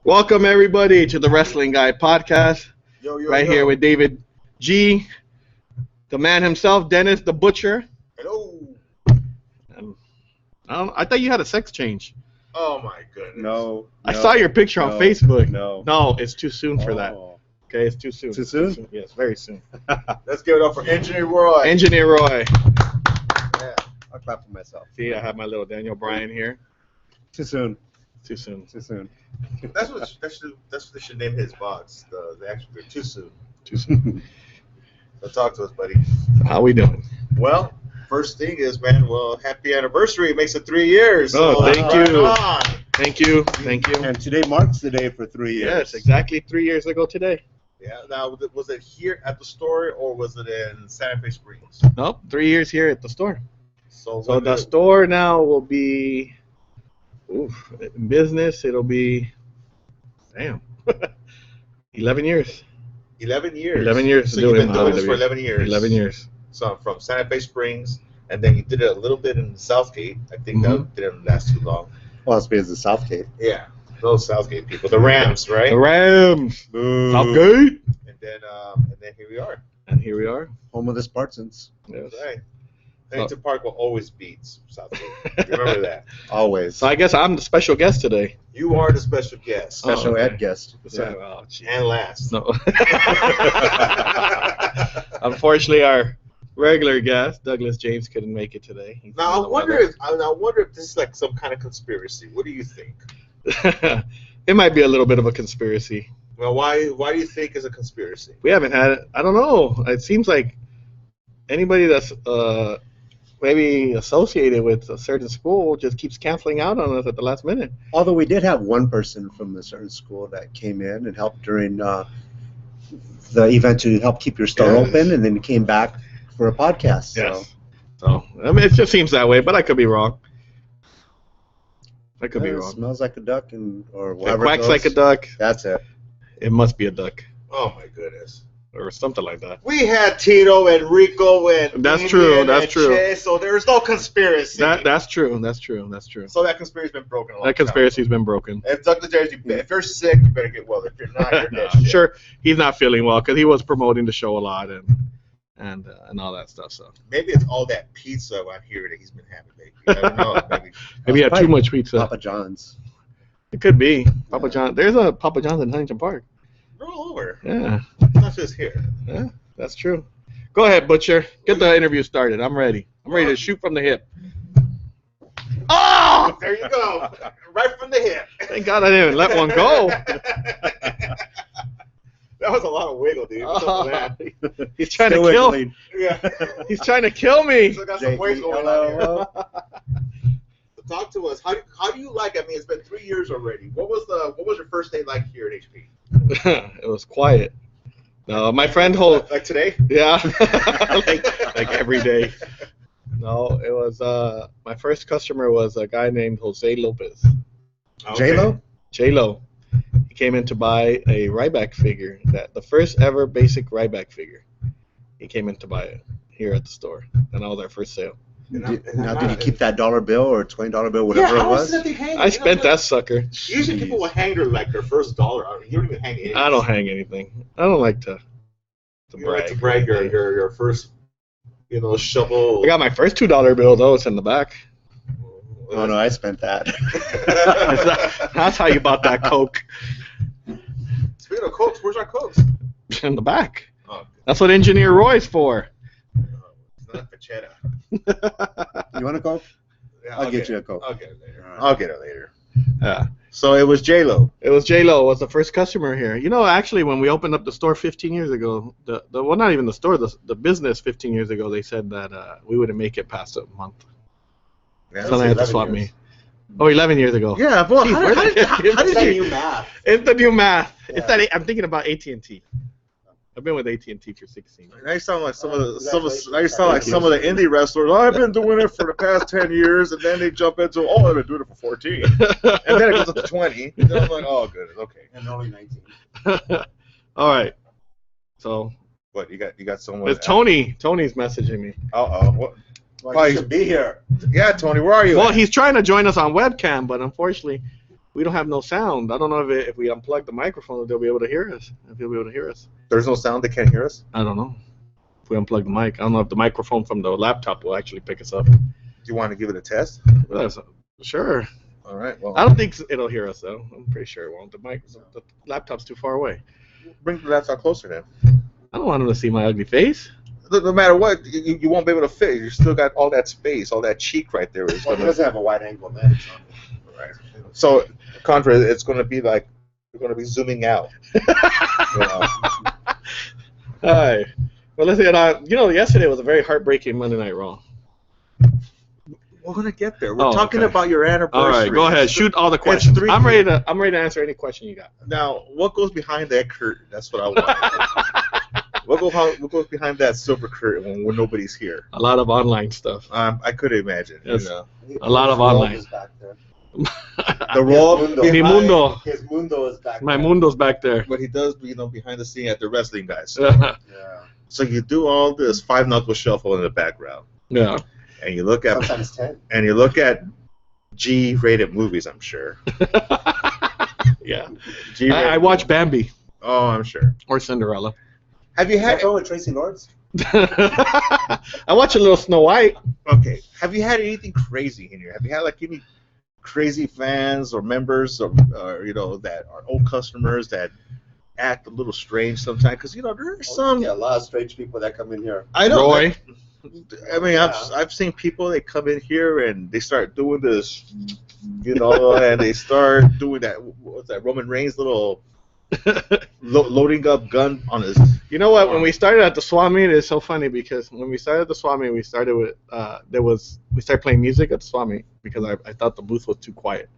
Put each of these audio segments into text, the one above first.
Welcome everybody to the Wrestling Guy podcast. Right here with David G, the man himself, Dennis the Butcher. Hello. I thought you had a sex change. Oh my goodness. No. I saw your picture on Facebook. No, it's too soon for that. Okay, it's too soon. Too soon? Yes, very soon. Let's give it up for Engineer Roy. Engineer Roy. Yeah, I'll clap for myself. See, I have my little Daniel Bryan here. Too soon. Too soon. Too soon. That's what they should name his box. The actual too soon. Too soon. So talk to us, buddy. How we doing? Well, first thing is, man. Well, happy anniversary. It makes it 3 years. Oh, so thank right you. on. Thank you. Thank you. And today marks the day for 3 years. Yes, exactly 3 years ago today. Yeah. Now, was it here at the store or was it in Santa Fe Springs? Nope, 3 years here at the store. So The store now will be, in business, it'll be, 11 years. 11 years. 11 years. So you've been doing this for 11 years. 11 years. So from Santa Fe Springs, and then you did it a little bit in Southgate. I think that didn't last too long. Well, it's because of Southgate. Yeah, those Southgate people, the Rams, right? The Rams. Boo. Southgate. And then here we are. And here we are. Home of the Spartans. Yes. That's right. Huntington Park will always beat Southgate. Remember that. Always. So I guess I'm the special guest today. You are the special guest. Special okay. ed guest. Oh, gee. And last. No. Unfortunately, our regular guest, Douglas James, couldn't make it today. He's Now I wonder if this is like some kind of conspiracy. What do you think? It might be a little bit of a conspiracy. Well, why do you think it's a conspiracy? We haven't had it. I don't know. It seems like anybody that's maybe associated with a certain school just keeps canceling out on us at the last minute. Although we did have one person from a certain school that came in and helped during the event to help keep your store open, and then came back for a podcast. Yes. So I mean, it just seems that way, but I could be wrong. I could be wrong. Smells like a duck, or If it whatever. quacks like a duck, That's it. it must be a duck Oh my goodness. or something like that. We had Tito and Rico and That's true, Damien that's and true. Che, so there's no conspiracy. That's true. That's true. That's true. So that conspiracy's been broken. That conspiracy's been broken. If Douglas James, if you're sick, you better get well. If you're not, you're dead. I'm sure he's not feeling well because he was promoting the show a lot and all that stuff. So Maybe it's all that pizza out here that he's been having lately. I don't know. maybe he had too much pizza. Papa John's. It could be Papa John. There's a Papa John's in Huntington Park. They're all over. Yeah, Not just here. yeah, that's true. Go ahead, Butcher. Get the interview started. I'm ready. I'm ready to shoot from the hip. Oh, there you go. Right from the hip. Thank God I didn't let one go. That was a lot of wiggle, dude. What's up with that? He's trying to Still kill. wiggling. Yeah. He's trying to kill me. Still got some weight going on here. J-E-L-L-O. So talk to us. How do you like it? I mean, it's been 3 years already. What was your first day like here at HP? It was quiet. No, my friend Like today? Yeah, like every day. No, it was my first customer was a guy named Jose Lopez. J-Lo? J-Lo. He came in to buy a Ryback figure, the first ever basic Ryback figure. He came in to buy it here at the store, and that was our first sale. Did you keep that $1 bill or $20 bill, whatever it was? I spent that sucker. Usually people will hang their first dollar out. You don't even hang anything. I don't hang anything. I don't like to You don't like brag. to brag your first, shovel. I got my first $2 bill though. It's in the back. Oh, no, I spent that. That's how you bought that Coke. Speaking of Cokes, where's our Cokes? In the back. Oh, That's what Engineer Roy's for. it's not Fachetta. You want a Coke? Yeah, I'll get you a Coke. I'll get it later. All right. I'll get it later. Yeah. So it was J-Lo. It was J-Lo was the first customer here. Actually, when we opened up the store 15 years ago, well, not even the store, the business 15 years ago, they said that we wouldn't make it past a month. Yeah, So they had to swap me. Oh, 11 years ago. Yeah, well, Jeez, how did you math? It's the new math. Yeah. It's that I'm thinking about AT&T. I've been with AT&T for 16 years. Now you sound like some of the indie wrestlers. Oh, I've been doing it for the past 10 years, and then they jump into, I've been doing it for 14, and then it goes up to 20. And then I'm like, oh, good, okay. And only 19. All right. So What you got? Someone? it's Tony. Tony's messaging me. What? Well, you should be here. Yeah, Tony, where are you? Well, at? he's trying to join us on webcam, but unfortunately, we don't have no sound. I don't know if we unplug the microphone, they'll be able to hear us. If they'll be able to hear us. There's no sound. They can't hear us. I don't know. If we unplug the mic, I don't know if the microphone from the laptop will actually pick us up. Do you want to give it a test? Sure. All right. Well, I don't think it'll hear us though. I'm pretty sure it won't. The laptop's too far away. bring the laptop closer then. I don't want them to see my ugly face. No matter what, you won't be able to fit. You still got all that space, all that cheek right there. Well, he doesn't have a wide angle lens. Right. So, Contra, it's going to be like you're going to be zooming out. Hi. Well, listen, yesterday was a very heartbreaking Monday Night Raw. We're going to get there. We're talking about your anniversary. All right, go ahead. Shoot all the questions. I'm ready to answer any question you got. Now, what goes behind that curtain? That's what I want. What goes behind that silver curtain when nobody's here? A lot of online stuff. I could imagine. Yes. A lot of online. The Raw, Mi mundo. His mundo is back My there. mundo's back there. But he does, behind the scene at the wrestling guys. Yeah. So you do all this 5-knuckle shuffle in the background, Yeah. and you look at Sometimes 10. and you look at G-rated movies. I'm sure. Yeah. G-rated I watch Bambi Oh, I'm sure. or Cinderella. Have you Is had? that going with Tracy Lords? I watch a little Snow White. Okay. Have you had anything crazy in here? Have you had like any crazy fans or members or that are old customers that act a little strange sometimes? Because there are some. Yeah, a lot of strange people that come in here. I know. Roy. I mean, I've seen people, they come in here and they start doing this, and they start doing that. What's that? Roman Reigns' little loading up gun on his. You know what? When we started at the Swap Meet, it's so funny because when we started the Swap Meet, we started with we started playing music at the Swap Meet because I thought the booth was too quiet.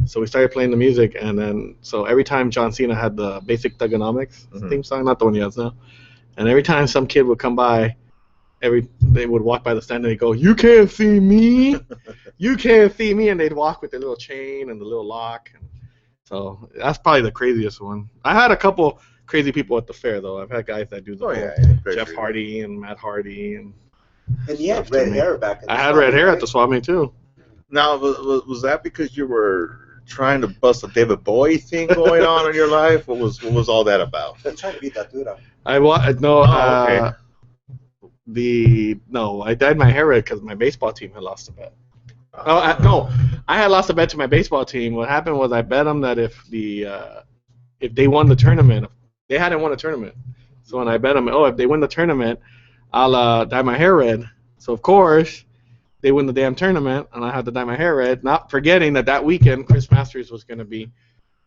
So we started playing the music, and then so every time John Cena had the Basic Thugonomics theme song, not the one he has now, and every time some kid would come by, they would walk by the stand and they go, "You can't see me, you can't see me," and they'd walk with their little chain and the little lock. So that's probably the craziest one. I had a couple crazy people at the fair though. I've had guys that do the whole Jeff Hardy and Matt Hardy and he had red hair back in the I had red hair at the Swap Meet too. Now, was that because you were trying to bust a David Bowie thing going on in your life? What was all that about? I'm trying to beat that dude up. Okay. I dyed my hair red because my baseball team had lost a bet. I had lost a bet to my baseball team. What happened was I bet them that if they won the tournament, they hadn't won a tournament. So when I bet them, if they win the tournament, I'll dye my hair red. So of course, they win the damn tournament, and I had to dye my hair red. Not forgetting that weekend, Chris Masters was going to be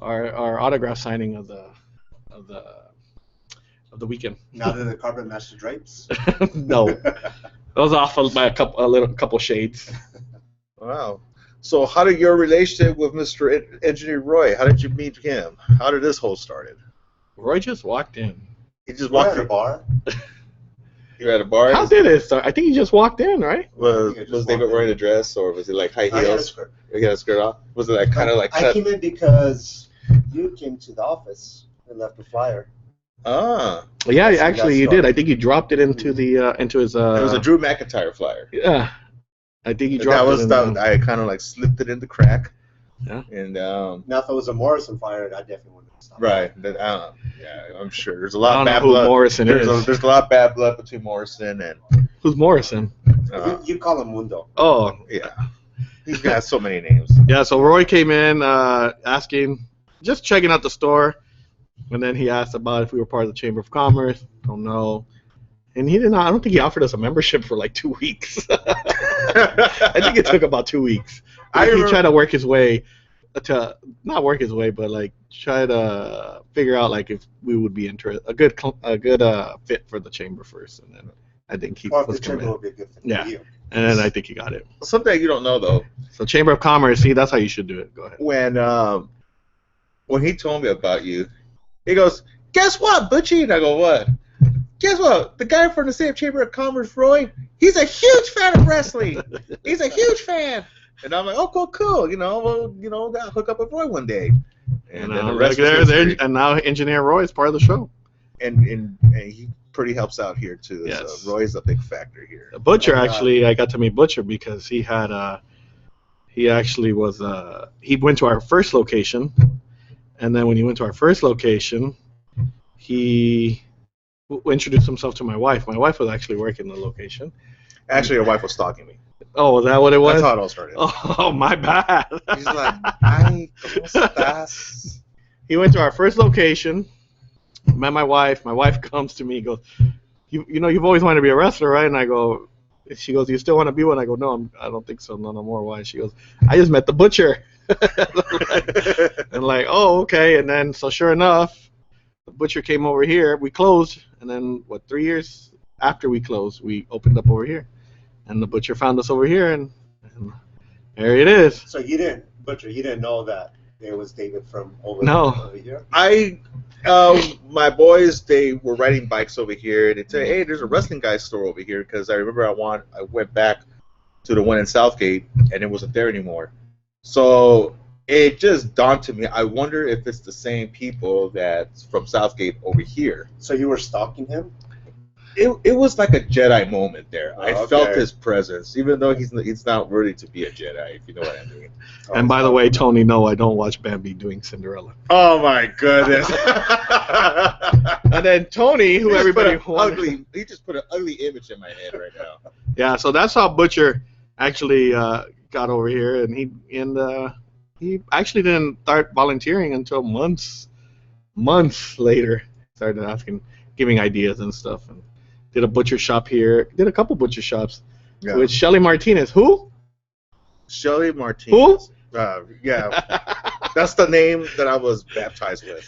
our autograph signing of the weekend. Now they're the Carpet Master Drapes. No, that was off by a couple shades. Wow. So how did your relationship with Mr. Engineer Roy? How did you meet him? How did this whole started? Roy just walked in. He just walked at a bar. You were at a bar? How did it start? I think he just walked in, right? Was David wearing a dress, or was it like high heels? I had a skirt. You had a skirt off? Was it like kind of like? I came in because you came to the office and left a flyer. Ah. Yeah, actually, you did. I think you dropped it into his. It was a Drew McIntyre flyer. Yeah. I think you dropped it. I kind of like slipped it in the crack. Yeah. And now if it was a Morrison flyer, I definitely wouldn't have stopped. Right. Yeah, I'm sure there's a lot of bad blood. Morrison is. There's a lot of bad blood between Morrison and. Who's Morrison? You call him Mundo. Oh. Yeah. He's got so many names. Yeah. So Roy came in asking, just checking out the store, and then he asked about if we were part of the Chamber of Commerce. Don't know. And he didn't. I don't think he offered us a membership for like 2 weeks. I think it took about 2 weeks. He tried to work his way not work his way, but like try to figure out like if we would be interested, a good fit for the chamber first, and then I think he was the chamber would be a good fit for you. And then I think he got it. Something you don't know though. So Chamber of Commerce, see, that's how you should do it. Go ahead. When he told me about you, he goes, "Guess what, Butchie?" And I go, "What?" Guess what? The guy from the same Chamber of Commerce, Roy, he's a huge fan of wrestling. He's a huge fan. And I'm like, "Oh, cool. I'll hook up with Roy one day." And then the rest is history. And now Engineer Roy is part of the show. And he pretty helps out here too. Yes. So Roy's a big factor here. Butcher, actually, I got to meet Butcher because he had he actually was. He went to our first location, and then when he went to our first location, he introduced himself to my wife. My wife was actually working the location. Actually, your wife was stalking me. Oh, was that what it was? That's how it all started. Oh, my bad. She's like, "Ay, ¿cómo estás?" He went to our first location, met my wife. My wife comes to me, goes, you know, you've always wanted to be a wrestler, right? And I go, she goes, you still want to be one? I go, no, I don't think so, no more. Why? She goes, I just met the butcher. And like, oh, okay. And then, so sure enough, the butcher came over here. We closed, and then, 3 years after we closed, we opened up over here. And the butcher found us over here, and there it is. So you didn't know that it was David from over here? My boys, they were riding bikes over here, and they said, hey, there's a wrestling guy store over here, because I remember I went back to the one in Southgate, and it wasn't there anymore. So it just dawned to me, I wonder if it's the same people that's from Southgate over here. So you were stalking him? It was like a Jedi moment there. I okay. felt his presence, even though he's not worthy to be a Jedi, if you know what I mean. And by the way, Tony, no, I don't watch Bambi doing Cinderella. Oh my goodness! And then Tony, who everybody wanted. He just put an ugly image in my head right now. Yeah, so that's how Butcher actually got over here, and he actually didn't start volunteering until months later. Started giving ideas and stuff, and did a butcher shop here. Did a couple butcher shops with Shelly Martinez. Who? Shelly Martinez. Who? Yeah, that's the name that I was baptized with.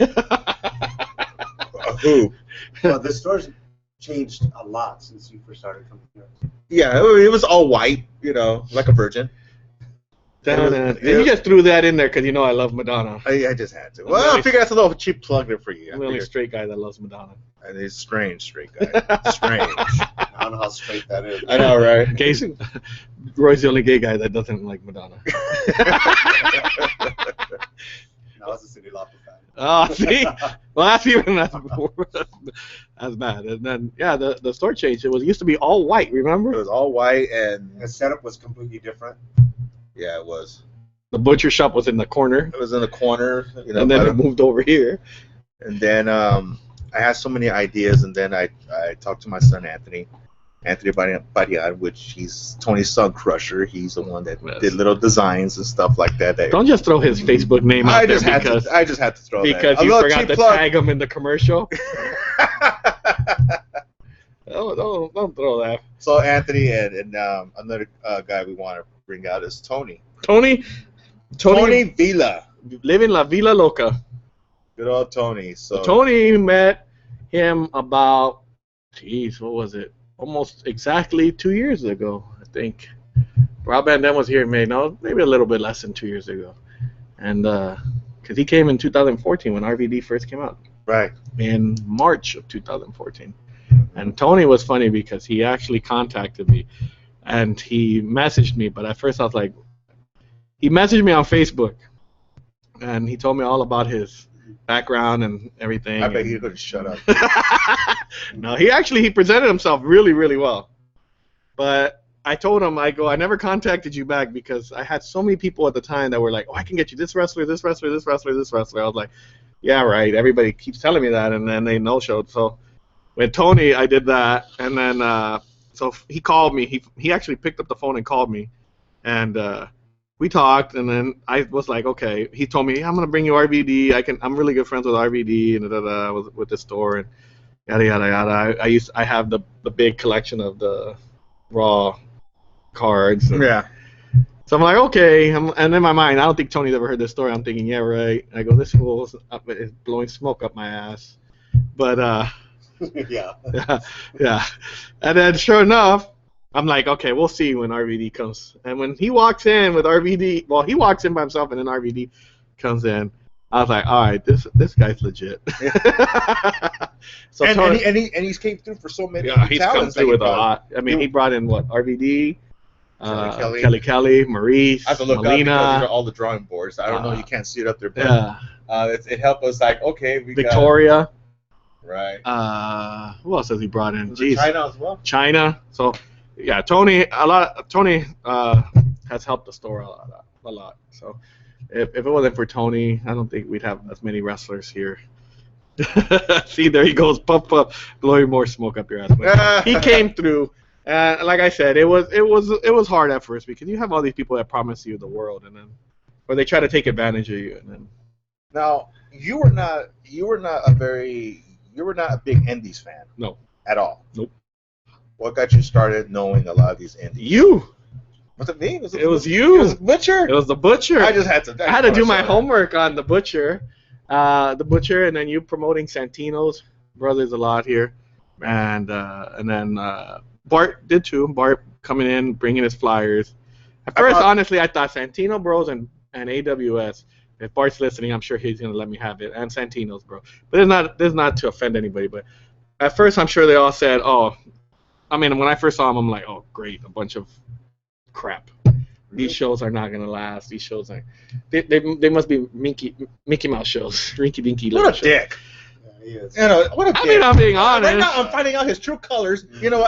Who? Well, the store's changed a lot since you first started coming here. Yeah, it was all white, like a virgin. You just threw that in there because you know I love Madonna. I just had to. Well, I figure that's a little cheap plug there for you. I'm the only straight guy that loves Madonna. And he's strange straight guy. Strange. I don't know how straight that is. I know, right? Roy's the only gay guy that doesn't like Madonna. Now it's a Cyndi Lauper fan. Oh, see? Well, that's even that's bad. And then, yeah, the store changed. It used to be all white, remember? It was all white, and the setup was completely different. Yeah, it was. The butcher shop was in the corner. It was in the corner. And then it moved over here. And then I had so many ideas, and then I talked to my son, Anthony Badian, which he's Tony's son, Crusher. He's the one that did little designs and stuff like that. Don't just throw his Facebook name out there I just had to throw that. Because you forgot to tag him in the commercial. Don't throw that. So Anthony and another guy we want to bring out is Tony. Tony Villa. Living La Villa Loca. Good old Tony. So Tony met him about, what was it? Almost exactly 2 years ago, I think. Rob Van Dam was here in May. No, maybe a little bit less than 2 years ago. And because he came in 2014 when RVD first came out. Right. In March of 2014. And Tony was funny because he actually contacted me. And he messaged me, but at first I was like, he messaged me on Facebook. And he told me all about his background and everything. I bet he could shut up. No, he presented himself really, really well. But I told him, I never contacted you back because I had so many people at the time that were like, oh, I can get you this wrestler, this wrestler, this wrestler, this wrestler. I was like, yeah, right. Everybody keeps telling me that, and then they no-showed. So with Tony, I did that, and then so he called me. He actually picked up the phone and called me, and we talked, and then I was like, okay. He told me, I'm gonna bring you RVD. I'm really good friends with RVD and with the store and yada yada yada. I have the big collection of the Raw cards. Yeah. So I'm like, okay. And in my mind, I don't think Tony's ever heard this story. I'm thinking, yeah, right. I go, this fool is blowing smoke up my ass. But yeah. Yeah. And then sure enough, I'm like, okay, we'll see when RVD comes. And when he walks in with RVD, well, he walks in by himself, and then RVD comes in. I was like, all right, this guy's legit. So and he's came through for so many. Yeah, he's come through with a lot. I mean, he brought in what? RVD, Kelly, Maurice, I have to look Melina. up because these are all the drawing boards. I don't know, you can't see it up there, but yeah. It helped us like, okay, we Victoria. Right. Who else has he brought in? Jeez. China as well. China. So yeah, Tony has helped the store a a lot. So if it wasn't for Tony, I don't think we'd have as many wrestlers here. See, there he goes, puff, blowing more smoke up your ass. But he came through. Like I said, it was hard at first because you have all these people that promise you the world, and then, or they try to take advantage of you, and then. Now, you were not a big Indies fan. No. At all. Nope. What got you started knowing a lot of these Indies? You. Was it me? It was you. It was Butcher. It was the Butcher. I just had to. I had to do my homework on the Butcher, and then you promoting Santino's brothers a lot here, and then Bart did too. Bart coming in, bringing his flyers. At first, honestly, I thought Santino Bros and AWS. If Bart's listening, I'm sure he's gonna let me have it, and Santino's bro. But it's not to offend anybody. But at first, I'm sure they all said, "Oh," I mean, when I first saw them, I'm like, "Oh, great, a bunch of crap. These shows are not gonna last. These shows are they must be Mickey Mouse shows, rinky dinky little shows." What a dick! Yeah, he is. You know, what a dick. I mean, I'm being honest. Right now, I'm finding out his true colors. You know,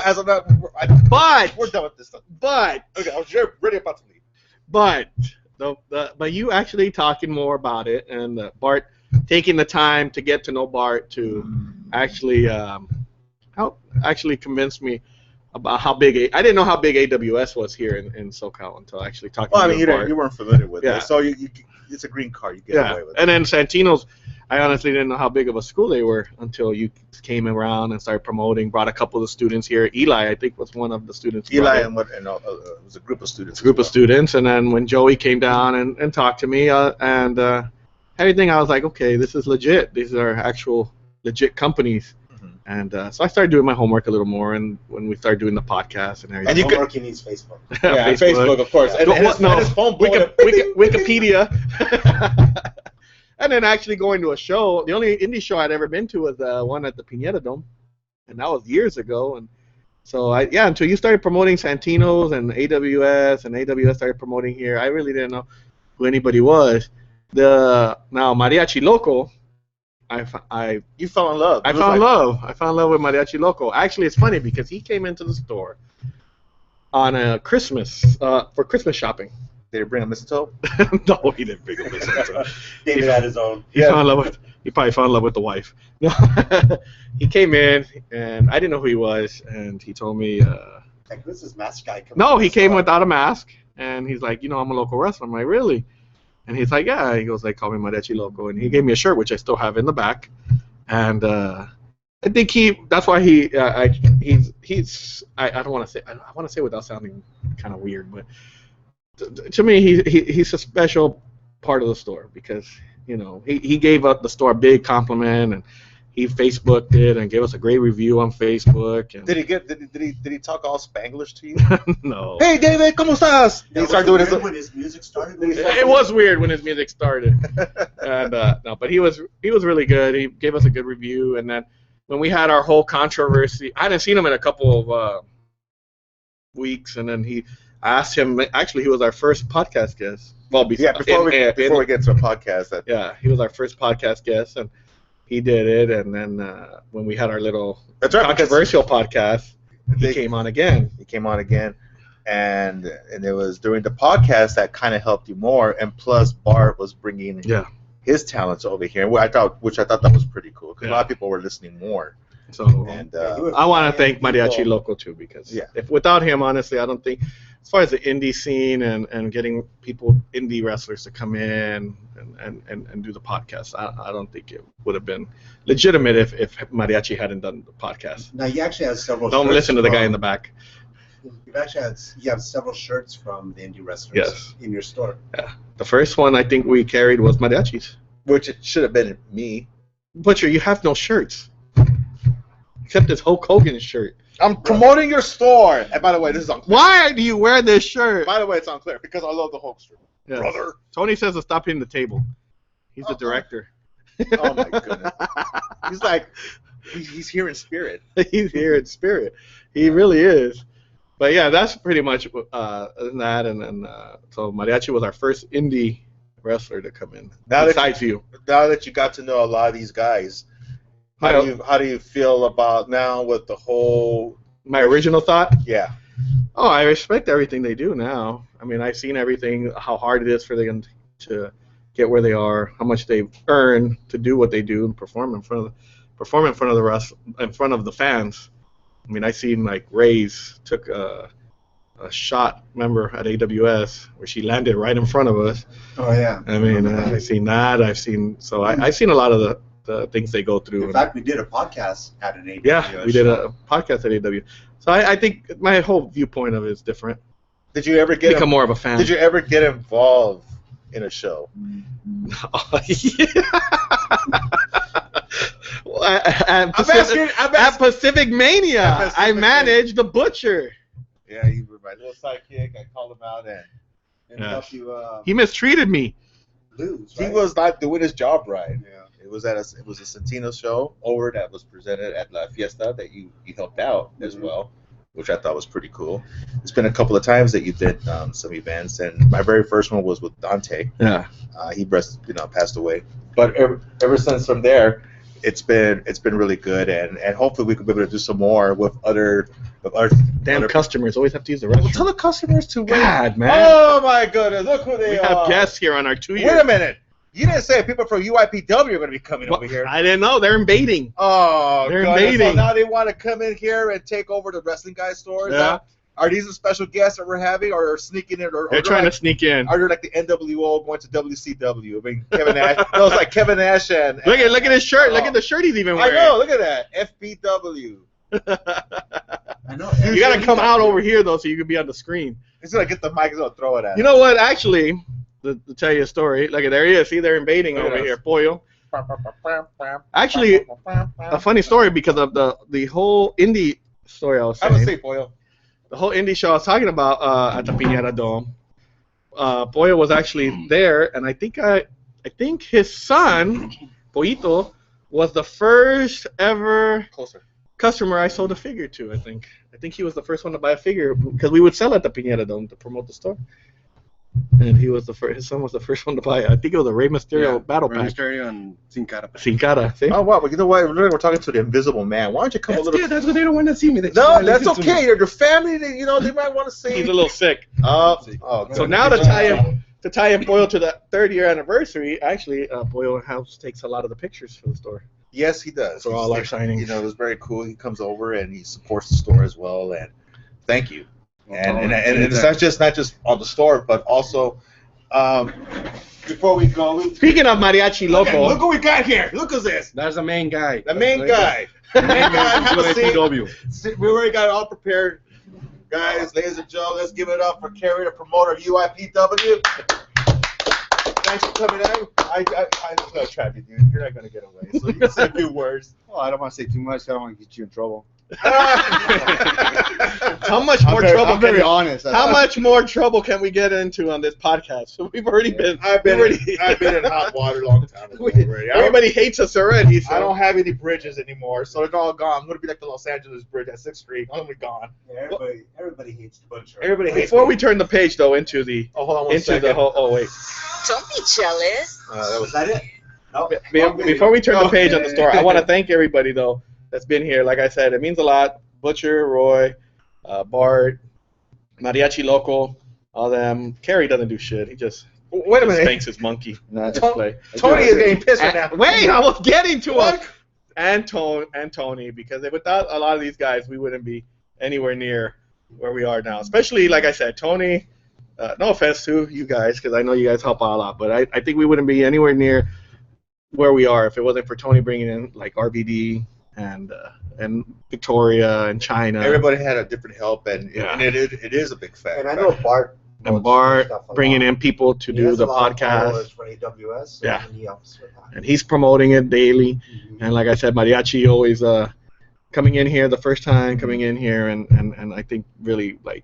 But we're done with this stuff. But Okay, I was ready about to leave. but you actually talking more about it, and Bart taking the time to get to know Bart to actually convince me about how big I didn't know how big AWS was here in SoCal until actually talking Well, I to mean, Bart. you weren't familiar with Yeah. it, so it's a green card. You get away with it. And then Santino's, I honestly didn't know how big of a school they were until you came around and started promoting, brought a couple of the students here. Eli, I think, was one of the students. Eli and it was a group of students. Of students, and then when Joey came down and talked to me and everything, I was like, okay, this is legit. These are actual legit companies. And so I started doing my homework a little more, and when we started doing the podcast and everything. And homework, he needs Facebook. Yeah, Facebook, of course. And his phone blowing up. Wikipedia. And then actually going to a show. The only indie show I'd ever been to was the one at the Pineda Dome, and that was years ago. And so until you started promoting Santino's and AWS started promoting here, I really didn't know who anybody was. Now Mariachi Loco. You fell in love. I fell in love with Mariachi Loco. Actually, it's funny because he came into the store on a Christmas for Christmas shopping. Did he bring a mistletoe? No, he didn't bring a mistletoe. David had his own. He probably fell in love with the wife. No, he came in and I didn't know who he was, and he told me. Like, who's this mask guy? No, he came without a mask, and he's like, I'm a local wrestler. I'm like, really? And he's like, yeah. He goes, like, call me Mariachi Loco. And he gave me a shirt, which I still have in the back. And I think that's why he's I don't want to say, I want to say without sounding kind of weird, but to me, he's a special part of the store because, he gave up the store a big compliment, and he Facebooked it and gave us a great review on Facebook. And Did he talk all Spanglish to you? No. Hey, David, ¿cómo estás? He started doing when his music started. It was weird when his music started. And no, but he was really good. He gave us a good review, and then when we had our whole controversy, I hadn't seen him in a couple of weeks, and then I asked him. Actually, he was our first podcast guest. Well, before we get to a podcast, he was our first podcast guest, and he did it. And then when we had our little controversial podcast, he came on again. And it was during the podcast that kind of helped you more. And plus, Bart was bringing his talents over here, which I thought that was pretty cool because a lot of people were listening more. So I want to thank Mariachi Loco too because if without him, honestly, I don't think, as far as the indie scene and getting indie wrestlers to come in and do the podcast, I don't think it would have been legitimate if Mariachi hadn't done the podcast. Now you actually have several. Don't listen to the guy in the back. You have several shirts from the indie wrestlers in your store. Yeah, the first one I think we carried was Mariachi's, which it should have been me. Butcher, you have no shirts. Except this Hulk Hogan shirt. I'm promoting your store. And by the way, this is unclear. Why do you wear this shirt? By the way, it's unclear because I love the Hulkster. Yes. Brother. Tony says to stop hitting the table. He's the director. Oh my goodness. He's like, he's here in spirit. He's here in spirit. He really is. But yeah, that's pretty much that. And then so Mariachi was our first indie wrestler to come in. Besides you. Now that you got to know a lot of these guys. How do you feel about now with the whole? My original thought? Yeah. Oh, I respect everything they do now. I mean, I've seen everything, how hard it is for them to get where they are, how much they earn to do what they do and perform in front of the rest, in front of the fans. I mean, I seen like Ray's took a shot, remember, at AWS where she landed right in front of us. Oh yeah. I mean, I've seen that. I've seen a lot of the things they go through. In fact, we did a podcast at an AWS. Yeah, we did a podcast at AW. So I think my whole viewpoint of it is different. Did you ever Become more of a fan. Did you ever get involved in a show? Oh, yeah. At Pacific Mania, I managed the Butcher. Yeah, you were my little sidekick. I called him out and helped you. He mistreated me. Lose. Right? He was not doing his job right. Yeah. It was a Santino show over that was presented at La Fiesta that you helped out as well, which I thought was pretty cool. It's been a couple of times that you did some events, and my very first one was with Dante. Yeah. He passed away, but ever since from there, it's been really good, and hopefully we could be able to do some more with other customers always have to use the Well, restroom. tell the customers to wait. God, man. Oh my goodness, look who they We are. have guests here on our 2 years. Wait a minute. You didn't say people from UIPW are going to be coming over here. I didn't know. They're invading. Oh, They're goodness. invading. So now they want to come in here and take over the Wrestling Guy stores? Yeah. Are these the special guests that we're having, or are sneaking in? Or They're trying to sneak in. Are they like the NWO going to WCW? I mean, Kevin Nash. No, it's like Kevin Nash and. Look at his shirt. Look at the shirt he's even I wearing. know. Look at that. FBW. I know. You got to come out over here, though, so you can be on the screen. He's going to get the mic and throw it at You know what? Actually, to tell you a story, look, there he is. See, they're invading Look at over us. here. Pollo. him. Actually, a funny story because of the whole indie story I was Have a saying. seat, Pollo. The whole indie show I was talking about at the Piñera Dome. Pollo was actually there, and I think his son, Pollito, was the first ever Closer. customer I sold a figure to. I think he was the first one to buy a figure because we would sell at the Piñera Dome to promote the store. And he was his son was the first one to buy it. I think it was a Rey Mysterio battle Rey pack. Mysterio and Sin Cara. Sin cara, see? Oh, wow. You know what? We're talking to the Invisible Man. Why don't you come a little... That's what they don't want to see me. No, that's okay. Your family, they might want to see... He's a little sick. Oh, So now to tie in Pollo to the 3rd year anniversary, actually, Pollo House takes a lot of the pictures for the store. Yes, he does. For all our signings. It was very cool. He comes over and he supports the store as well. And thank you. And it's not just on the store, but also before we go. Speaking of Mariachi Loco, Look what we got here. Look at this. That's the main guy. The main guy. The main guy. Have a seat. UIPW. We already got it all prepared. Guys, ladies and gentlemen, let's give it up for Kerry, the promoter of UIPW. Thanks for coming in. I'm just going to trap you, dude. You're not going to get away. So you can say a few words. Well, I don't want to say too much. I don't want to get you in trouble. how much more trouble? I'm very honest. How much more trouble can we get into on this podcast? We've already been. I've been in hot water a long time ago already. Everybody hates us already. So. I don't have any bridges anymore, so it's all gone. I'm going to be like the Los Angeles Bridge at 6th Street. I'm going to be gone. Yeah, everybody hates the Butcher. Everybody hates Before me. we turn the page though into the Oh, hold on one into second. the whole. Oh wait. Don't be jealous. Was that it? No. Before we turn the page on the store, I want to thank everybody though that's been here. Like I said, it means a lot. Butcher, Roy, Bart, Mariachi Loco, all them. Kerry doesn't do shit. He just Wait a minute. spanks his monkey. No, Just play. Tony is getting pissed right now. Wait, I was getting to him. What? And Tony, because without a lot of these guys, we wouldn't be anywhere near where we are now. Especially, like I said, Tony. No offense to you guys, because I know you guys help out a lot, but I think we wouldn't be anywhere near where we are if it wasn't for Tony bringing in like RVD and Victoria and China. Everybody had a different help, and Yeah. it is a big fact. And I know Bart. And Bart bringing in people to do the podcast. For AWS, so Yeah. he helps with that. And he's promoting it daily. Mhm. And like I said, Mariachi always coming in here the first time, coming in here, and I think really like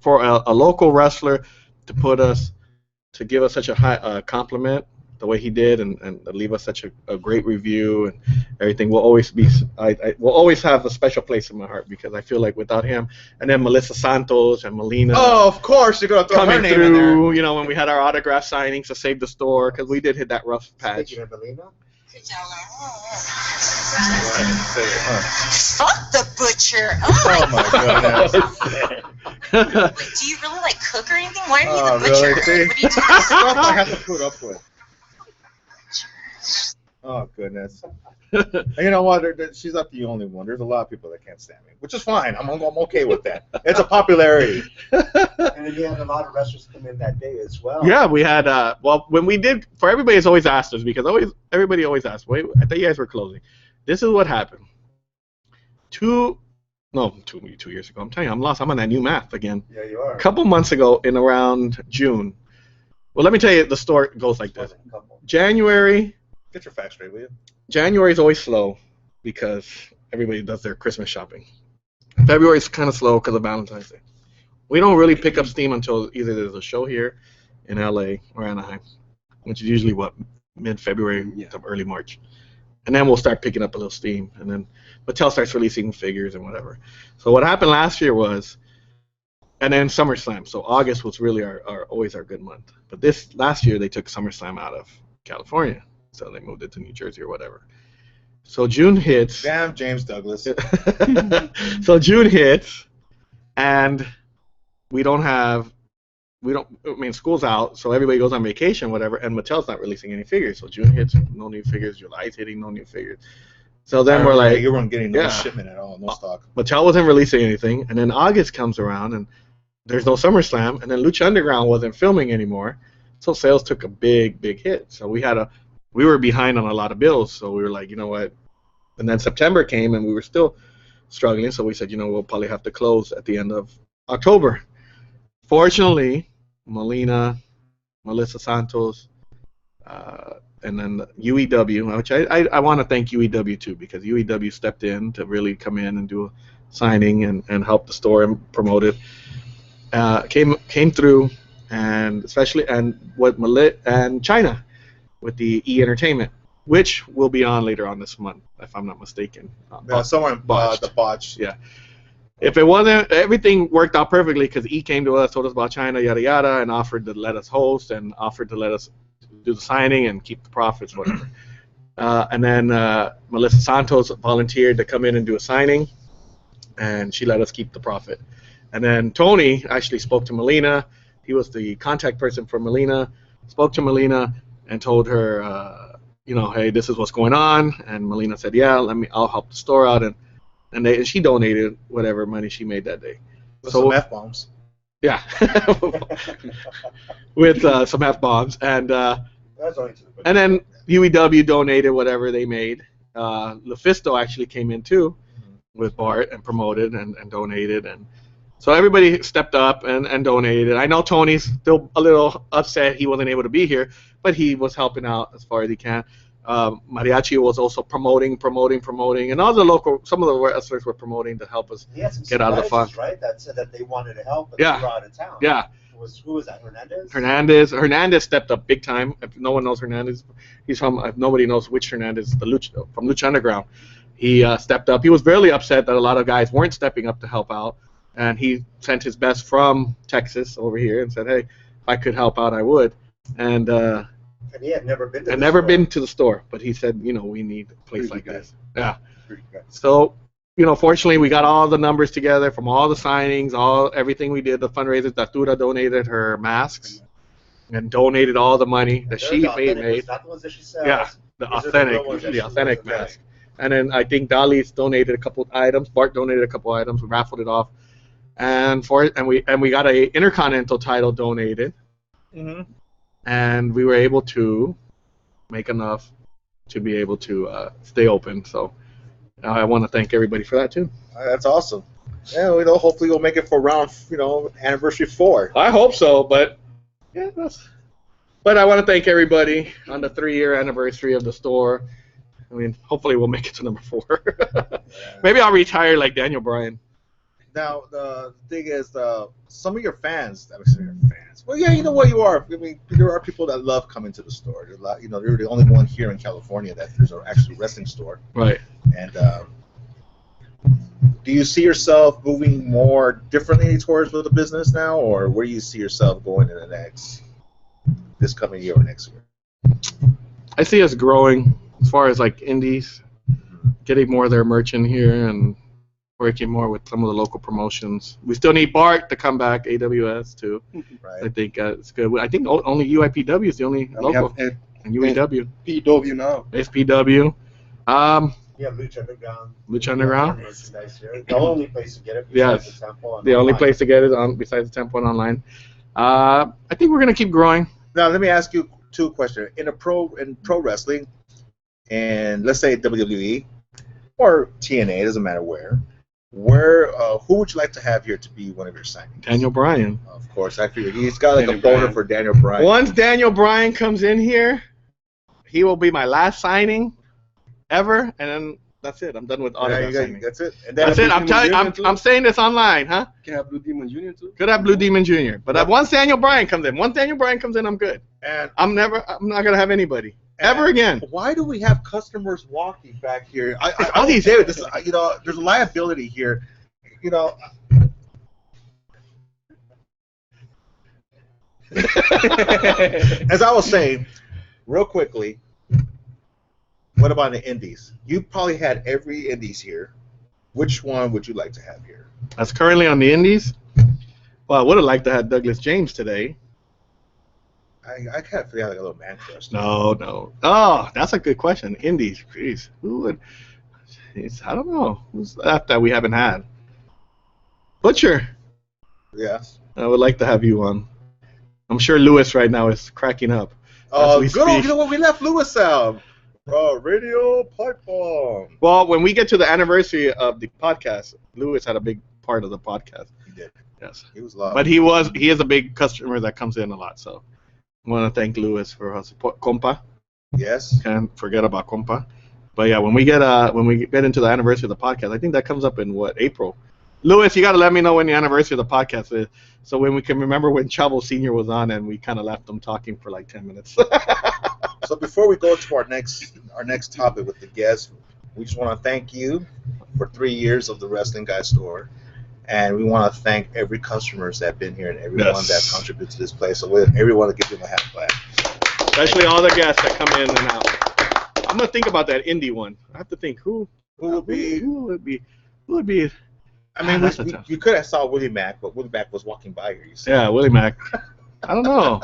for a local wrestler to give us such a high compliment the way he did and leave us such a great review and everything will always be I will always have a special place in my heart because I feel like without him and then Melissa Santos and Melina Oh, of course you're gonna throw her coming name in there. through, you know, when we had our autograph signings to save the store because we did hit that rough patch. Speaking of Melina, Fuck the butcher. Oh my goodness. Wait, do you really like cook or anything? Why are you Oh, the butcher? really? See? What do you do? Stuff I have to put up with. Oh goodness. And you know what? She's not the only one. There's a lot of people that can't stand me, which is fine. I'm okay with that. It's a popularity. And then you had a lot of wrestlers come in that day as well. Yeah, we had well, when we did, for everybody's always asked us, because everybody always asks, wait, I thought you guys were closing. This is what happened. 2 years ago. I'm telling you, I'm lost. I'm on that new math again. Yeah, you are. A couple months ago, in around June. Well, let me tell you, the story goes like this. January. Get your facts straight, will you? January is always slow because everybody does their Christmas shopping. February is kind of slow because of Valentine's Day. We don't really pick up steam until either there's a show here in LA or Anaheim, which is usually mid-February to early March. And then we'll start picking up a little steam, and then Mattel starts releasing figures and whatever. So what happened last year was, and then SummerSlam. So August was really always our good month. But last year they took SummerSlam out of California, so they moved it to New Jersey or whatever. So June hits. Damn, James Douglas. So June hits, and school's out, so everybody goes on vacation, whatever, and Mattel's not releasing any figures. So June hits, no new figures. July's hitting, no new figures. So then we're like, you weren't getting no shipment at all, no stock. Mattel wasn't releasing anything, and then August comes around, and there's no SummerSlam, and then Lucha Underground wasn't filming anymore, so sales took a big hit. So we were behind on a lot of bills, so we were like, you know what? And then September came, and we were still struggling, so we said, we'll probably have to close at the end of October. Fortunately, Melissa Santos, and then UEW, which I want to thank UEW too, because UEW stepped in to really come in and do a signing and help the store and promote it. Came through, and especially and China with the E Entertainment, which will be on later on this month, if I'm not mistaken. Somewhere Botched. The botch. Yeah. If it wasn't, everything worked out perfectly because E came to us, told us about China, yada yada, and offered to let us host and offered to let us do the signing and keep the profits, whatever. And then Melissa Santos volunteered to come in and do a signing, and she let us keep the profit. And then Tony actually spoke to Melina. He was the contact person for Melina. Spoke to Melina and told her, hey, this is what's going on. And Melina said, yeah, I'll help the store out. And she donated whatever money she made that day. With some F-bombs. Yeah. With some F-bombs. And then UEW donated whatever they made. LuFisto actually came in too with Bart and promoted and donated. And so everybody stepped up and donated. I know Tony's still a little upset he wasn't able to be here, but he was helping out as far as he can. Mariachi was also promoting, and all some of the wrestlers were promoting to help us get out of the funk. Right? That said that they wanted to help, but they were out of town. Yeah. Who was that? Hernandez? Hernandez stepped up big time. If no one knows Hernandez, if nobody knows which Hernandez, from Lucha Underground. He stepped up. He was very upset that a lot of guys weren't stepping up to help out, and he sent his best from Texas over here and said, hey, if I could help out, I would. And he had never been to the store. Never been to the store, but he said, we need a place like this. Yeah. Pretty good. So, fortunately, we got all the numbers together from all the signings, everything we did, the fundraisers. Datura donated her masks and donated all the money that she made. Not the ones that she sells. Yeah, the authentic mask. And then I think Dali's donated a couple items. Bart donated a couple items. We raffled it off, and we got a Intercontinental title donated. Mm-hmm. And we were able to make enough to be able to stay open. So I want to thank everybody for that too. That's awesome. Yeah, hopefully we'll make it for round, anniversary 4. I hope so, but yeah, But I want to thank everybody on the 3-year anniversary of the store. I mean, hopefully we'll make it to number 4. Maybe I'll retire like Daniel Bryan. Now, the thing is, some of your fans, well, yeah, you know what you are. I mean, there are people that love coming to the store. You're the only one here in California that there's an actual wrestling store. Right. And do you see yourself moving more differently towards the business now, or where do you see yourself going in this coming year or next year? I see us growing as far as like indies, getting more of their merch in here and working more with some of the local promotions. We still need Bart to come back, AWS too. Right. I think it's good. I think only UIPW is the only And we local, have and UAW, PW now. SPW, Yeah, Lucha Underground. Lucha Underground. Merchandise here. The only place to get it. Yes. besides the temple and The only online. place to get it on besides the temple and online. I think we're gonna keep growing. Now let me ask you two questions. In pro wrestling, and let's say WWE or TNA, doesn't matter where who would you like to have here to be one of your signings? Daniel Bryan. Of course, I figured he's got like Daniel a boner Bryan. for Daniel Bryan. Once Daniel Bryan comes in here, he will be my last signing ever, and then that's it. I'm done with Yeah, autograph you got- signings. that's it. And then That's it. I'm Blue telling. Demon too? I'm saying this online, huh? Can have Blue Demon Jr. too. Could have Blue Demon Jr. But once Daniel Bryan comes in, I'm good. And I'm not gonna have anybody ever again. why do we have customers walking back here? all these- David, this is, there's a liability here. As I was saying, real quickly, what about the indies? You probably had every indies here. Which one would you like to have here? That's currently on the Indies. Well, I would have liked to have Douglas James today. I kind of feel like a little man crush. No. Oh, that's a good question. Indies, jeez, who would? I don't know. Who's that we haven't had? Butcher. Yes. I would like to have you on. I'm sure Lewis right now is cracking up. As we Good old, speak. we left Lewis out. Radio Pipe Bomb. Well, when we get to the anniversary of the podcast, Lewis had a big part of the podcast. He did. Yes. He was loud. But he is a big customer that comes in a lot, so I want to thank Lewis for his support. Compa, Yes. can't forget about Compa. But yeah, when we get into the anniversary of the podcast, I think that comes up in April. Lewis, you got to let me know when the anniversary of the podcast is, so when we can remember when Chavo Senior was on and we kind of left him talking for like 10 minutes. So before we go to our next topic with the guests, we just want to thank you for 3 years of the Wrestling Guy store, and we want to thank every customers that have been here and everyone Yes. that contributes to this place. So everyone to give them a hand clap. Especially all the guests that come in and out. I'm gonna think about that indie one. I have to think who would be. I mean, That's a tough- you could have saw Willie Mack, but Willie Mack was walking by here. You see. Yeah, Willie Mack. I don't know.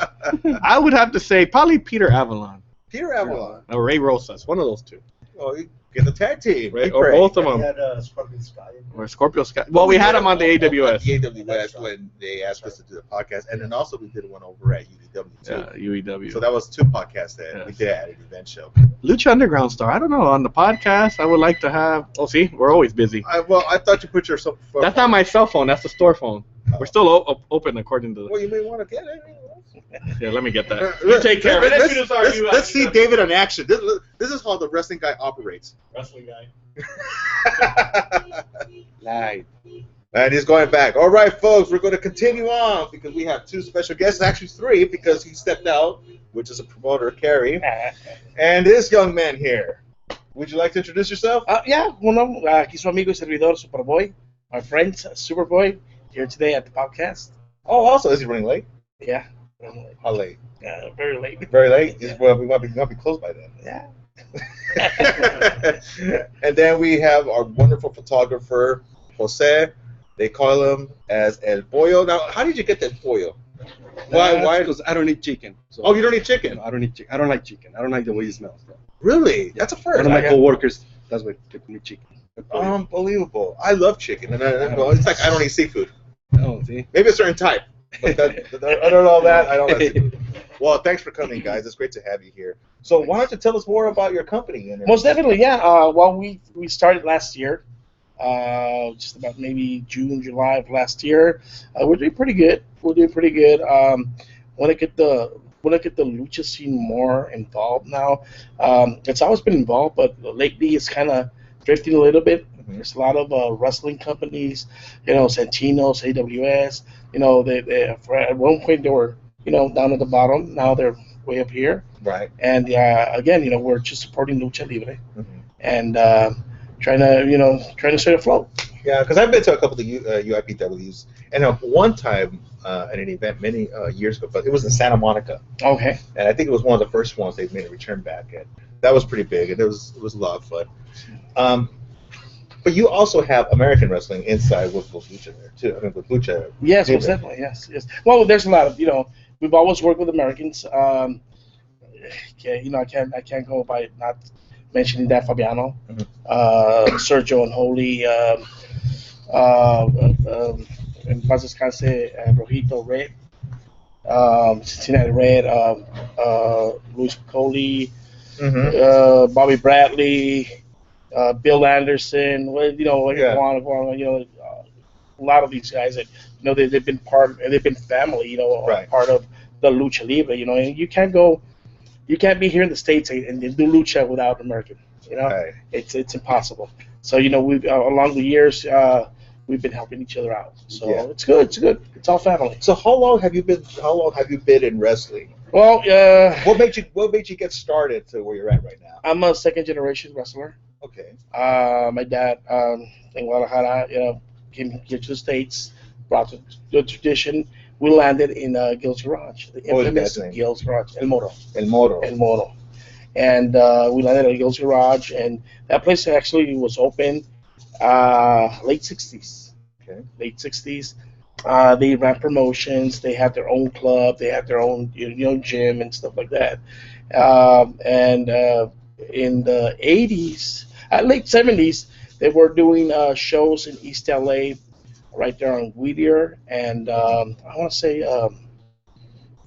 I would have to say probably Peter Avalon Peter Avalon. or Ray Rosas. One of those two. Oh, you get the tag team. Right? Big Or Ray. both of We them. had Scorpion Sky. Or Scorpio Sky. Well, we had him on the AWS. The AWS when they asked us to do the podcast, and then also we did one over at UDW too. Yeah, UEW. So that was 2 podcasts that we Yes. did at an event show. Lucha Underground star. I don't know. On the podcast, I would like to have. Oh, see, we're always busy. I thought you put your cell phone. That's not my cell phone. That's the store phone. We're still open according to the. Well, you may want to get it. Yeah, let me get that. You take care of it. Let's see David in action. This is how the Wrestling Guy operates. Wrestling guy. Live. And he's going back. All right, folks, we're going to continue on because we have 2 special guests, actually 3 because he stepped out, which is a promoter, Kerry, and this young man here. Would you like to introduce yourself? Yeah, bueno, aquí su amigo y servidor Superboy, my friend Superboy, here today at the podcast. Oh, also, is he running late? Yeah, How late? very late. Very late? Yeah. Well, we might be close by then. Yeah. And then we have our wonderful photographer, Jose. They call him as El Pollo. Now, how did you get that pollo? Why? Because I don't eat chicken. So Oh, you don't eat chicken? I don't eat chicken. I don't like chicken. I don't like the way it smells. Really? That's a One first. of my coworkers, that's why they call me chicken. Unbelievable. I love chicken, and it's like I don't eat seafood. Oh, see? Maybe a certain type. But I don't know that. I don't like seafood. Well, thanks for coming, guys. It's great to have you here. So why don't you tell us more about your company? And Most definitely, yeah. Well, we started last year, just about maybe June, July of last year. We're doing pretty good. Want to get the lucha scene more involved now. It's always been involved, but lately it's kind of drifting a little bit. There's a lot of wrestling companies, Santino's, AWS. They at one point they were down at the bottom. Now they're way up here. Right. And again, we're just supporting Lucha Libre Mhm. and trying to stay afloat. Yeah, because I've been to a couple of UIPWs, and one time at an event many years ago, but it was in Santa Monica, Okay. and I think it was one of the first ones they made a return back at. That was pretty big, and it was a lot of fun. But you also have American wrestling inside with Lucha there too. I mean, with Lucha. Yes, most Libre. definitely. Yes. Well, there's a lot of we've always worked with Americans. I can't go by not mentioning Dan Fabiano, Sergio and Holy, en paz descanse, Rojito Red, Cincinnati Red, Luis Piccoli, Bobby Bradley, Bill Anderson. Yeah. A lot of these guys that they've been family. Right. Part of the Lucha Libre. And you can't be here in the States and do lucha without American. Right. It's impossible. So we've along the years we've been helping each other out. So Yeah. it's good. It's all family. So how long have you been in wrestling? Well, What made you get started to where you're at right now? I'm a second generation wrestler. Okay. My dad in Guadalajara, came here to the States, brought the tradition. We landed in Gil's Garage, the What was infamous that name? Gil's Garage, El Moro. El Moro. And we landed at Gil's Garage, and that place actually was open late 60s. Okay. Late 60s. They ran promotions. They had their own club. They had their own gym and stuff like that. And in the 80s, late 70s, they were doing shows in East LA, right there on Whittier and I want to say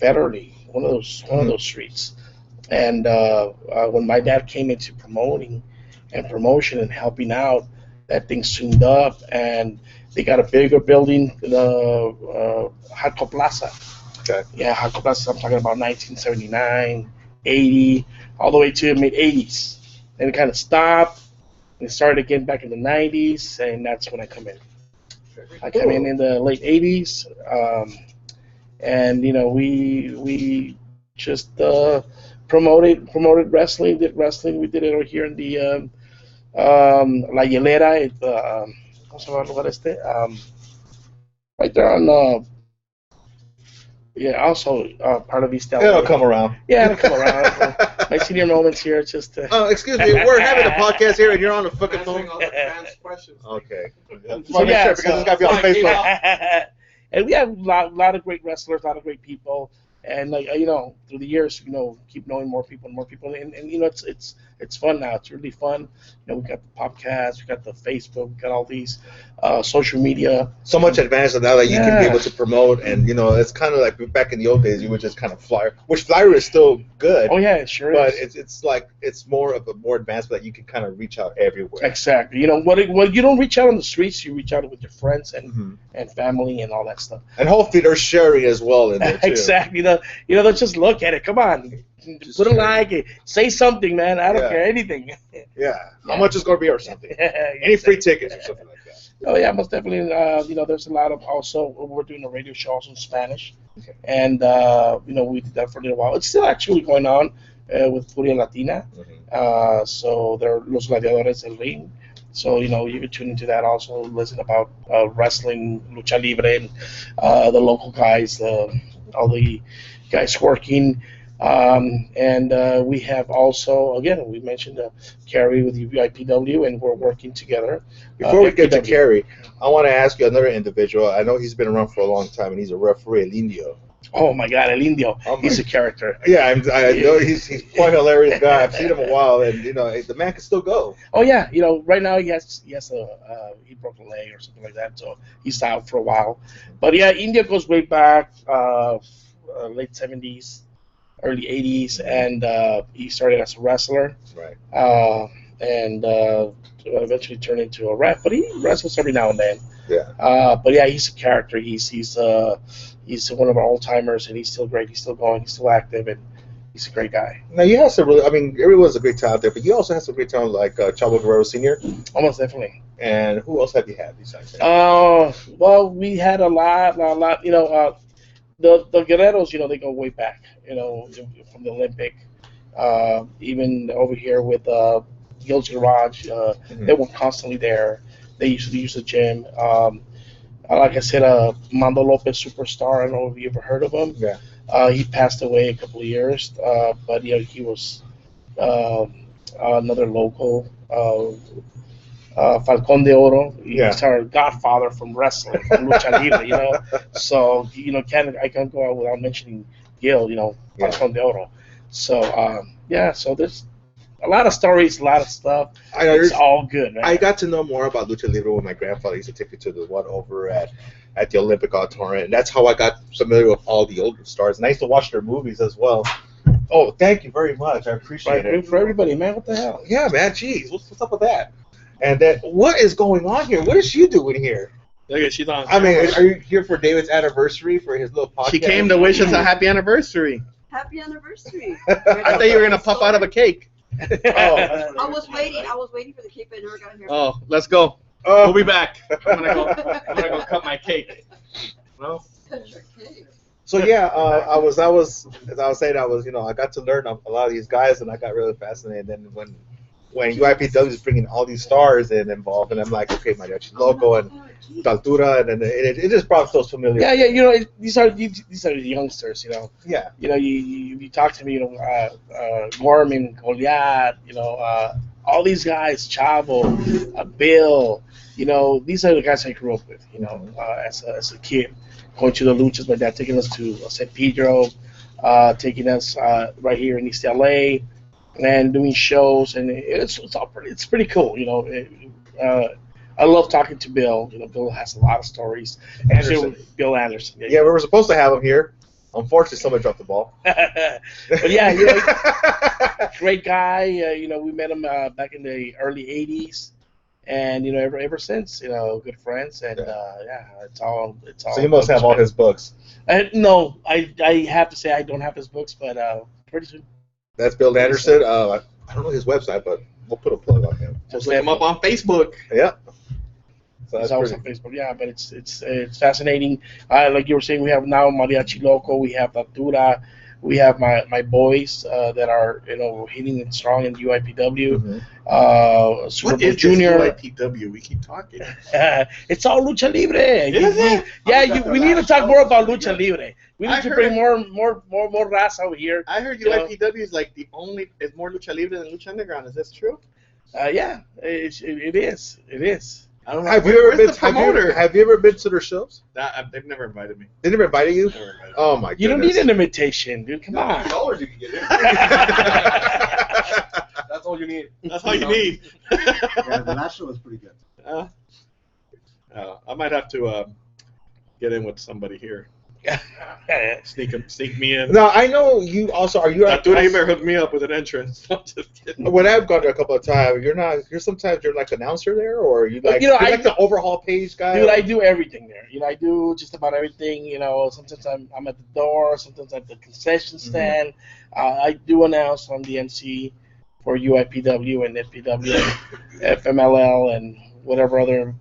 Federally, one of those streets. And when my dad came into promotion and helping out, that thing soon up, and they got a bigger building, the Jaco Plaza. Okay. Yeah, Jaco Plaza. I'm talking about 1979, 80, all the way to the mid 80s. Then it kind of stopped. And it started again back in the 90s, and that's when I come in. I came in the late 80s, and we just promoted wrestling. Did wrestling. We did it over here in the La Hielera. ¿Cómo se llama el lugar este? Right there on. Also part of East LA. It'll come around. Yeah, it'll come around. My senior moments here, just. Excuse me, we're having a podcast here, and you're on the fucking phone. Answering all the fans' questions. Okay. So, yeah, because it's got to be on Facebook. And we have a lot of great wrestlers, a lot of great people, and through the years, keep knowing more people, and it's fun now. It's really fun. We got the podcast, we got the Facebook, we got all these social media. So much advanced now that you can be Yeah. able to promote, and it's kind of like back in the old days, you would just kind of flyer, which flyer is still good. Oh yeah, it sure But is. it's more of a more advanced that you can kind of reach out everywhere. Exactly. What you don't reach out on the streets, you reach out with your friends Mhm. and family and all that stuff. And hopefully they're sharing as well in there too. Exactly. They'll just look at it. Come on, Just put a share. like, say something, man. I don't Yeah. care anything. Yeah. How much is going to be or something? Any free tickets or something like that. Oh yeah, most definitely. There's a lot of also we're doing a radio show also in Spanish, Okay. and we did that for a little while. It's still actually going on with Furia Latina. Mhm. So they're Los Gladiadores del Ring. So you can tune into that also. Listen about wrestling, lucha libre, and the local guys, all the guys working. And we have also, again, we mentioned Carrie with UIPW, and we're working together. Before we get to FPW. Kerry, I want to ask you another individual. I know he's been around for a long time, and he's a referee, El Indio. Oh my God, El Indio, Oh my- he's a character. Yeah, I know he's quite a hilarious guy. I've seen him a while, and the man can still go. Oh yeah, right now he broke a leg or something like that, so he's out for a while. But yeah, India goes way back, late 70s, early 80s, and he started as a wrestler. Right. And eventually turned into a ref, but he wrestles every now and then. Yeah. But yeah, he's a character. He's one of our old timers, and he's still great. He's still going. He's still active, and he's a great guy. Now you have some really. I mean, everyone's a great talent there, but you also have some great talent like Chavo Guerrero Sr. Almost definitely. And who else have you had besides him? Well, we had a lot. The Guerreros, they go way back. From the Olympic. Even over here with Gil's Garage, they were constantly there. They used to use the gym. Like I said, Mando Lopez Superstar. I don't know if you ever heard of him. Yeah. He passed away a couple of years, but he was another local. Falcon de Oro. He's our godfather from wrestling, from lucha libre. So I can't go out without mentioning Gil. Falcon de Oro. So so there's a lot of stories, a lot of stuff. It's all good, man. I got to know more about lucha libre when my grandfather used to take me to the one over at the Olympic Auditorium, and that's how I got familiar with all the older stars. And I used to watch their movies as well. Oh, thank you very much. I appreciate it. For everybody, man. What the hell? Yeah, man. Jeez, what's up with that? And then, what is going on here? What is she doing here? Look at she's on. I mean, are you here for David's anniversary for his little podcast? She came to wish us a happy anniversary. Happy anniversary. I thought you were gonna pop out of a cake. I was waiting for the cake, but I never got here. Oh, let's go. We'll be back. I'm gonna go cut my cake. No. Cut your cake. So yeah, I was as I was saying, I got to learn a lot of these guys, and I got really fascinated. And then when UIPW is bringing all these stars involved, and I'm like, okay, Mariachi Loco and Altura, and then it just brought those familiar. Yeah. These are the youngsters. Yeah. You talk to me. Gorman, Goliath. All these guys, Chavo, Bill. These are the guys I grew up with. As a kid, going to the luchas. My dad taking us to San Pedro, taking us right here in East LA, and doing shows, and it's pretty cool. I love talking to Bill. Bill has a lot of stories. Bill Anderson. Yeah, we were supposed to have him here. Unfortunately, somebody dropped the ball. But yeah, great guy. We met him back in the early '80s, and ever since, good friends, and it's all. So you must have all his books. No, I have to say I don't have his books, but pretty soon. That's Bill Anderson. I don't know his website, but we'll put a plug on him. Just look him up on Facebook. Yeah. So it's always on Facebook, yeah, but it's fascinating. Like you were saying, we have now Mariachi Loco, we have Altura, we have my boys that are hitting it strong in UIPW. Super What is Junior. UIPW? We keep talking. It's all lucha libre. Is it? Yeah, we need to talk more about lucha libre. We need to bring more raza over here. I heard UIPW is like is more lucha libre than lucha underground. Is this true? Yeah, it is. It is. I don't know. Have you ever been to their shows? They've never invited me. They never invited you? Never invited me. Oh my god. You don't need an invitation, dude. Come on. $50 you can get in. That's all you need. That's all you need. Yeah, the last show was pretty good. I might have to get in with somebody here. Sneak me in. No, I know you also are. You Dude, you better hook me up with an entrance. I'm just kidding. When I've gone there a couple of times, you're sometimes like announcer there, or you like you're like the overhaul page guy. Dude, I do everything there. I do just about everything. Sometimes I'm at the door, sometimes at the concession stand. I do announce on the MC for UIPW and NPW, FMLL, and whatever other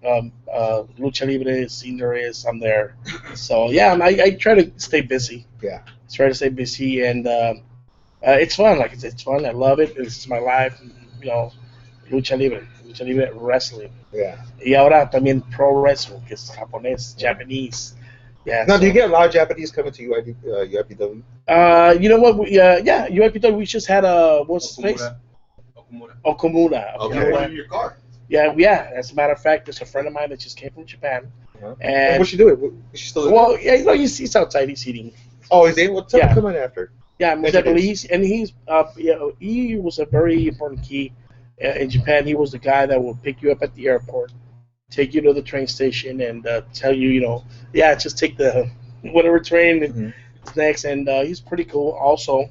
lucha libre scene there is. I'm there. So yeah, I try to stay busy. Yeah. Try to stay busy, and it's fun. Like it's fun. I love it. This is my life. Lucha libre wrestling. Yeah. Y ahora también pro wrestling, que es japonés, Japanese. Yeah. Now, do you get a lot of Japanese coming to UIPW? You know what? UIPW. We just had what's his face? Okumura. Okay. Your car. Yeah. As a matter of fact, there's a friend of mine that just came from Japan. And what's she doing? Is she still? Well, yeah, he's outside. He's eating. Oh, is he? Well, tell him to come in after. Yeah, he was a very important key in Japan. He was the guy that would pick you up at the airport, take you to the train station, and tell you, just take the whatever train next. And he's pretty cool. Also,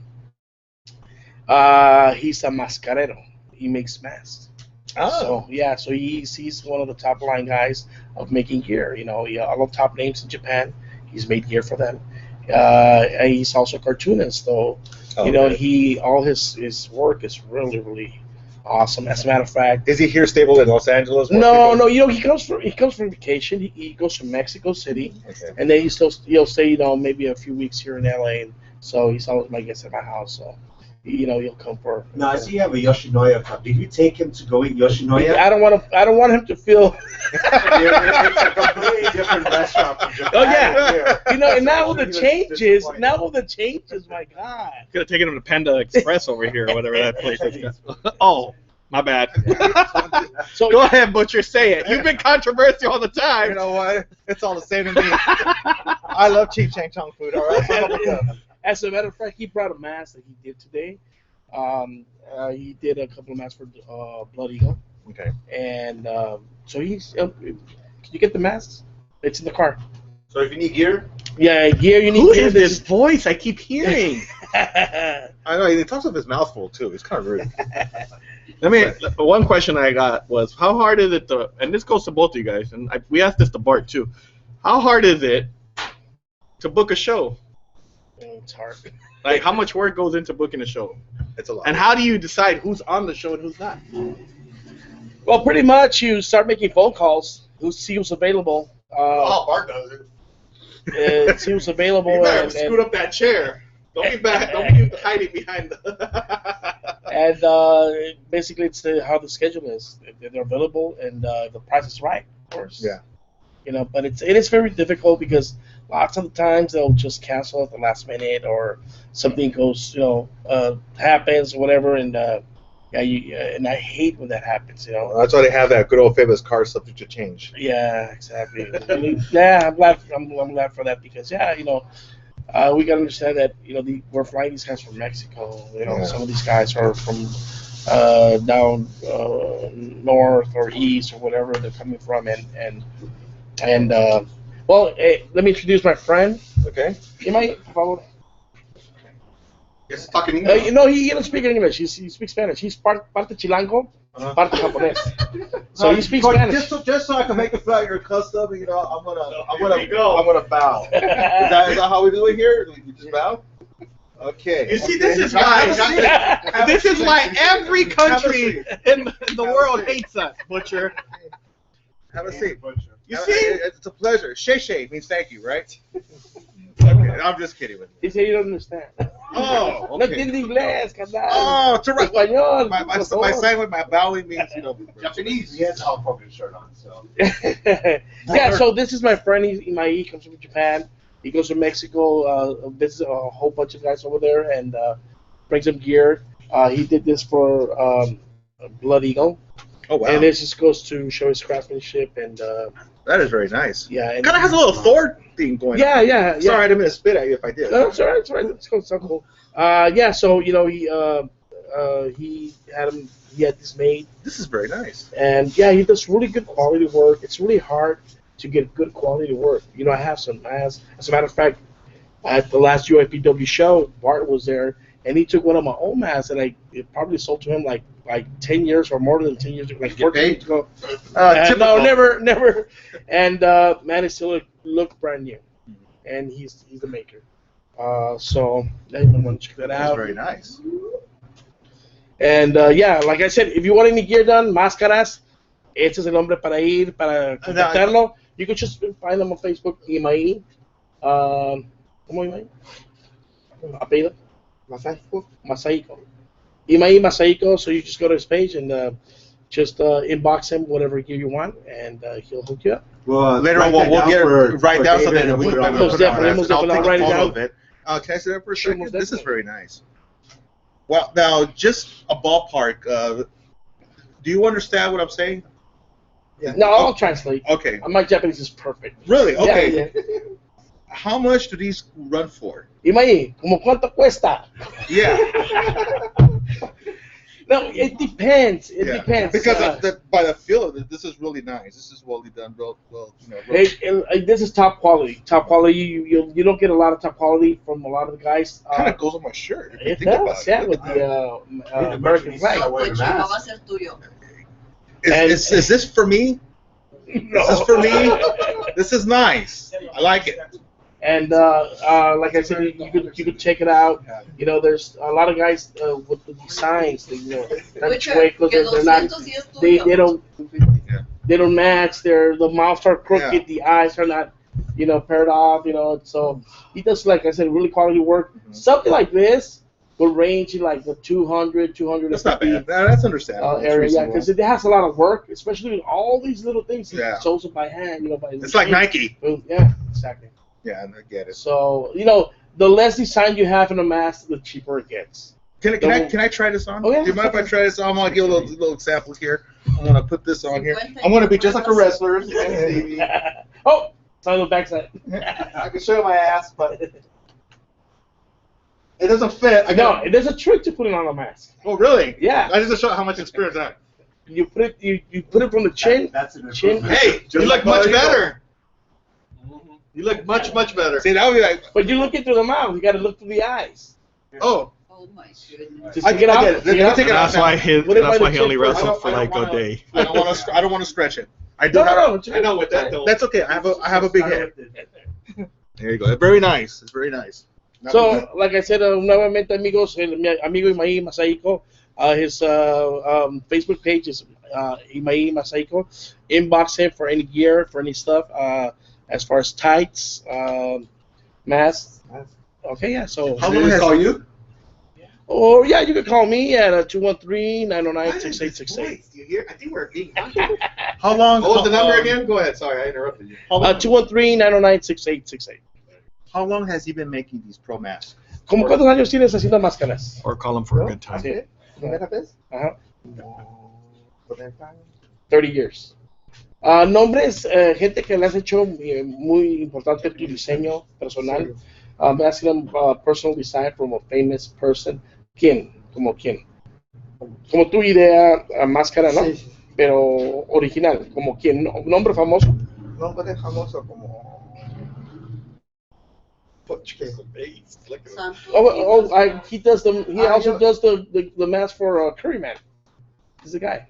he's a mascarero. He makes masks. Oh. So he's one of the top line guys of making gear. All the top names in Japan. He's made gear for them. And he's also a cartoonist, though. All his work is really, really awesome. As a matter of fact, is he here stable in Los Angeles? No. He comes from vacation. He goes to Mexico City, and then he'll stay maybe a few weeks here in LA. And so he's always my guest at my house. So he'll come for. No, I see you have a Yoshinoya cup. Did you take him to go eat Yoshinoya? I don't want him to feel. It's a completely different restaurant from Japan. Oh yeah, and now with the He was changes, disappointed. my God. Could have taken him to Panda Express over here or whatever that place is. Oh, my bad. So Go ahead, Butcher, say it. You've been controversial all the time. You know what? It's all the same to me. I love cheap Chang Chong food. All right. So as a matter of fact, he brought a mask that he did today. He did a couple of masks for Blood Eagle, okay. and so he's. Can you get the masks? It's in the car. So if you need gear, Yeah, gear. You need Who gear. is this voice I keep hearing? I know he talks with his mouth full too. It's kind of rude. One question I got was, how hard is it and this goes to both of you guys, and we asked this to Bart too, how hard is it to book a show? It's hard. Like, how much work goes into booking a show? It's a lot. And how do you decide who's on the show and who's not? Well, pretty much you start making phone calls. See who's available. Bart does it. See who's available. You better and, scoot up that chair. Don't be back. Don't be hiding behind the... and basically, it's how the schedule is. If they're available and the price is right, of course. Yeah. But it is very difficult because lots of the times they'll just cancel at the last minute or something goes, happens or whatever, and and I hate when that happens. That's why they have that good old famous car subject to change. Yeah, exactly. I'm glad for that because we gotta understand that we're flying these guys from Mexico. Yeah. Some of these guys are from down north or east or whatever they're coming from, and well, hey, let me introduce my friend. Okay. You might follow. Yes, talking He doesn't speak English. He speaks Spanish. He's parte Chilango, parte Japonés. So he speaks Spanish. Just so I can make it feel like you're custom, I'm gonna bow. Is that how we do it here? We just bow. Okay. You see, this is why every country in the world hates us, Butcher. Have a seat. You see? It's a pleasure. Shay means thank you, right? Okay, I'm just kidding with you. He said you don't understand. Oh, No okay. entiende inglés, carnal. Oh, terrific. Español. My sign with my bowing means, Japanese. He has a Hulk Hogan shirt on, so. Yeah, so this is my friend. He comes from Japan. He goes to Mexico, visits a whole bunch of guys over there, and brings them gear. He did this for Blood Eagle. Oh, wow. And this just goes to show his craftsmanship and That is very nice. yeah. And Kind of has a little Thor theme going on. Yeah. Sorry, I didn't mean to spit at you if I did. No, it's all right. It's all right. It's so cool. Yeah. So he had this made, This is very nice. and yeah, he does really good quality work. It's really hard to get good quality work. I have some. As a matter of fact, at the last UIPW show, Bart was there, and he took one of my old masks, and it probably sold to him like 10 years or more than 10 years, like 14 years ago. No, never. And man, it still look brand new, and he's the maker. So I even want to check that That's out. very nice. And yeah, like I said, if you want any gear done, máscaras, este es el nombre para ir, para contactarlo. You can just find them on Facebook, Imai. ¿Cómo Imai? Apellido? Masahiko. Imai Masahiko, so you just go to his page and just inbox him whatever gear you want, and he'll hook you up. Well, Later on, we'll get it right down so that we put it on. Most definitely, I'll take I'll a write it photo down. of it. Can I see that for a Sure, second? most This is definitely. very nice. Well, now, just a ballpark. Do you understand what I'm saying? Yeah. No, I'll translate. Okay. My Japanese is perfect. Really? Okay. Yeah. How much do these run for? Imai, ¿como cuánto cuesta? Yeah. No, it depends. It Yeah. depends. Because by the feel of it, this is really nice. This is well done. Well, This is top quality. Top quality. You don't get a lot of top quality from a lot of the guys. kind of goes on my shirt. If you It think about does, yeah, it. with the American flag. Pues chico, va a ser tuyo. Is this for me? No. Is this for me? This is nice. I like it. And like I said, you could check it out. There's a lot of guys with the designs. They're Which chuecos, they're not. 200 sí es tuyo. They don't match. The mouths are crooked. Yeah. The eyes are not, paired off. So he does, like I said, really quality work. Something like this, will range in like the 200, That's not 250 bad. That's understandable. It's area. Yeah, reasonable. because it has a lot of work, especially with all these little things. He Yeah. sews it by hand, you know. By It's like Nike. Boom. Yeah, exactly. Yeah, I get it. So the less design you have in a mask, the cheaper it gets. Can I try this on? Oh, yeah. Do you mind if I try this on? I'm gonna give a little example here. I'm gonna put this on here. I'm gonna be just like a wrestler. Oh, it's on the backside. I can show you my ass, but it doesn't fit. No, there's a trick to putting on a mask. Oh, really? Yeah. I just to show how much experience I have. You put it you put it from the chin. That's an Chin. improvement. Hey, you look much better. You look much better. See, that would be like, But you look into the mouth. You got to look through the eyes. oh, Oh my goodness. Just I take it get out. it. Take it out. Take it out. That's why Put it by the he only chin first. wrestled for I don't like a wanna- day. I don't want to stretch it. I do No, have. no, no. I know what that though. That's okay. I have a big head. There you go. It's very nice. It's very nice. So, like I said, nuevamente, amigos, mi amigo Imai Masahiko, his Facebook page is Imai Masahiko. Inbox him for any gear, for any stuff, as far as tights, masks. Okay, yeah. So, How long has you? or yeah, you can call me at 213-909-6868. You hear? I think we're being. How long? What was the number again? Go ahead. Sorry, I interrupted you. 213-909-6868. How long has he been making these pro masks? ¿Cómo cuántos años tienes haciendo máscaras? Or call him for a good time. Sí. Ajá. 30 years. Nombres, gente que le has hecho muy importante tu diseño personal. Asking personal design from a famous person. ¿Quién? ¿Como quién? Como tu idea, máscara, ¿no? Sí, Pero original, como quién. Nombre famoso. nombre famoso como He does he also does the mask for Curryman. He's the guy.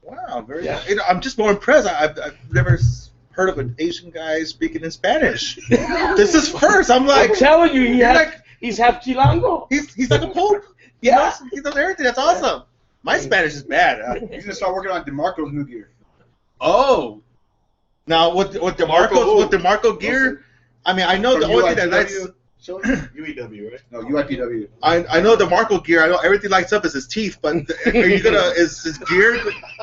Wow, very. Yeah. You know, I'm just more impressed. I've never heard of an Asian guy speaking in Spanish. This is first. I'm like, I'm telling you, you're he's half Chilango. he's like a pope. Yeah. He does everything. That's awesome. My Spanish is bad. He's gonna start working on DeMarco's new gear. Oh. Now with DeMarco gear, I mean I know the From only thing that UIPW? lights. UEW, right? No, UIPW. I know the Marco gear. I know everything lights up is his teeth, but are you gonna is his gear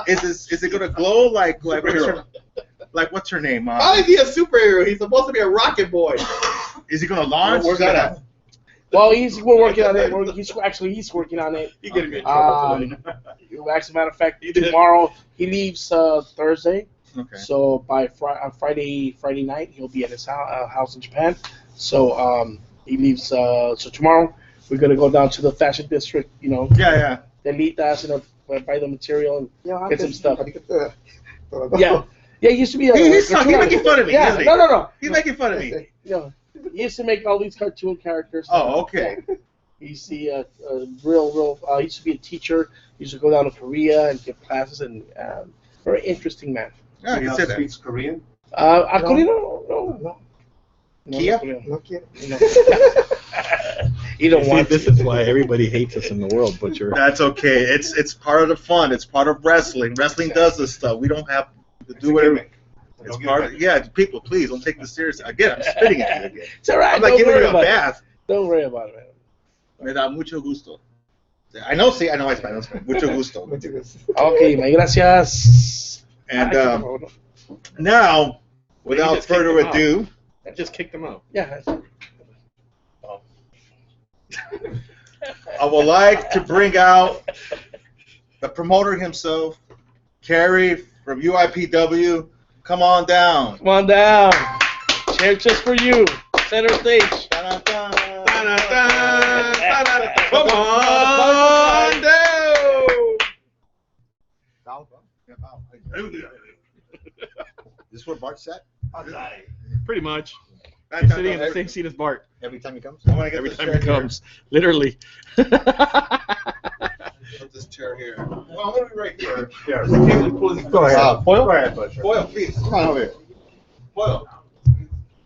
is it gonna glow like what's her name? How is he a superhero? He's supposed to be a rocket boy. Is he gonna launch? Where's that at? Well, we're working on it. He's working on it. You getting me in trouble today. As a matter of fact, tomorrow he leaves Thursday. Okay. So by Friday night he'll be at his house in Japan. So he leaves. So tomorrow we're gonna go down to the fashion district. You know, Yeah. Delitas, buy the material and get some stuff. caricatura. Yeah. Yeah, he used to be a. He's making fun of me, Yeah. isn't he? No. He's making fun of me. You know, he used to make all these cartoon characters. Oh, okay. He used to be a real. He used to be a teacher. He used to go down to Korea and give classes, and very interesting man. Yeah, you He said that. speaks Korean. Korean? No. Kia? Korean. No quiero. No. You don't See, want this to. is why everybody hates us in the world, Butcher. That's okay. It's part of the fun. It's part of wrestling. Wrestling does this stuff. We don't have to do whatever. It's part of, yeah, people, please don't take this seriously. Again, I'm spitting at you again. It's all right. I'm like Don't giving worry you a about it. bath. Don't worry about it, man. Me da mucho gusto. I know Spanish. Mucho gusto. Mucho gusto. Okay, my gracias. And Ay, por favor. now, without just kicked further him out. ado, I just kicked him out. Yeah. I would like to bring out the promoter himself, Kerry from UIPW. Come on down. Come on down. Chair just for you. Center stage. Dun-dun-dun. Come on down. This is where Bart sat Pretty much. Dun, He's dun, sitting in dun. the same seat as Bart every time he comes. I want to get every this time chair he here. comes. Literally. Put this chair here. Well, I'm gonna be right here. Go ahead. Foil? Go ahead, Butcher. Foil, please. Come on over here. Foil.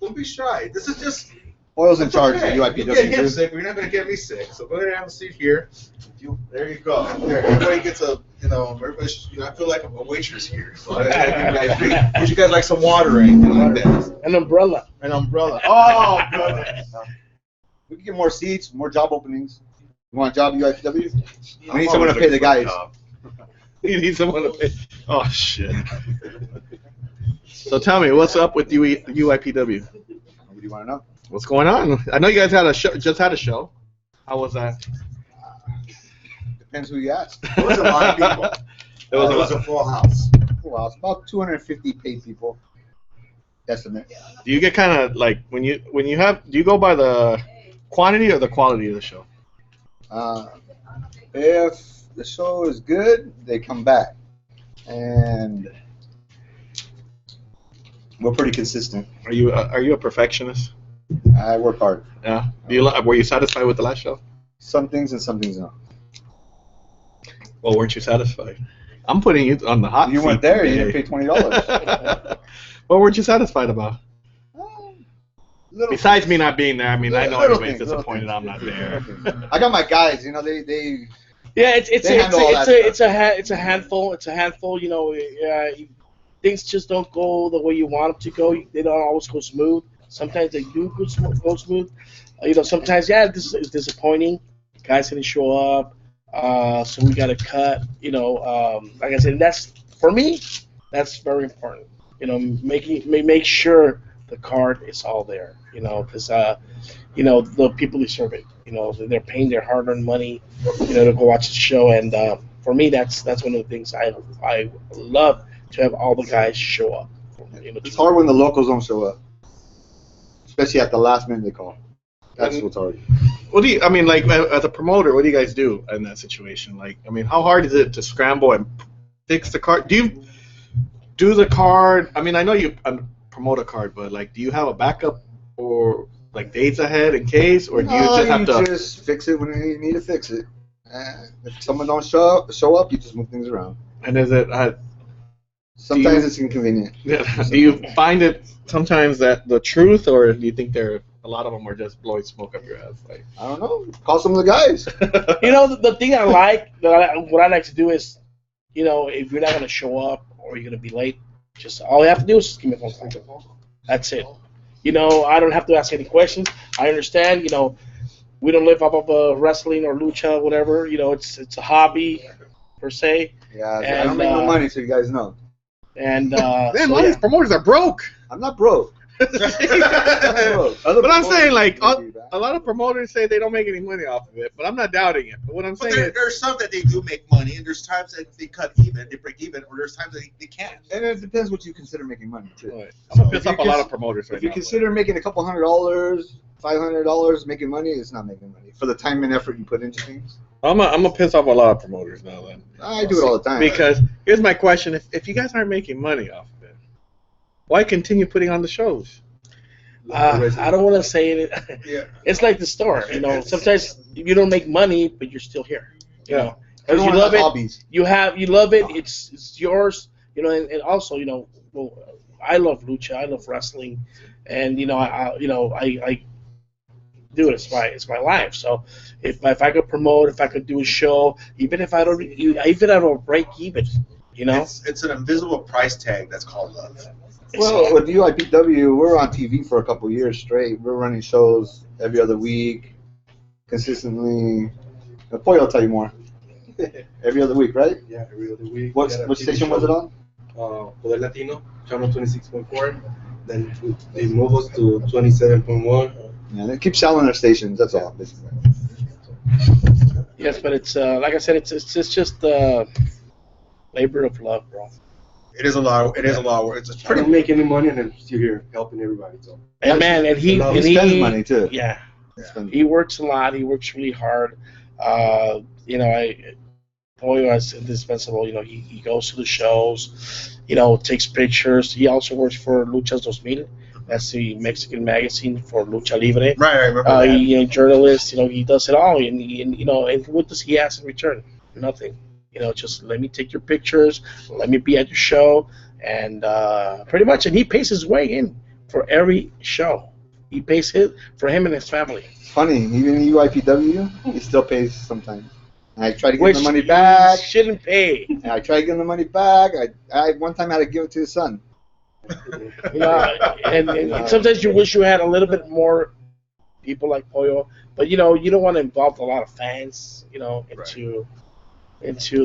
Don't be shy. This is just. Foil's in charge of Okay. UIPW. You get him sick, but you're not gonna get me sick. So go ahead and have a seat here. There you go. There, everybody gets a, everybody. I feel like I'm a waitress here. So I gotta give you guys drink. Would you guys like some water or anything like that? An umbrella. An umbrella. Oh goodness. We can get more seats, more job openings. You want a job at UIPW? I need someone to pay the guys. You need someone to pay. Oh shit. So tell me, what's up with UIPW? What do you want to know? What's going on? I know you guys had a show. Just had a show. How was that? Depends who you ask. It was a lot of people. It was It was a full house. Well, it's about 250 paid people. Estimate. Do you get kind of like when you have? Do you go by the quantity or the quality of the show? If the show is good, they come back, and we're pretty consistent. Are you a perfectionist? I work hard. Yeah. Were you satisfied with the last show? Some things and some things not. Well, weren't you satisfied? I'm putting you on the hot seat. You weren't there. today. You didn't pay $20. What weren't you satisfied about? Little Besides me not being there, I mean, I know Little everybody's things, little disappointed I'm not there. I got my guys. You know, they Yeah, it's They handle all that stuff. it's a handful. It's a handful. You know, things just don't go the way you want them to go. They don't always go smooth. Sometimes they do go smooth. You know, sometimes this is disappointing. Guys didn't show up, so we got to cut. You know, like I said, that's for me. That's very important. You know, make sure the card is all there. You know, because you know the people deserve it. You know, they're paying their hard-earned money, you know, to go watch the show. And for me, that's one of the things I love to have all the guys show up. You know, it's hard when the locals don't show up, especially at the last minute they call. That's what's hard. What do you? I mean, like as a promoter, what do you guys do in that situation? Like, I mean, how hard is it to scramble and fix the card? Do you do the card? I mean, I know you promote a card, but like, do you have a backup or like days ahead in case, or do you just have to just fix it when you need to fix it? If someone don't show up, you just move things around. And is it? Sometimes it's inconvenient. Do you find it sometimes that the truth, or do you think a lot of them are just blowing smoke up your ass? Like, I don't know. Call some of the guys. You know, the thing I like, what I like to do is, you know, if you're not going to show up or you're going to be late, just all you have to do is just give me a phone call. That's it. You know, I don't have to ask any questions. I understand, you know, we don't live off of wrestling or lucha, whatever. You know, it's a hobby, per se. Yeah, I don't make no money, so you guys know. And man, a lot of these promoters are broke. I'm not broke. But I'm saying, like, a lot of promoters say they don't make any money off of it, but I'm not doubting it. But what I'm saying is, there's some that they do make money, and there's times that they cut even, they break even, or there's times that they can't. And it depends what you consider making money, too. right. I'm going to piss off a lot of promoters right If you now. consider making a couple $100, $500 making money, it's not making money. For the time and effort you put into things. I'm gonna piss off a lot of promoters now then. I do it all the time. Because here's my question: if you guys aren't making money off of it, why continue putting on the shows? I don't want to say it. Yeah. It's like the store. You know, sometimes you don't make money, but you're still here. You know, because you Everyone love has it. hobbies. You love it. It's yours. You know, and also, you know, well, I love lucha. I love wrestling, and you know, I do it. It's my life. So if I could promote, if I could do a show, even if I don't break even, you know, It's an invisible price tag that's called love. Well, with UIPW, we're on TV for a couple years straight. We're running shows every other week, consistently. Poy will tell you more. Every other week, right? Yeah, every other week. What station was it on? Poder Latino, channel 26.4. Then they move us to 27.1. Yeah, they keep selling their stations. That's all. Basically. yes, but it's like I said, it's just labor of love, bro. It is a lot. It is a lot of work. It's I don't make any money, and I'm still here helping everybody. So. And man, and he spends money too. Yeah, Yeah. he works a lot. He works really hard. You know, Poy was indispensable. You know, he goes to the shows. You know, takes pictures. He also works for Luchas 2000. That's the Mexican magazine for Lucha Libre. Right, I remember that. He a journalist. You know, he does it all. And you know, and what does he ask in return? Nothing. You know, just let me take your pictures, let me be at your show, and pretty much, and he pays his way in for every show. He pays it for him and his family. It's funny, even UIPW, he still pays sometimes. And I try to give Which him the money back. Shouldn't pay. And I try to give him the money back. I one time had to give it to his son. You know, and sometimes you wish you had a little bit more people like Pollo, but you know, you don't want to involve a lot of fans, you know, into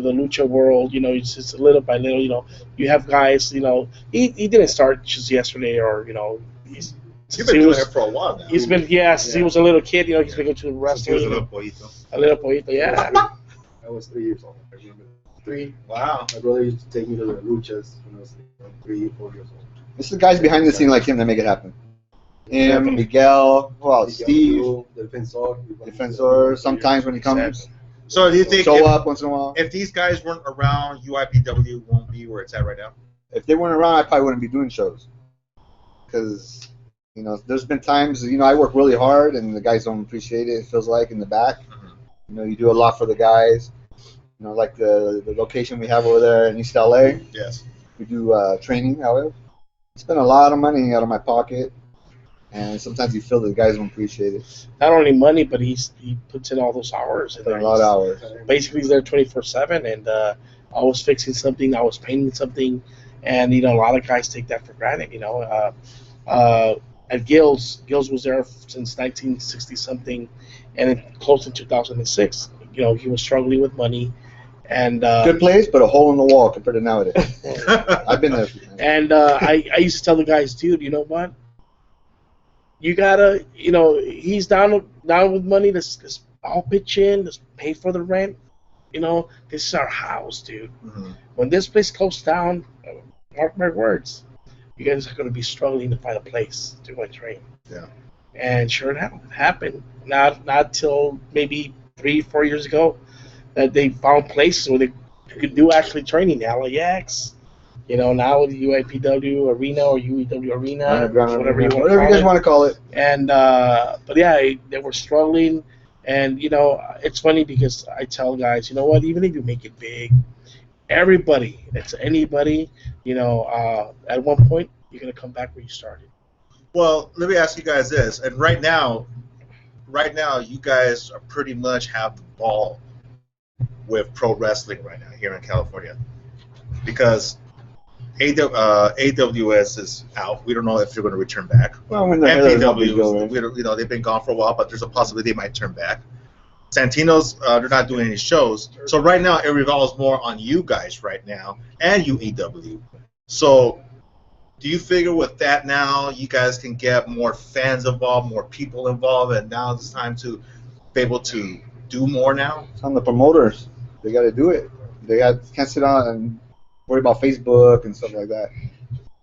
the lucha world. You know, it's just little by little. You know, you have guys. You know, he didn't start just yesterday, or you know, You've been doing it for a while now. He's been since he was a little kid. You know, he's been going to wrestling. He was a little pollito. A little pollito, yeah. I was 3 years old. I remember. 3. Wow. My brother used to take me to the luchas when I was 3, 4 years old. It's the guys behind the scene like him that make it happen. Him, Miguel, Steve, the Defensor. Sometimes when he comes, So do you think show up once in a while. if these guys weren't around, UIPW won't be where it's at right now? If they weren't around, I probably wouldn't be doing shows. Because, you know, there's been times, you know, I work really hard and the guys don't appreciate it, it feels like, in the back. You know, you do a lot for the guys. You know, like the location we have over there in East LA. Yes. We do training, however. I spend a lot of money out of my pocket. And sometimes you feel the guys don't appreciate it. Not only money, but he puts in all those hours. A lot of hours. Basically, he's there 24/7, and I was fixing something, I was painting something, and you know, a lot of guys take that for granted. You know, at Gills was there since 1960 something, and it closed in 2006. You know, he was struggling with money, and good place, but a hole in the wall compared to nowadays. I've been there. And I used to tell the guys, dude, you know what? You gotta, you know, he's down with money. Let's all pitch in. Let's pay for the rent. You know, this is our house, dude. Mm-hmm. When this place closes down, mark my words, you guys are gonna be struggling to find a place to go and train. Yeah. And sure enough, it happened. Not till maybe 3-4 years ago that they found places where they could do actually training. LAX. You know, now with the UIPW Arena or UEW Arena, whatever you guys want to call it. And but yeah, they were struggling, and you know, it's funny because I tell guys, you know what, even if you make it big, everybody, it's anybody, you know, at one point you're gonna come back where you started. Well, let me ask you guys this, and right now, you guys are pretty much have the ball with pro wrestling right now here in California, because AWS is out. We don't know if they're going to return back. Well, when they're MPW, you know, they've been gone for a while, but there's a possibility they might turn back. Santino's, they're not doing any shows. So right now, it revolves more on you guys right now and UEW. So do you figure with that now, you guys can get more fans involved, more people involved, and now it's time to be able to do more now? It's on the promoters. They got to do it. They can't sit on and worry about Facebook and stuff like that.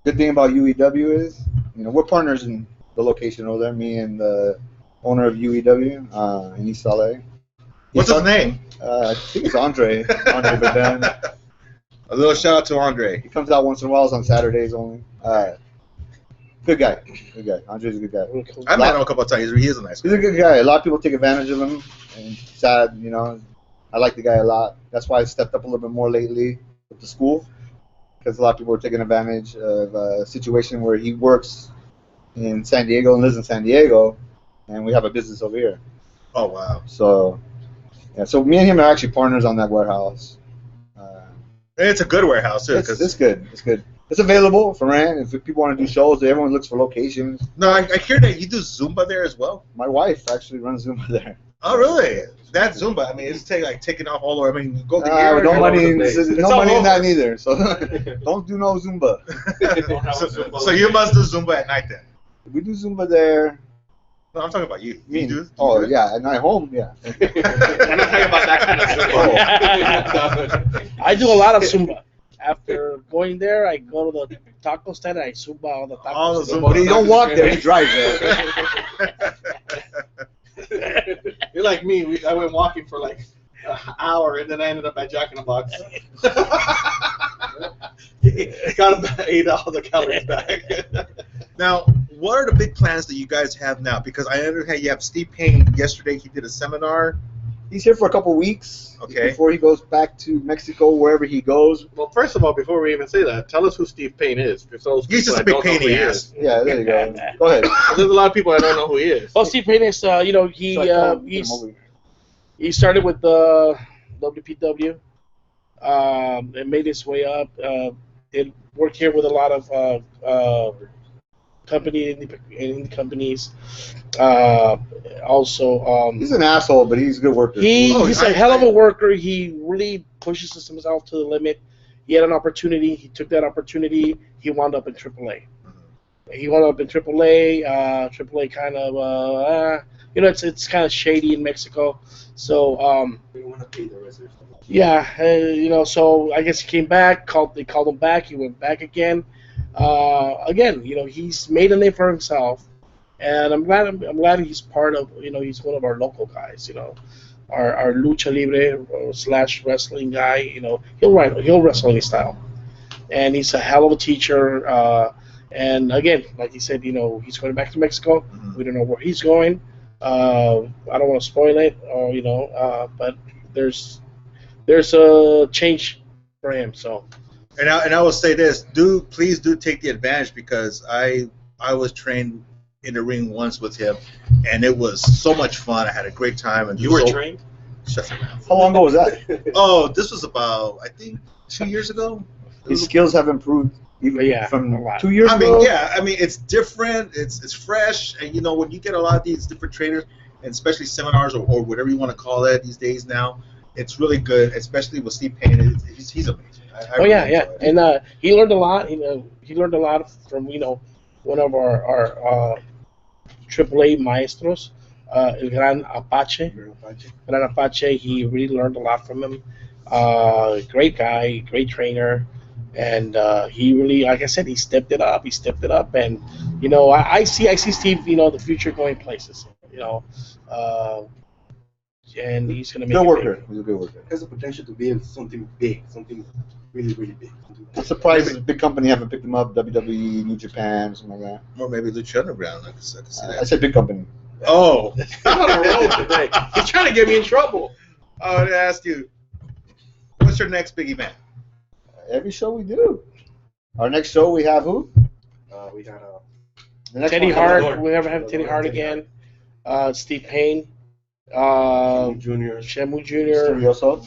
Good thing about UEW is, you know, we're partners in the location over there, me and the owner of UEW in East LA. What's his name? I think it's Andre Baden. A little shout out to Andre. He comes out once in a while. It's on Saturdays only. Good guy. Andre's a good guy. I met him a couple of times. He is a nice guy. He's a good guy. A lot of people take advantage of him, and sad, you know. I like the guy a lot. That's why I stepped up a little bit more lately with the school, because a lot of people are taking advantage of a situation where he works in San Diego and lives in San Diego, and we have a business over here. Oh, wow. So, yeah. So me and him are actually partners on that warehouse. It's a good warehouse, too. It's good. It's good. It's available for rent. If people want to do shows, everyone looks for locations. No, I hear that you do Zumba there as well. My wife actually runs Zumba there. Oh, really? That Zumba, I mean, it's taking off all over. I mean, you go to no money in that neither. So don't do no Zumba. So you must do Zumba at night then. We do Zumba there. No, I'm talking about you. Me? Do yeah, at night home, yeah. I'm not talking about that kind of Zumba. I do a lot of Zumba. After going there, I go to the taco stand and I Zumba all the tacos. All the Zumba. But he don't walk there, he drives there. You're like me. I went walking for like an hour, and then I ended up at Jack in the Box. Ate all the calories back. Now, what are the big plans that you guys have now? Because I understand you have Steve Payne. Yesterday, he did a seminar. He's here for a couple weeks before he goes back to Mexico, wherever he goes. Well, first of all, before we even say that, tell us who Steve Payne is. He's just a big pain in the ass. Yeah, there you go. Go ahead. There's a lot of people that don't know who he is. Well, Steve Payne is, you know, he started with the WPW, and made his way up. Did work here with a lot of company in the companies. Also, He's an asshole, but he's a good worker. he's a hell of a worker. He really pushes himself to the limit. He had an opportunity. He took that opportunity. He wound up in AAA. He wound up in AAA. AAA kind of, it's kind of shady in Mexico. So, We don't want to pay the reserves. yeah, so I guess he came back. They called him back. He went back again. Again, he's made a name for himself, and I'm glad he's part of. He's one of our local guys. Our lucha libre / wrestling guy. He'll wrestle any style, and he's a hell of a teacher. And again, like he said, he's going back to Mexico. Mhm. We don't know where he's going. I don't want to spoil it, but there's a change for him. So. And I will say this, please do take the advantage, because I was trained in the ring once with him, and it was so much fun. I had a great time. And You were trained? Shut your mouth. How long ago was that? Oh, this was about, I think, 2 years ago. His skills have improved Yeah, from a lot. 2 years I ago. mean, yeah, it's different. It's fresh, and when you get a lot of these different trainers, and especially seminars or whatever you want to call it these days now, it's really good. Especially with Steve Payne, he's amazing. I really enjoy it. And he learned a lot. He learned a lot from one of our AAA maestros, El Gran Apache. Gran Apache. He really learned a lot from him. Great guy, great trainer. And he really, like I said, he stepped it up. And I see Steve, the future going places. And he's gonna make Good it worker. big. He's a good worker. Has the potential to be something big, something really, really big. I'm surprised a big company haven't picked him up. WWE, New Japan, something like Or maybe Lucha Underground. I could see that. that. I said big company. Oh, I'm on a roll today. He's trying to get me in trouble. I would ask you, what's your next big event? Every show we do. Our next show we have who? We got The next Teddy one- Hart. We ever have Teddy Hart again. Steve Payne. Junior. Shamu Jr. Mysterioso.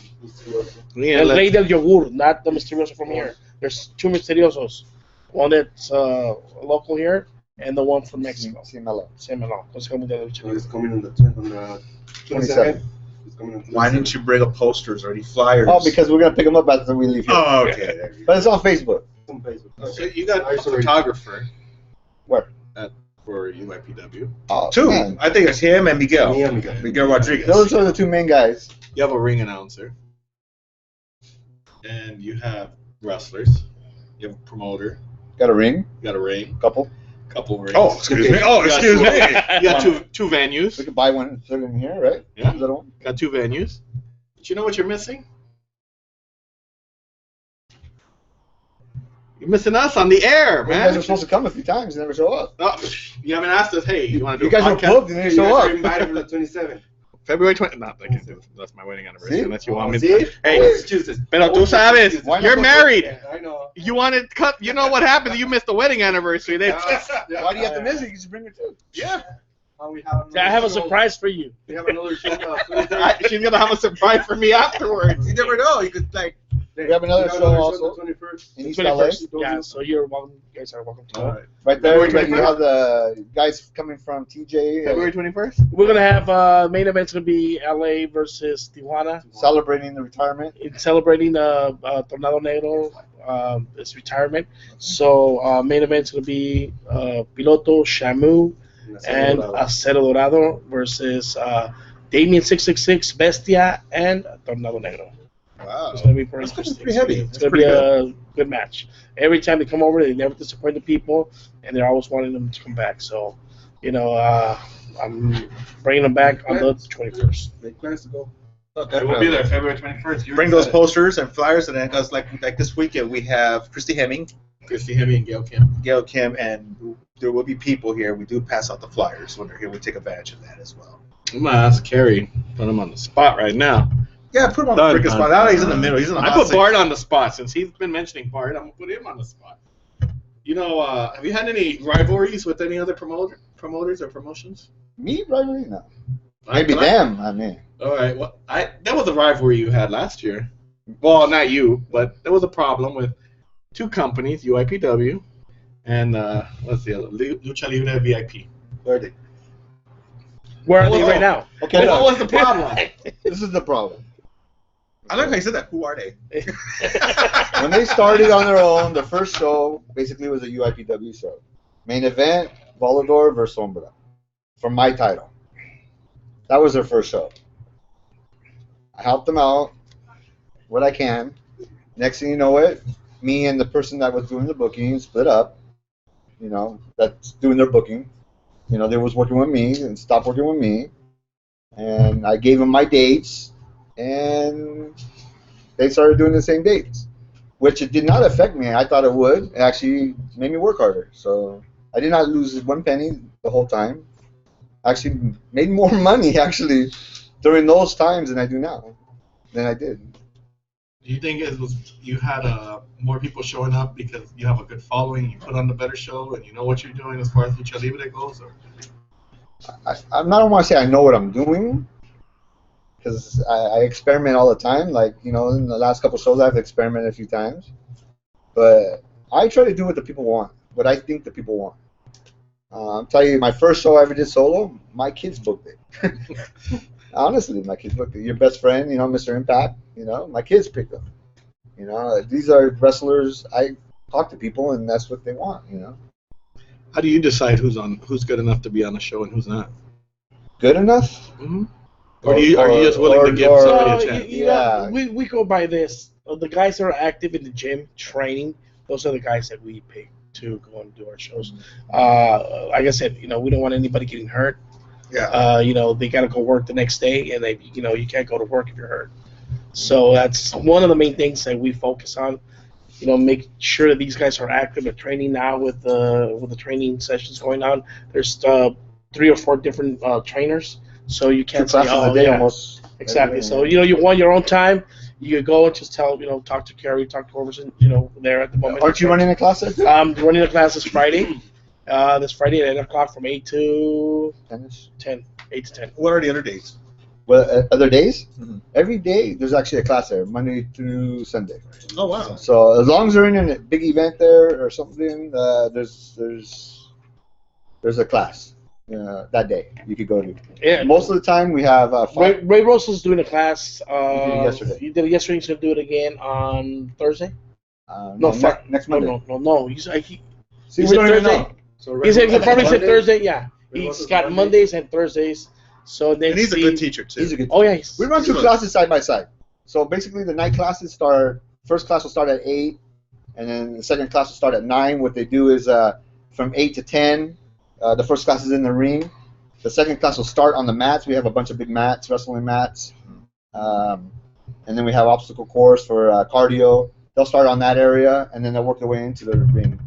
Yeah, And let's- Rey del Yogur, not the Mysterioso from here. There's two Mysteriosos. One that's local here, and the one from Mexico. Simela. Semelo. Consejo Mundial de Lucha So Libre. it's coming on the 27th. 27. It's coming on Why didn't you bring up posters or any flyers? Oh, because we're gonna pick them up after we leave here. Oh, okay. There you go. But it's on Facebook. It's on Facebook. So you got a Nice already. photographer. Where? For UIPW. Oh, Two. man. I think it's him and Miguel. Me and Miguel. Miguel Rodriguez. Those are the two main guys. You have a ring announcer. And you have wrestlers. You have a promoter. Got a ring. You got a ring. Couple. Couple rings. Oh, excuse me. Oh, excuse me. You got two We venues. could buy one in here, right? Yeah. Little one. Got two venues. But you know what you're missing? You're missing us on the air, You guys man. are supposed to come a few times. You never show up. Oh, you haven't asked us, hey, you want to do You guys a were podcast? booked and they didn't You show guys are up. invited for the 27th. February 20. No, I can't do it. That's my wedding anniversary. See? Unless you want me. See? Hey, Excuses. pero tú sabes, Why not you're go- married. Yeah, I know. You want to cut. You know what happens? You missed the wedding anniversary. They, Why do you have to miss it? You just bring it too. yeah. We have I have a show- surprise for you. We have another show. 23rd. She's gonna have a surprise for me afterwards. You never know. You could We have another show also. The 21st. In East LA. 21st. Yeah, so you're welcome. You guys are welcome to go. Right there, February you have the guys coming from TJ February 21st. We're gonna have main event's gonna be LA versus Tijuana, celebrating the retirement. in celebrating Tornado Negro his retirement. So main event's gonna be Piloto, Shamu, and Acero Dorado versus Damien 666, Bestia, and Tornado Negro. Wow. It's gonna be pretty That's interesting. pretty heavy. It's That's gonna be pretty a good match. Every time they come over, they never disappoint the people, and they're always wanting them to come back. So, I'm bringing them back on the 21st. Make plans to go. We'll be there February 21st. You Bring those posters and flyers, and then because like this weekend we have Christy Hemming, Christy Hemme and Gail Kim. Gail Kim, and there will be people here. We do pass out the flyers when they're here. We take advantage of that as well. I'm gonna ask Kerry. Put him on the spot right now. Yeah, put him on Done. the freaking spot. Now he's in the middle. He's in the I hot put seat. Bart on the spot since he's been mentioning Bart. I'm gonna put him on the spot. Have you had any rivalries with any other promoters or promotions? Me, rivalry? No. Maybe Can I- them. I mean, All right. Well, that was a rivalry you had last year. Well, not you, but there was a problem with two companies, UIPW And what's the other? Lucha Libre VIP. Where are they? Where are they right now? Okay, What look, was the problem? this is the problem. I like how you said that. Who are they? When they started on their own, the first show basically was a UIPW show. Main event, Volador versus Sombra. For my title. That was their first show. I helped them out what I can. Next thing you know it, me and the person that was doing the booking split up. You know, that's doing their booking. You know, they was working with me and stopped working with me. And I gave them my dates, and they started doing the same dates, which it did not affect me. I thought it would. It actually made me work harder. So I did not lose one penny the whole time. Actually made more money, actually, during those times than I do now, than I did. Do you think it was you had more people showing up because you have a good following, you put on the better show, and you know what you're doing as far as Lucha Libre goes? Or? I don't want to say I know what I'm doing, because I experiment all the time. Like, you know, in the last couple shows I've experimented a few times. But I try to do what the people want, what I think the people want. I'm telling you, my first show I ever did solo, my kids booked it. Honestly, my kids booked it. Your best friend, you know, Mr. Impact, you know, my kids picked them. You know, these are wrestlers. I talk to people, and that's what they want, you know. How do you decide who's good enough to be on a show and who's not? Good enough? Mm-hmm. Or are you just willing to give somebody a chance? Yeah. We go by this. The guys that are active in the gym training, those are the guys that we pick to go and do our shows. Like I said, you know, we don't want anybody getting hurt. Yeah. You know, they got to go work the next day, and they, you know, you can't go to work if you're hurt. So that's one of the main things that we focus on. You know, make sure that these guys are active at training now with the training sessions going on. There's 3 or 4 different trainers, so you can't say, a day almost. Exactly. So, you know, you want your own time. You could go and just tell, you know, talk to Kerry, talk to whoever's, you know, there at the moment. Aren't you running a class? I'm running a class this Friday. This Friday at 8 o'clock from 8 to 10. 8 to 10. What are the other days? Well, other days? Mm-hmm. Every day there's actually a class there, Monday through Sunday. Oh, wow. So as long as they're in a big event there or something, there's a class that day you could go to. Yeah. Most of the time we have Ray Russell's doing a class. He did it yesterday. He did it yesterday. He's going to do it again on Thursday. Next Monday. No. He See, he we said don't even Thursday. know. So He said he probably said Monday? Thursday. Yeah. He's got Mondays and Thursdays. So then And he's a good teacher, too. He's a good. Oh yeah. We run 2 classes side by side. So basically, the night classes start. First class will start at 8, and then the second class will start at 9. What they do is from 8 to 10, the first class is in the ring. The second class will start on the mats. We have a bunch of big mats, wrestling mats, and then we have obstacle course for cardio. They'll start on that area, and then they'll work their way into the ring.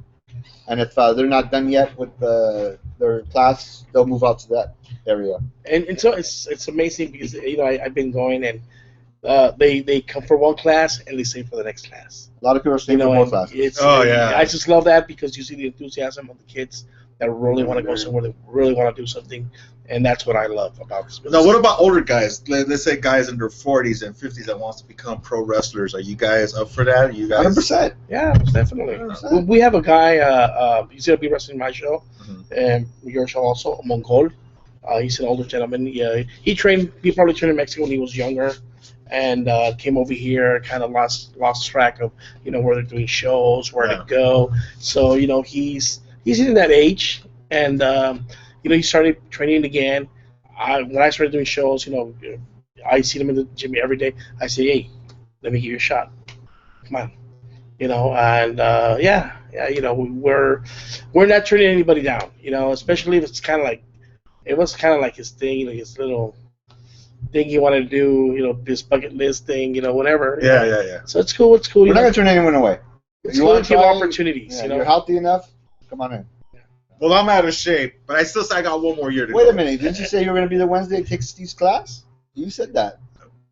And if they're not done yet with their class, they'll move out to that area. And so it's amazing because, you know, I've been going, and they come for one class and they stay for the next class. A lot of people are staying for both classes. I just love that because you see the enthusiasm of the kids that really want to go somewhere, they really want to do something, and that's what I love about this business. Now, what about older guys? Let's say guys in their 40s and 50s that wants to become pro wrestlers. Are you guys up for that? Are you guys? 100%. Yeah, definitely. 100%. We have a guy. He's gonna be wrestling my show, and your show also, Mongol. He's an older gentleman. Yeah, he probably trained in Mexico when he was younger, and came over here. Kind of lost track of, you know, where they're doing shows, where to go. So, you know, he's in that age, and you know, he started training again. When I started doing shows, you know, I see him in the gym every day. I say, hey, let me give you a shot. Come on, you know, and yeah, you know, we're not turning anybody down, you know, especially if it's kind of like, it was kind of like his thing, you know, his little thing he wanted to do, you know, this bucket list thing, you know, whatever. Yeah. So it's cool. We're not gonna turn anyone away. It's cool to give opportunities. You know, you're healthy enough. Come on in. Well, I'm out of shape, but I got one more year to go. Wait a minute. Didn't you say you were going to be the Wednesday to take Steve's class? You said that.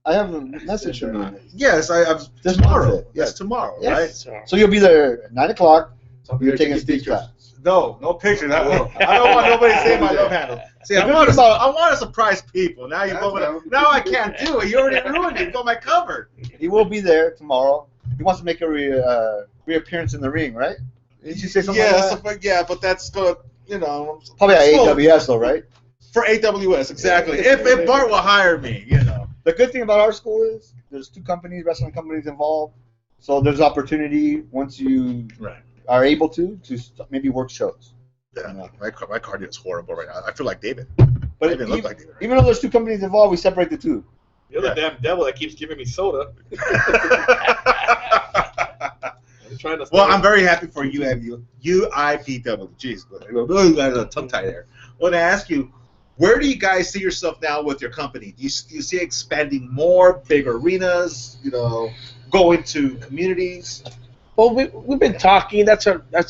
I have a message from you. Yes, I'm tomorrow. Yes, tomorrow, right? So you'll be there at 9 o'clock. You're taking Steve's class. No pictures. I don't want nobody saying my love handle. See, I want to surprise people. Now you now I can't do it. You already ruined it. You got my cover. He will be there tomorrow. He wants to make a reappearance in the ring, right? Did you say something Yeah, like that? stuff like but that's going. Probably at small- AWS though, right? For AWS, exactly. If Bart will hire me, The good thing about our school is there's 2 companies, wrestling companies involved, so there's opportunity once you Right. are able to maybe work shows. Yeah, my cardio is horrible right now. I feel like David. But I even look like David. even though there's 2 companies involved, we separate the 2. You're the damn devil that keeps giving me soda. I'm trying to. Well, I'm very happy for you and UIPW. Jeez, I got a tongue tie there. I want to ask you, where do you guys see yourself now with your company? Do you see expanding more, big arenas, going to communities? Well, we've been talking. That's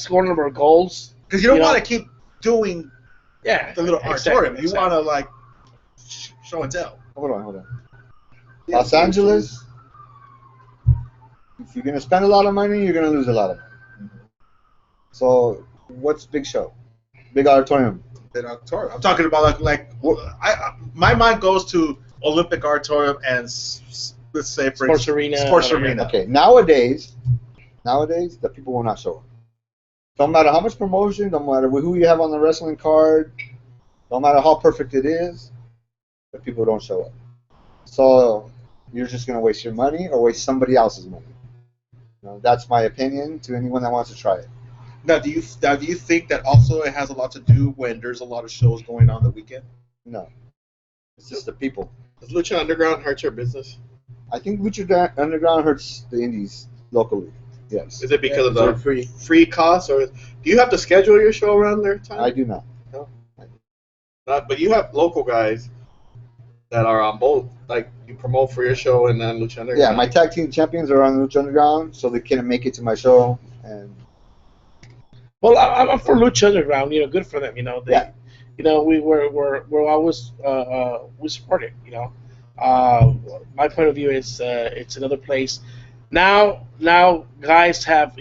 one of our goals. Because you don't want to keep doing the little auditorium. Exactly. You want to show and tell. Hold on. Los Angeles, if you're going to spend a lot of money, you're going to lose a lot of money. So what's big show? Big auditorium. Big auditorium. I'm talking about my mind goes to Olympic auditorium and let's say for Sports arena. Sports arena. Okay, nowadays, the people will not show up. Don't matter how much promotion, don't matter who you have on the wrestling card, don't matter how perfect it is, the people don't show up. So you're just going to waste your money or waste somebody else's money. That's my opinion to anyone that wants to try it. Now, do you think that also it has a lot to do when there's a lot of shows going on the weekend? No. It's just the people. Does Lucha Underground hurt your business? I think Lucha Underground hurts the indies locally. Yes. Is it because of the free costs, or do you have to schedule your show around their time? I do not. No. But you have local guys that are on both. Like you promote for your show and then Lucha Underground. Yeah, my tag team champions are on Lucha Underground, so they couldn't make it to my show. And well, I'm for Lucha Underground. Good for them. They, we're always we support it. My point of view is it's another place. Now guys have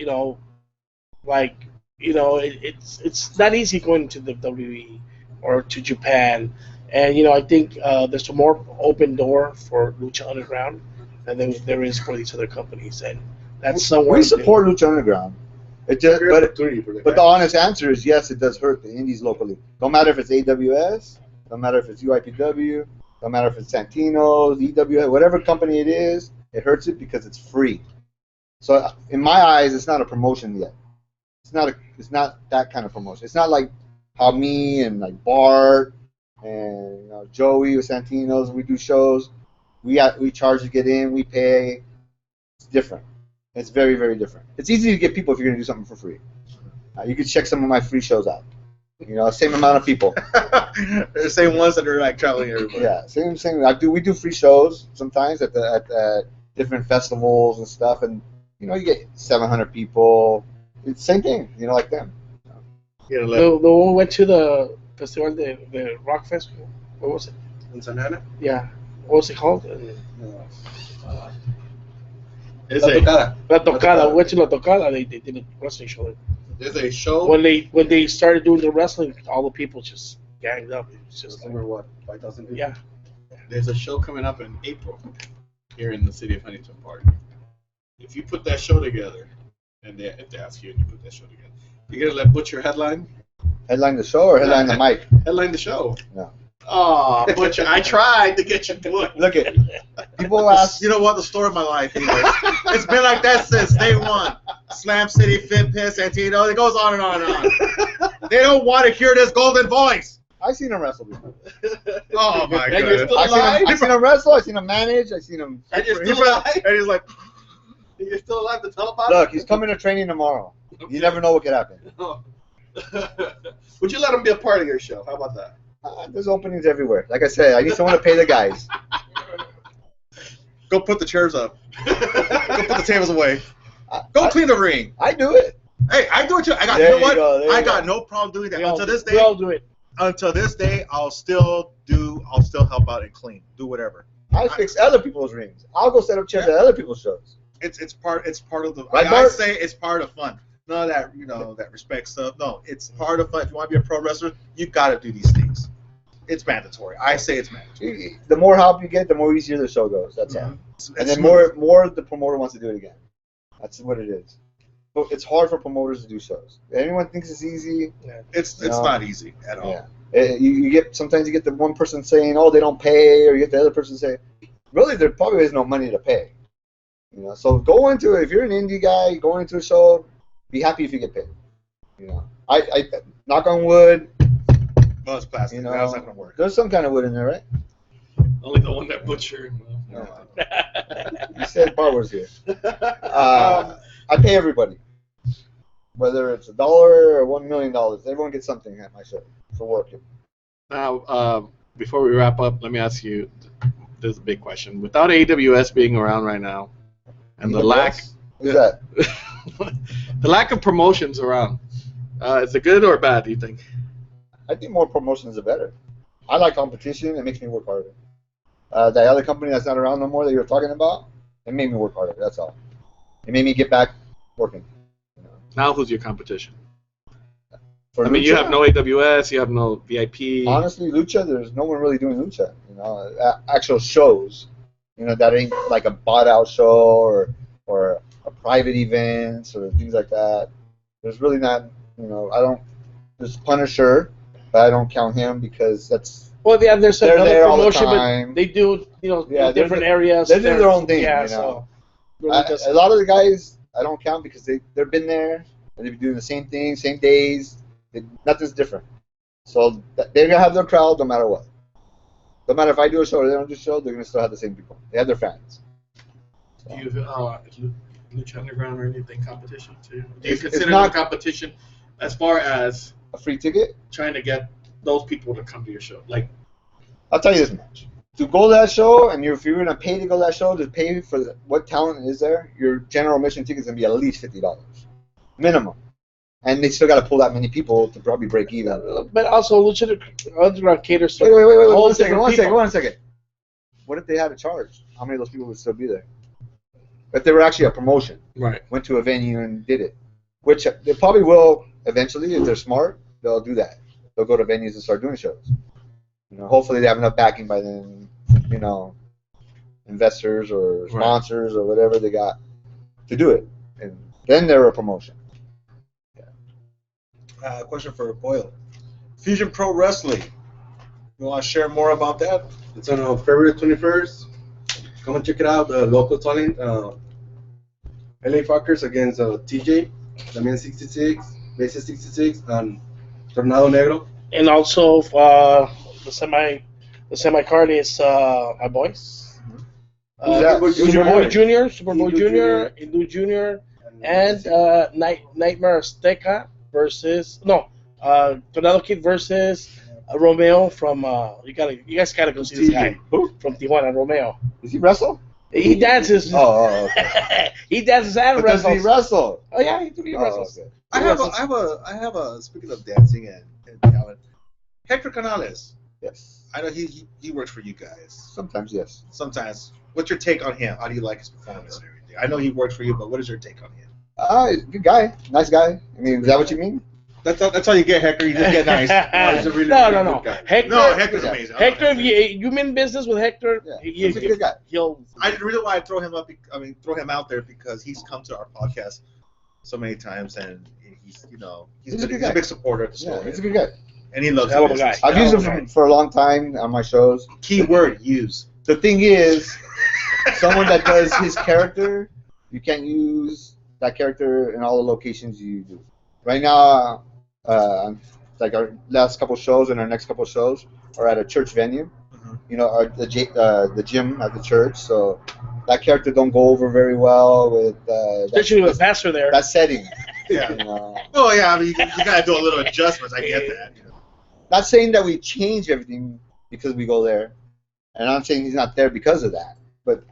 it's not easy going to the WWE or to Japan, and I think there's a more open door for Lucha Underground than there is for these other companies, and that's somewhere we support Lucha Underground. It just, but the honest answer is yes, it does hurt the indies locally. Don't matter if it's AWS, don't matter if it's UIPW, don't matter if it's Santino's, EWS, whatever company it is, it hurts it because it's free. So in my eyes, it's not a promotion yet. It's not that kind of promotion. It's not like how me and like Bart and Joey with Santino's, we do shows. We charge to get in. We pay. It's different. It's very, very different. It's easy to get people if you're gonna do something for free. You can check some of my free shows out. Same amount of people. They're the same ones that are traveling everywhere. Yeah, same. We do free shows sometimes at different festivals and stuff, and you get 700 people. It's the same thing, like them. The one we went to the festival, the rock festival. What was it? In Santa Ana? Yeah. What was it called? La Tocada. La Tocada. We went to La Tocada. They did a wrestling show. There's a show. When they started doing the wrestling, all the people just ganged up. It was just over what, 5,000 people? Yeah. There's a show coming up in April here in the city of Huntington Park. If you put that show together, and if they ask you and you put that show together, you're gonna let Butcher headline? Headline the show or headline the mic? Headline the show. No. Oh, Butcher, I tried to get you to it. Look at people ask. You know what? The story of my life. It's been like that since day one. Slam City, Fit Piss, Santino. It goes on and on and on. They don't want to hear this golden voice. I've seen him wrestle before. Oh my And god! you're still alive? I've seen him wrestle. I've seen him manage. I've seen him. And you're still alive? And he's like, You're still alive to tell about Look, he's coming to training tomorrow. Okay. You never know what could happen. Oh. Would you let him be a part of your show? How about that? There's openings everywhere. Like I said, I need someone to pay the guys. go put the chairs up. Go put the tables away. Go clean the ring. I do it. Hey, I do it too. You know what? I got no problem doing that. Until this day, we all do it. Until this day, I'll still help out and clean, do whatever. I fix other people's rings. I'll go set up chairs at other people's shows. It's part of the. Right, I Bart? say it's part of fun. None of that that respect stuff. No, it's part of fun. If you want to be a pro wrestler, you got to do these things. It's mandatory. I say it's mandatory. The more help you get, the more easier the show goes. That's all. It's And then smooth. more the promoter wants to do it again. That's what it is. it's hard for promoters to do shows. Anyone thinks it's easy. It's No. not easy at all. Yeah. You get sometimes you get the one person saying, "Oh, they don't pay," or you get the other person saying, "Really, there probably is no money to pay." You know, so go into it. If you're an indie guy going into a show, be happy if you get paid. You know, I knock on wood. Well, it's plastic. You know, That's not gonna work. there's some kind of wood in there, right? Only the one that butchered. No. You said Bar was here. I pay everybody, whether it's $1 or $1 million. Everyone gets something at my show for working. Now, before we wrap up, let me ask you. This is a big question. Without AWS being around right now, and the lack, Who's that? the lack of promotions around, is it good or bad? Do you think? I think more promotions are better. I like competition. It makes me work harder. The other company that's not around no more that you were talking about, it made me work harder. That's all. It made me get back working. You know. Now, who's your competition? For I mean, you Lucha, have no AWS, you have no VIP. Honestly, Lucha, there's no one really doing Lucha. You know, actual shows. You know, that ain't like a bought-out show or a private events or things like that. There's really not. You know, I don't. There's Punisher, but I don't count him because that's. Well, yeah, there's They're another there all the promotion, but time. they do, Yeah, in different areas. They do their own thing. Yeah, you know. so really A lot of the guys I don't count because they've been there and they've been doing the same thing, same days. Nothing's different. So they're gonna have their crowd no matter what. No matter if I do a show or they don't do a show, they're gonna still have the same people. They have their fans. Do you Lucha Underground or anything competition too? Do you It's consider not- the competition as far as A free ticket? trying to get those people to come to your show? Like, I'll tell you this much. To go to that show, and if you're gonna pay to go to that show, to pay for what talent is there, your general admission ticket is gonna be at least $50 minimum, and they still got to pull that many people to probably break even. But also, Lucha Underground caters to Wait, all one second, different one second, people. one second. What if they had a charge? How many of those people would still be there? If they were actually a promotion, Right. went to a venue and did it, which they probably will eventually if they're smart. They'll do that. They'll go to venues and start doing shows. You know, hopefully they have enough backing by then. You know, investors or Right. sponsors or whatever they got to do it, and then they're a promotion. Question for Boyle. Fusion Pro Wrestling. You want to share more about that? It's on February 21st. Come and check it out. The local talent, LA Fuckers against TJ, Damian 66, Basis 66, and Tornado Negro. And also, the semi card is my boys. Who's that? Who's your boy? Superboy Junior, Indu Junior, and Nightmare Azteca versus Tornado Kid versus Romeo from you guys gotta go see this guy. Who? From Tijuana, Romeo. Does he wrestle? He dances. Oh, okay. He dances and But does he wrestles. wrestle? Oh yeah, he Oh, wrestles. okay. I have a. Speaking of dancing and talent, Hector Canales. Yes. I know he works for you guys. Sometimes yes. Sometimes. What's your take on him? How do you like his performance and everything? I know he works for you, but what is your take on him? Good guy, nice guy. I mean, is that what you mean? That's how you get Hector. You just get nice. He's a really, No. really good guy. Hector, No, Hector's amazing. I love Hector, if you mean business with Hector, Yeah, he's a good guy. he'll. I really want to throw him up. Throw him out there because he's come to our podcast so many times, and he's He's a good guy. big supporter of the Yeah, story, he's a good guy. and he loves Hell of a the business. guy. I've used okay. him for a long time on my shows. Keyword use. The thing is, someone that does his character, you can't use that character in all the locations you do. Right now, like our last couple shows and our next couple shows are at a church venue. You know, the gym at the church. So that character don't go over very well with Especially with the pastor there. that setting. Yeah. You know. Oh yeah, I mean you gotta do a little adjustments. I get that. Not saying that we change everything because we go there, and I'm saying he's not there because of that. But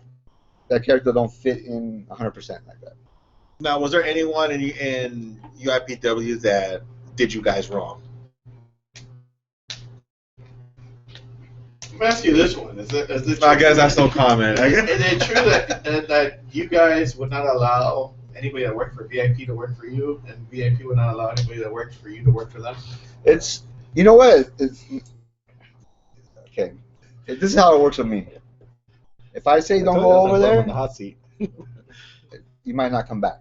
that character don't fit in 100% like that. Now, was there anyone in UIPW that did you guys wrong? Let me ask you this one: Is it I guess that's no comment. Is it true that you guys would not allow anybody that worked for VIP to work for you, and VIP would not allow anybody that worked for you to work for them? It's, you know what? It's, okay. This is how it works with me. If I say don't go over On there, the hot seat. you might not come back.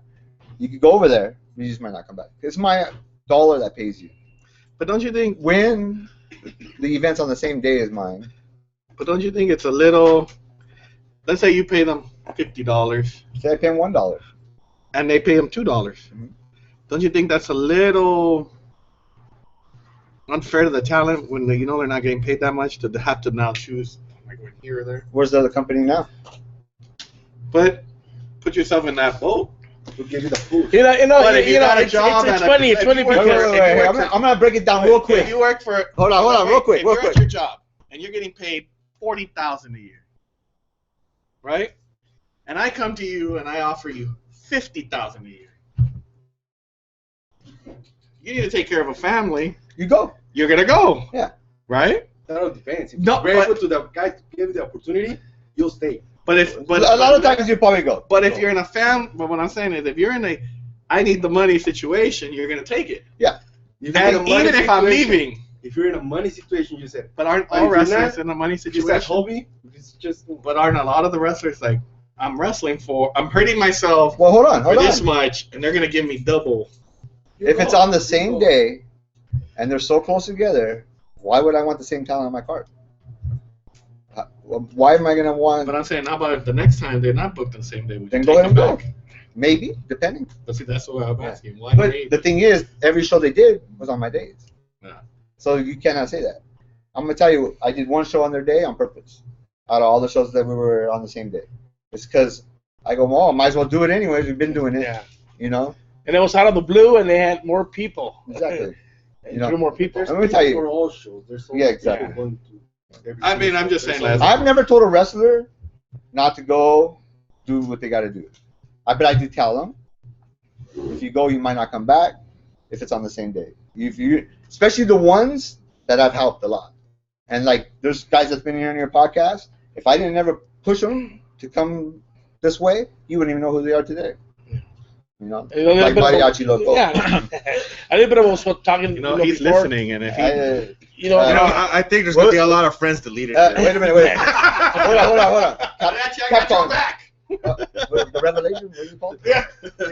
You could go over there, you just might not come back. It's my dollar that pays you. But don't you think? When the event's on the same day as mine. But don't you think it's a little? Let's say you pay them $50. Say I pay them $1. And they pay them $2. Mm-hmm. Don't you think that's a little unfair to the talent when they, they're not getting paid that much to have to now choose like here or there? Where's the other company now? But put yourself in that boat. We'll give you the food. But if you got a job it's at funny. It's funny because Wait, I'm gonna break it down real quick. If you work for Hold on, real quick. If you're at your job and you're getting paid $40,000 a year, right? And I come to you and I offer you $50,000 a year. You need to take care of a family. You go. You're gonna go. Yeah. Right? That all depends. If No, you're grateful to the guy to give you the opportunity, you'll stay. But A lot of times you probably go. But if you're in a but what I'm saying is, if you're in a I need the money situation, you're gonna take it. Yeah. And even if I'm leaving. If you're in a money situation, you said. But aren't all wrestlers in a money situation? It's a hobby. It's just. But aren't a lot of the wrestlers like, I'm wrestling I'm hurting myself. Well, hold on. For this much, and they're gonna give me double. If it's on the same day, and they're so close together, why would I want the same talent on my card? Why am I gonna want? But I'm saying, how about if the next time they're not booked on the same day? Would Then you go take ahead and them go. back? Maybe, depending. But see, that's what I'm asking. Why? But maybe? the thing is, every show they did was on my days. Yeah. So you cannot say that. I'm gonna tell you, I did one show on their day on purpose. Out of all the shows that we were on the same day, it's because I go, well, might as well do it anyways. We've been doing it. Yeah. You know. And it was out of the blue, and they had more people. Exactly. You know, more people. There's Let me tell you. for all shows. There's so Yeah, exactly. people going to every I mean, I'm just saying, Leslie. I've never told a wrestler not to go do what they got to do. But I do tell them, if you go, you might not come back if it's on the same day. If you, especially the ones that I've helped a lot. And like, there's guys that's been here on your podcast. If I didn't ever push them to come this way, you wouldn't even know who they are today. You know, like Mariachi Loco. Yeah. A little bit of also talking. He's before. listening, and if he, I think there's going to be a lot of friends deleted. Wait a minute. Hold on. Capcom. back. The Revelation, what is it called? Yeah.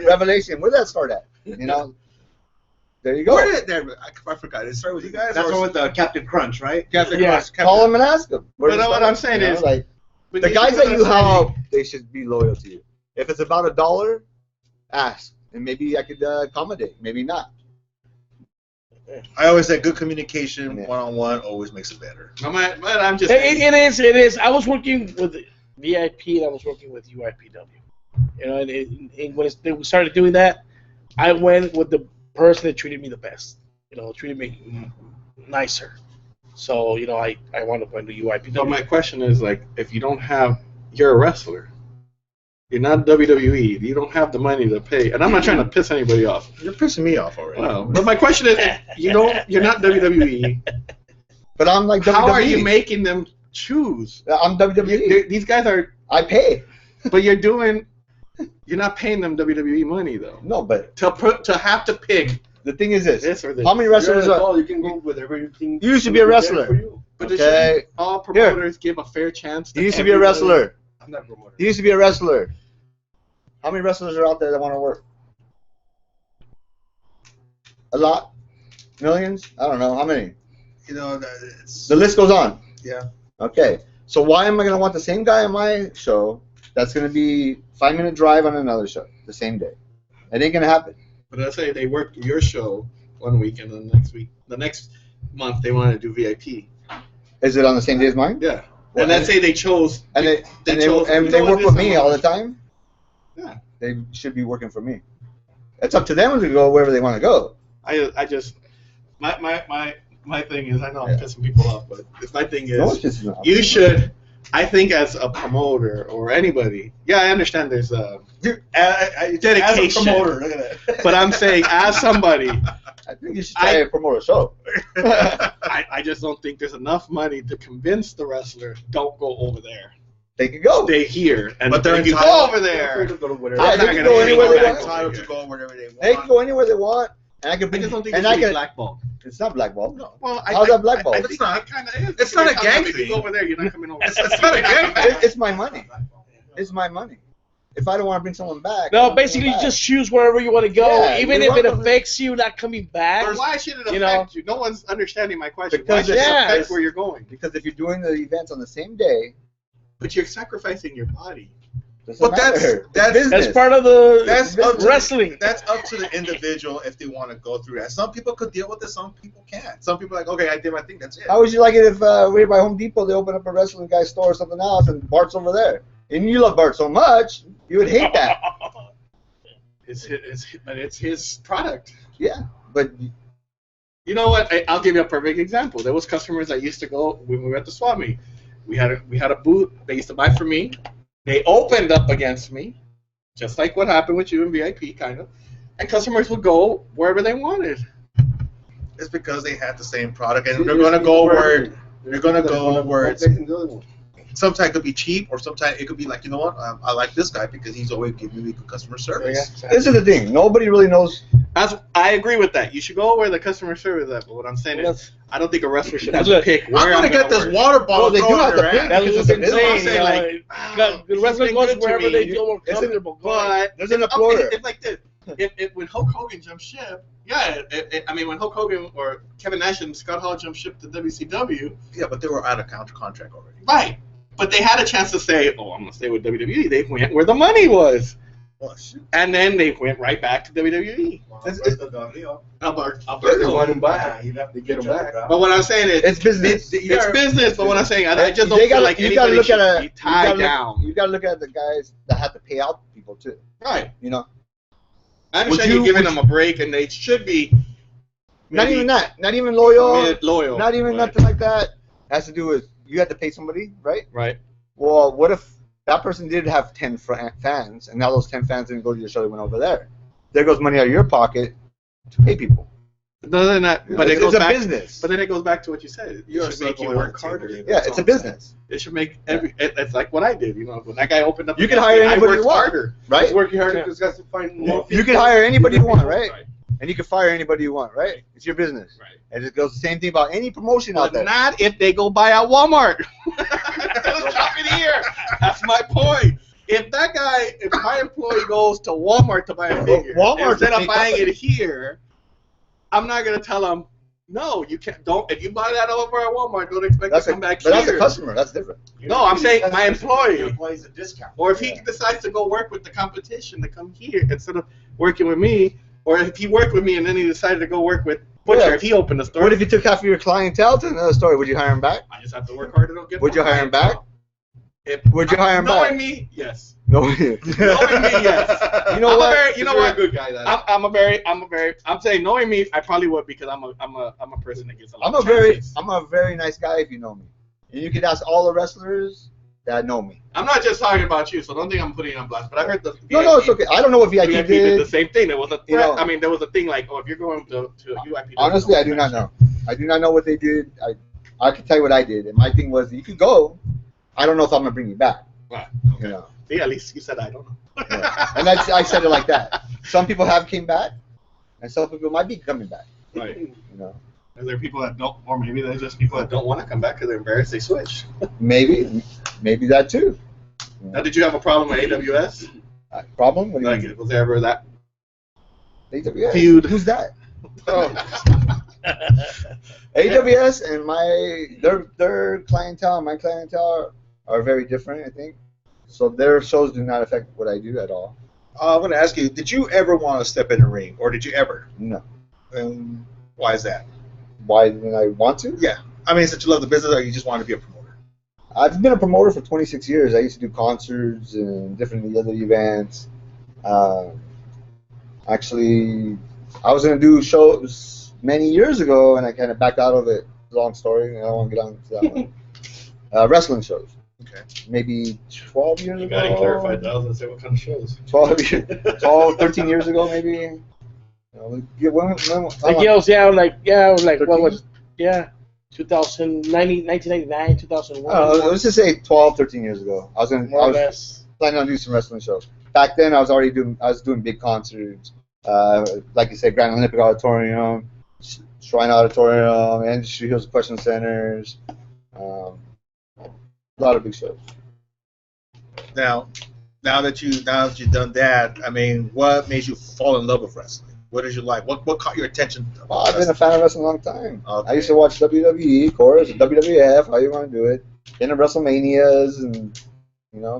Revelation. Where did that start at? You know. There you go. Where did it? I forgot. Did it start with you guys? That's or one with Captain Crunch, right? Captain Crunch. Call him and ask him. But what I'm saying is, like, the guys that you help, they should be loyal to you. If it's about $1, ask, and maybe I could accommodate. Maybe not. I always say good communication, one-on-one, always makes it better. But I'm just. It is. I was working with VIP, and I was working with UIPW. You know, and when they started doing that, I went with the person that treated me the best. You know, treated me nicer. So, you know, I wound up going to UIPW. So my question is, like, if you don't have, you're a wrestler. You're not WWE. You don't have the money to pay. And I'm not trying to piss anybody off. You're pissing me off already. Well, but my question is, you're not WWE. But I'm like WWE. How are you making them choose? I'm WWE. These guys are. I pay. But you're not paying them WWE money though. No, but to have to pick. The thing is this. Or this. How many wrestlers are? You can go with everything. You used to be a wrestler. But Okay. all promoters give a fair chance to You used to be a wrestler. I'm not a promoter. You used to be a wrestler. How many wrestlers are out there that want to work? A lot? Millions? I don't know. How many? You know, The list goes on. Yeah. Okay. So why am I going to want the same guy on my show that's going to be 5-minute drive on another show the same day? It ain't going to happen. But let's say they work your show one week and then the next month they want to do VIP. Is it on the same day as mine? Yeah. And let's say they chose. And they work with me all the time. Yeah. They should be working for me. It's up to them to go wherever they want to go. I just my thing is, I know I'm pissing people off, but my thing is you should. I think as a promoter or anybody, I understand there's a dedication. As a promoter, look at that. But I'm saying, as somebody, I think you should try to promote a show. I just don't think there's enough money to convince the wrestler, don't go over there. They can go. Stay here. And but they're if you entitled go over there. They can go anywhere they want. Entitled to go wherever they want. They can go anywhere they want. And I can I just don't think and it's I can blackball. It's not blackball. No. Well, how's that blackball? It's not. It kind of is. It's not a gang If you thing. go over there, you're not coming over. It's not a gang thing. It's my money. It's my money. if I don't want to bring someone back. No, basically you just choose wherever you want to go, Yeah, even you're if it welcome. affects you not coming back. But why should it affect You know? you? No one's understanding my question. Because Why should it yeah. affect where you're going? Because if you're doing the events on the same day, But you're sacrificing your body. doesn't Well, that's- matter. that's- business. That's part of the That's up to wrestling. That's up to the individual if they want to go through that. Some people could deal with it. Some people can't. Some people are like, okay, I did my thing. That's it. How would you like it if we're by Home Depot, they open up a wrestling guy's store or something else, and Bart's over there, and you love Bart so much, you would hate that. But it's his product. Yeah, but You know what? I'll give you a perfect example. There was customers that used to go when we were at the Swami. We had a booth. They used to buy from me. They opened up against me, just like what happened with you in VIP, kind of. And customers would go wherever they wanted. It's because they had the same product, and they're gonna go where they're gonna go where it's. Sometimes it could be cheap, or sometimes it could be like, you know what? I like this guy because he's always giving me good customer service. this is the thing. Nobody really knows. I agree with that. You should go where the customer service is at. But what I'm saying is, I don't think a wrestler should have to Look, pick I'm where gonna get this work. water bottle. Well, they do thrown have in to their pick. ass. That's Because what I'm it's a saying. business. Like, the he's wrestler been goes good to wherever me. they feel more comfortable. But There's an employer. It's like this. If when Hulk Hogan jumped ship, yeah, when Hulk Hogan or Kevin Nash and Scott Hall jumped ship to WCW, Yeah, but they were out of contract already. right? But they had a chance to say, "Oh, I'm gonna stay with WWE." They went where the money was, Well, shit. and then they went right back to WWE. They want him back. They get him back. But what I'm saying is, It's business. it's business. But what I'm saying, I just don't They feel gotta- like you gotta anybody look should at be tied down. You gotta look at the guys that have to pay out people too. Right. You know, I understand Would you're you- giving them a break, and they should be. not even that. Not even loyal. Loyal. Not even Right. nothing like that. It has to do with you have to pay somebody, right? Right. Well, what if that person did have 10 fans, and now those 10 fans didn't go to your show, they went over there? There goes money out of your pocket to pay people. No, they're not. But it it's goes a back. business. But then it goes back to what you said. You're It should make you circling work the table. harder. Yeah, That's it's all a I'm saying. business, It should make it's like what I did. You know, when that guy opened up, You can against hire me, anybody I you worked want. harder. right? Working hard because guys to find more. You can hire anybody you want, right? And you can fire anybody you want, right? It's your business. Right. And it goes the same thing about any promotion out But there. not if they go buy at Walmart. Let's drop it here. That's my point. If my employee goes to Walmart to buy a figure, Walmart's instead a of big buying company. it here, I'm not gonna tell them, no, you can't. Don't. If you buy that over at Walmart, don't expect That's to a, come back but here. that's a customer. That's different. No, I'm saying my employee. employee's a discount. Or if he decides to go work with the competition to come here instead of working with me, or if he worked with me and then he decided to go work with Butcher, Yeah. if he opened a store, What if you took half of your clientele to another story? Would you hire him back? I just have to work harder to get. Would you more hire him back? clientele. Would you hire him Knowing back? me, yes. No. Knowing me, yes. You know I'm what? A very, you know You're what? a good guy. That I'm saying knowing me, I probably would because I'm a person that gets a lot. I'm of a chances. very nice guy if you know me. And you could ask all the wrestlers that know me. I'm not just talking about you, so don't think I'm putting you on blast. But I heard the No, it's okay. I don't know what VIP VIP did the did. same thing. There was a threat. You know- I mean, there was a thing like, oh, if you're going to a UIP. Honestly, I do not know. I do not know what they did. I can tell you what I did. And my thing was, you could go. I don't know if I'm gonna bring you back. Right. You know. See, at least you said I don't know. Yeah. And I said it like that. Some people have came back, and some people might be coming back. Right. You know. Are there people that don't, or maybe there's just people that Don't want to come back because they're embarrassed they switch. Maybe that too. Now, did you have a problem with AWS? Problem? What do you Like, mean? was there ever that AWS. feud? Who's that? Oh, AWS and their clientele and my clientele are very different, I think. So their shows do not affect what I do at all. I want to ask you: did you ever want to step in the ring, or did you ever? No. Why is that? Why didn't I want to? Yeah, I mean, since you love the business, or you just want to be a promoter? I've been a promoter for 26 years. I used to do concerts and different other events. Actually, I was going to do shows many years ago, and I kind of backed out of it. Long story, and I don't want to get on to that one. Wrestling shows. Okay. Maybe 12 years you ago. gotta clarify that. I was gonna say what kind of shows. 12, 13 years ago, maybe. You know, Like what 13? was 1999, 2001. let's just say 12, 13 years ago. I more or was less. planning on doing some wrestling shows. Back then, I was doing big concerts, like you said, Grand Olympic Auditorium, Shrine Auditorium, Industry Hills Question Centers, a lot of big shows. Now, now that you've done that, I mean, what made you fall in love with wrestling? What did you like? What caught your attention? Oh, I've been a fan of wrestling a long time. Okay. I used to watch WWE, of course, WWF, how you want to do it, into WrestleManias, and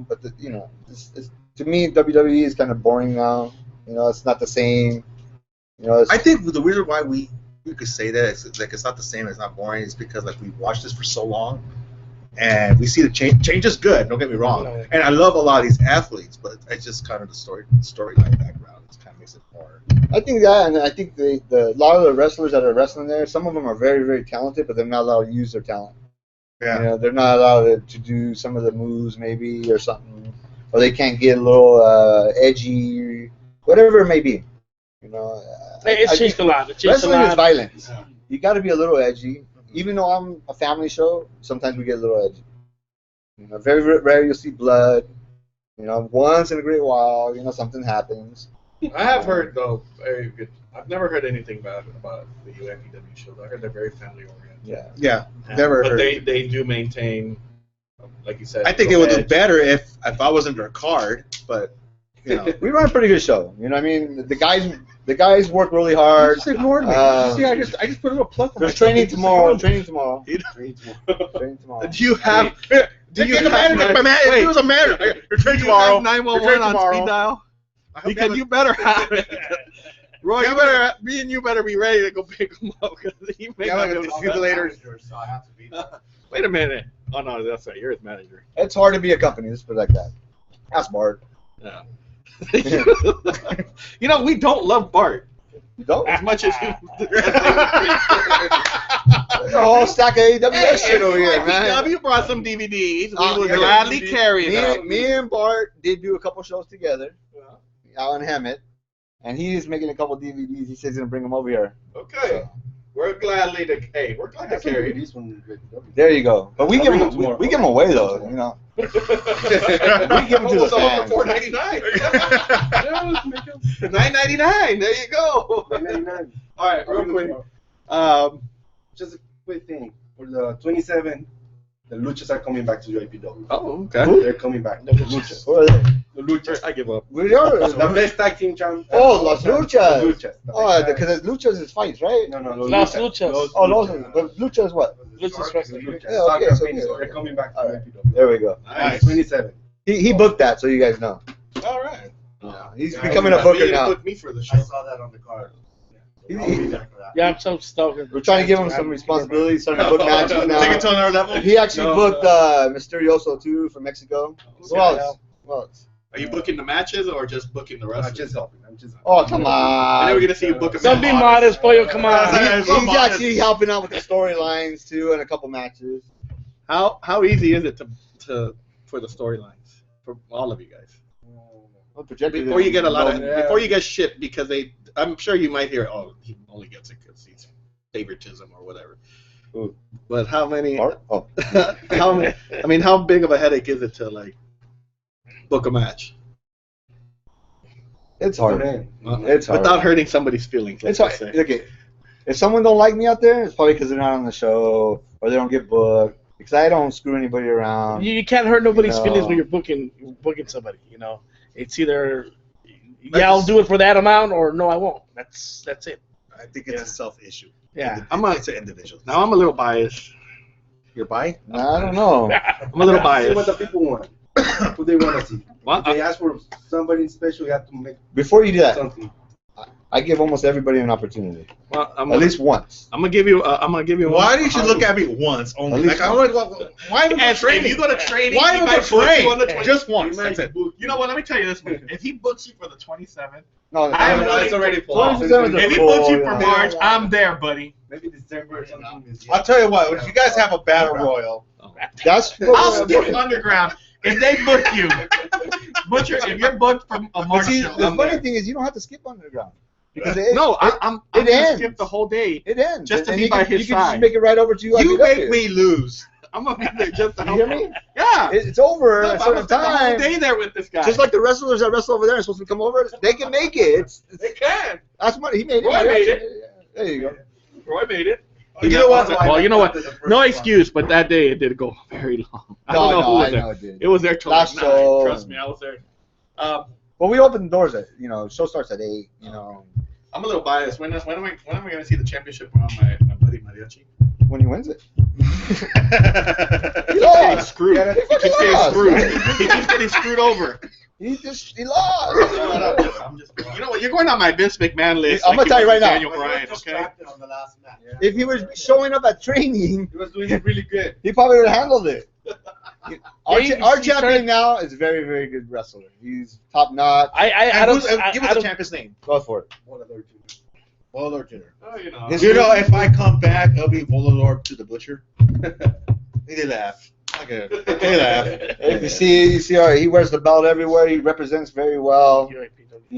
but to me, WWE is kind of boring now. It's not the same. I think the reason why we could say that it's not the same, it's not boring, is because like we watched this for so long, and we see the change. Change is good. Don't get me wrong, and I love a lot of these athletes, but it's just kind of the storyline background. It kind of makes it more. I think that, and I think a lot of the wrestlers that are wrestling there, some of them are very, very talented, but they're not allowed to use their talent. Yeah. They're not allowed to do some of the moves maybe or something, or they can't get a little edgy, whatever it may be. It's changed a lot. Wrestling is violence. Yeah. You got to be a little edgy. Even though I'm a family show, sometimes we get a little edgy. Very rare you'll see blood. Once in a great while, something happens. I have heard though very good. I've never heard anything bad about the UFPW shows. I heard they're very family oriented. Yeah. Never but heard. They do maintain, like you said. I think it would do better if I wasn't their card, but we run a pretty good show. You know what I mean? The guys work really hard. You just ignored me. See, I just put a little plug. There's training tomorrow. Training tomorrow. Do you have? Do you have? If he was a manager, you're training tomorrow. 911 on speed dial. Because you better have it. Roy, me and you better be ready to go pick him up because he may not be able to defibrillators. So I have to be there. Wait a minute. Oh no, that's right. You're his manager. It's hard to be a company. Let's put it like that. Ask Bart. Yeah. We don't love Bart. You don't? As much as you. A whole stack of AWS shit over here, man. You brought some DVDs. We will gladly carry them. Me and Bart did do a couple shows together. Out in Hammett. And he's making a couple DVDs. He says he's going to bring them over here. Okay. So. We're glad to carry these one. There you go. But we give them away, though, we give them to the fans. $4.99. $9.99. There you go. $9.99. All right, real quick. Just a quick thing. For the 27th, the Luchas are coming back to UIPW. Oh, okay. They're coming back. The Luchas. Who are they? The Luchas. I give up. We are the best tag team champ. Oh, Los Luchas. The Luchas. Because Luchas is fights, right? No. Los Luchas. But Luchas what? Luchas wrestling. Yeah, okay. So they're coming back to UIPW. There we go. Nice. 27. He booked that, so you guys know. All right. He's becoming a booker now. Book me for the show. I saw that on the card. I'll be there for that. Yeah, I'm so stoked. We're trying to give him some responsibility, starting to book matches now. Take it to another level. He actually booked Mysterioso too from Mexico. Who else? Are you booking the matches or just booking the wrestlers? I'm just helping. Oh, come on. I know we're gonna see you book a match. Don't be modest, Pollo. Come on. He's actually helping out with the storylines too, and a couple matches. How easy is it to for the storylines for all of you guys? Before you get before you get shit because I'm sure you might hear, oh, he only gets it because he's favoritism or whatever. Ooh. But how many? Oh. How big of a headache is it to book a match? It's hard. It's hard. Without hurting somebody's feelings. It's hard. Okay. If someone don't like me out there, it's probably because they're not on the show or they don't get booked. Because I don't screw anybody around. You can't hurt nobody's feelings when you're booking somebody. It's either I'll do it for that amount or no, I won't. That's it. I think it's a self issue. Yeah. It's an individual. Now I'm a little biased. You're biased? I don't know. I'm a little biased. See what the people want. Who they want to see. What? If they ask for somebody special, you have to make. Before you do that, something. I give almost everybody an opportunity. Well, at least once. I'm gonna give you. Why do you should look at me once only? Why am I going to train? If you go to training, why am I train? Just once. That's it. You know what? Let me tell you this. If he books you for the 27th, No, it's already full. If he books you for March, I'm there, buddy. Maybe December or something. I'll tell you what. If you guys have a battle royal, I'll skip underground. If they book you, if you're booked from a March show, the funny thing is you don't have to skip underground. Because I'm gonna skip the whole day. It ends. Just to be by his side. You can just make it right over to you. You make me lose. I'm gonna be there just to help. You hear me? Yeah. It's over at a certain I'm the whole time. day there with this guy. Just like the wrestlers that wrestle over there are supposed to come over, they can make it. They can. That's what he made it. Roy made it. There you go. Roy made it. You know what? Well, you know what? No excuse, but that day it did go very long. I don't know who was there. know it did. It was there till Last 9. show. Trust me, I was there. Well, we open the doors at show starts at 8. I'm a little biased. When am I going to see the championship on my buddy Mariachi? When he wins it. He keeps getting screwed. Yeah, He keeps getting screwed. He keeps getting screwed over. He lost. I'm just, you know what? You're going on my Vince McMahon list. I'm gonna tell you right now. Daniel Bryan, okay? On the last match. If he was showing up at training, He was doing it really good. he probably would have handled it. Our he champion started- now is a very, very good wrestler. He's top notch. I don't. Give I us the don't- champion's name. Go for it. Volador Jr. Oh, you know. You know, if I come back, it'll be Volador to the Butcher. They laugh. Okay. They laugh. If you see, he wears the belt everywhere. He represents very well.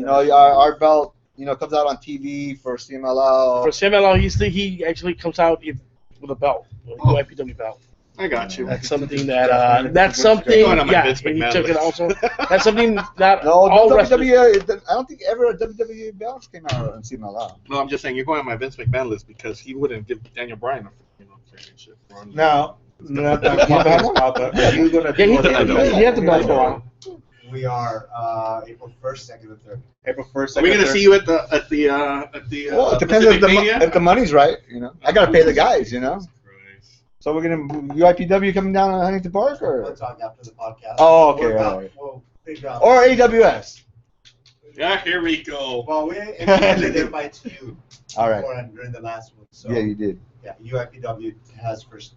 Our belt, comes out on TV for CMLL. For CMLL, he actually comes out with a belt, with a UIPW belt. I got you. That's something that that's something. Going on my Yeah, Vince he McMahon took it list. also. That's something that No, all wrestlers. WWE. I don't think ever a WWE belt came out on CMLL. No, I'm just saying you're going on my Vince McMahon list because he wouldn't give Daniel Bryan a championship. Now, not that you're gonna Yeah, he had the belt for a while. We are April 1st, 2nd, and 3rd. April 1st. Are we gonna see you at the Well, it depends if the money's right. I gotta pay the guys. So we're gonna UIPW coming down on Huntington Park, We'll or talk after the podcast. Oh, okay, We're all right. We'll figure out. or AWS. Yeah, here we go. Well, we did invite you All right. before and during the last one. So Yeah, you did. yeah, UIPW has first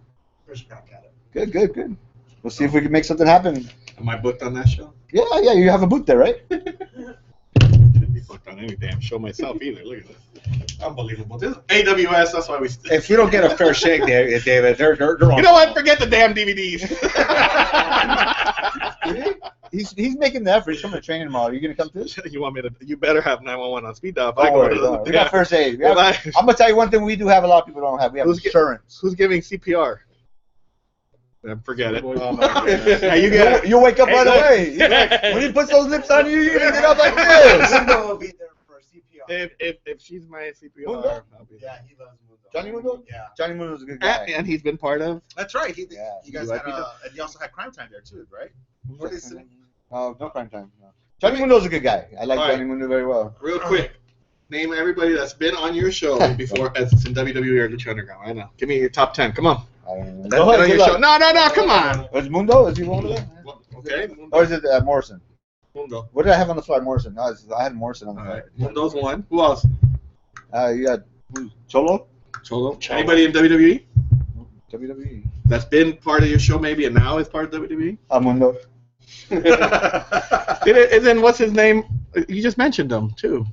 crack at it. Good. We'll see if we can make something happen. Am I booked on that show? Yeah. You have a booth there, right? Shouldn't be booked on any damn show myself either. Look at this. Unbelievable. This is AWS. That's why we. If you don't get a fair shake, David, they're on. You know what? Forget the damn DVDs. He's making the effort. He's coming to training tomorrow. Are you gonna come too? You want me to? You better have 911 on speed dial. Don't worry. We got first aid. I'm gonna tell you one thing we do have a lot of people don't have. We have insurance. Who's giving CPR? Forget it. Oh, my goodness. Yeah, you get it. You'll wake up right look. away. When he puts those lips on you, you're gonna get up like this. Mundo will be there for CPR. If she's my CPR, Mundo? I'll be Yeah, he loves Mundo. Johnny Mundo? Yeah. Johnny Mundo's a good guy. and he's been part of. That's right. You guys had, UIPW. and you also had Crime Time there too, right? What is it? No crime time. No. Johnny Mundo's a good guy. I like All right. Johnny Mundo very well. Real quick, name everybody that's been on your show before as in WWE or Lucha Underground. I know. Give me your top 10. Come on. I don't know. That's been on your show. No. Come on. Is Mundo? Is he one of them? Okay. Or is it Morrison? Mundo. What did I have on the flyer? Morrison. No, I had Morrison on the All right. flyer. Mundo's one. Who else? You got Cholo? Cholo. Anybody in WWE WWE. that's been part of your show maybe and now is part of WWE? Mundo. And then what's his name? You just mentioned him too.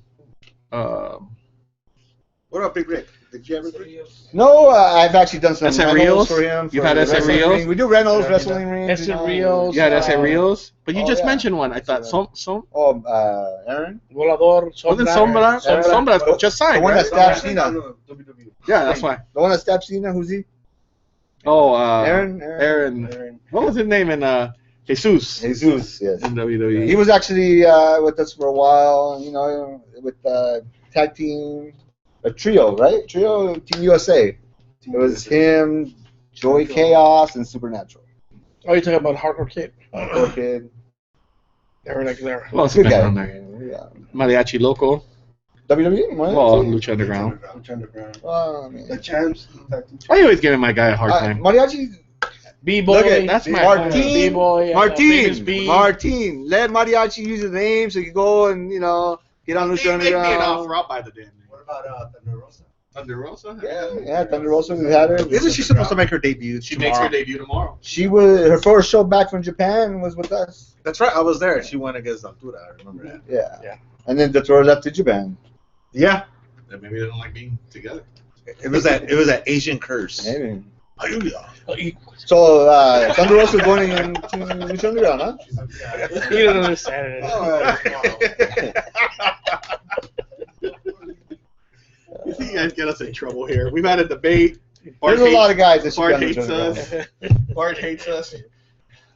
What about Big Rick? Did you ever? No, I've actually done some S.A. rentals Rios? for him. You've for had the S.A. wrestling Rios? ring. We do rentals, wrestling rings. S.A. Rios. Yeah, that's at Rios. But you oh, just yeah. mentioned one. I thought Aaron. Aaron? Volador. Wasn't Sombra? Sombra just The signed, one that right? stabbed Cena. Yeah, that's why. The one that stabbed Cena, who's he? Oh, Aaron. What was his name in Jesus Jesus, yes. in WWE? He was actually with us for a while, with tag team, a trio, right? Trio, Team USA. It was him, Joey Chaos, and Supernatural. Oh, you're talking about Hardcore Kid. Hardcore Kid. Aaron Aguilera. Who else Good has been guy. on there? Yeah. Mariachi Loco. WWE? Well, Lucha Underground. The champs. Why are you always giving my guy a hard time? Mariachi. B-Boy. Look at That's my Martin. B-Boy. Famous B. Martin. Let Mariachi use his name so he can go and, get on Lucha They make me an Underground. offer. I'll buy the damn name. What about Thunder Rosa? Thunder Rosa? Yeah, Thunder Rosa, we had her. Isn't she supposed to make her debut? She makes her debut tomorrow. She was, her first show back from Japan was with us. That's right. I was there. She won against Altura. I remember that. Yeah. And then Dottor left to Japan. Yeah. Then maybe they don't like being together. It was that Asian curse. Maybe. Hallelujah. So, Thunder Rosa going into Lucha Underground, huh? He doesn't understand it. You see, you guys get us in trouble here. We've had a debate. There's a lot of guys that should Bart be on hates Lucha us. Bart hates us.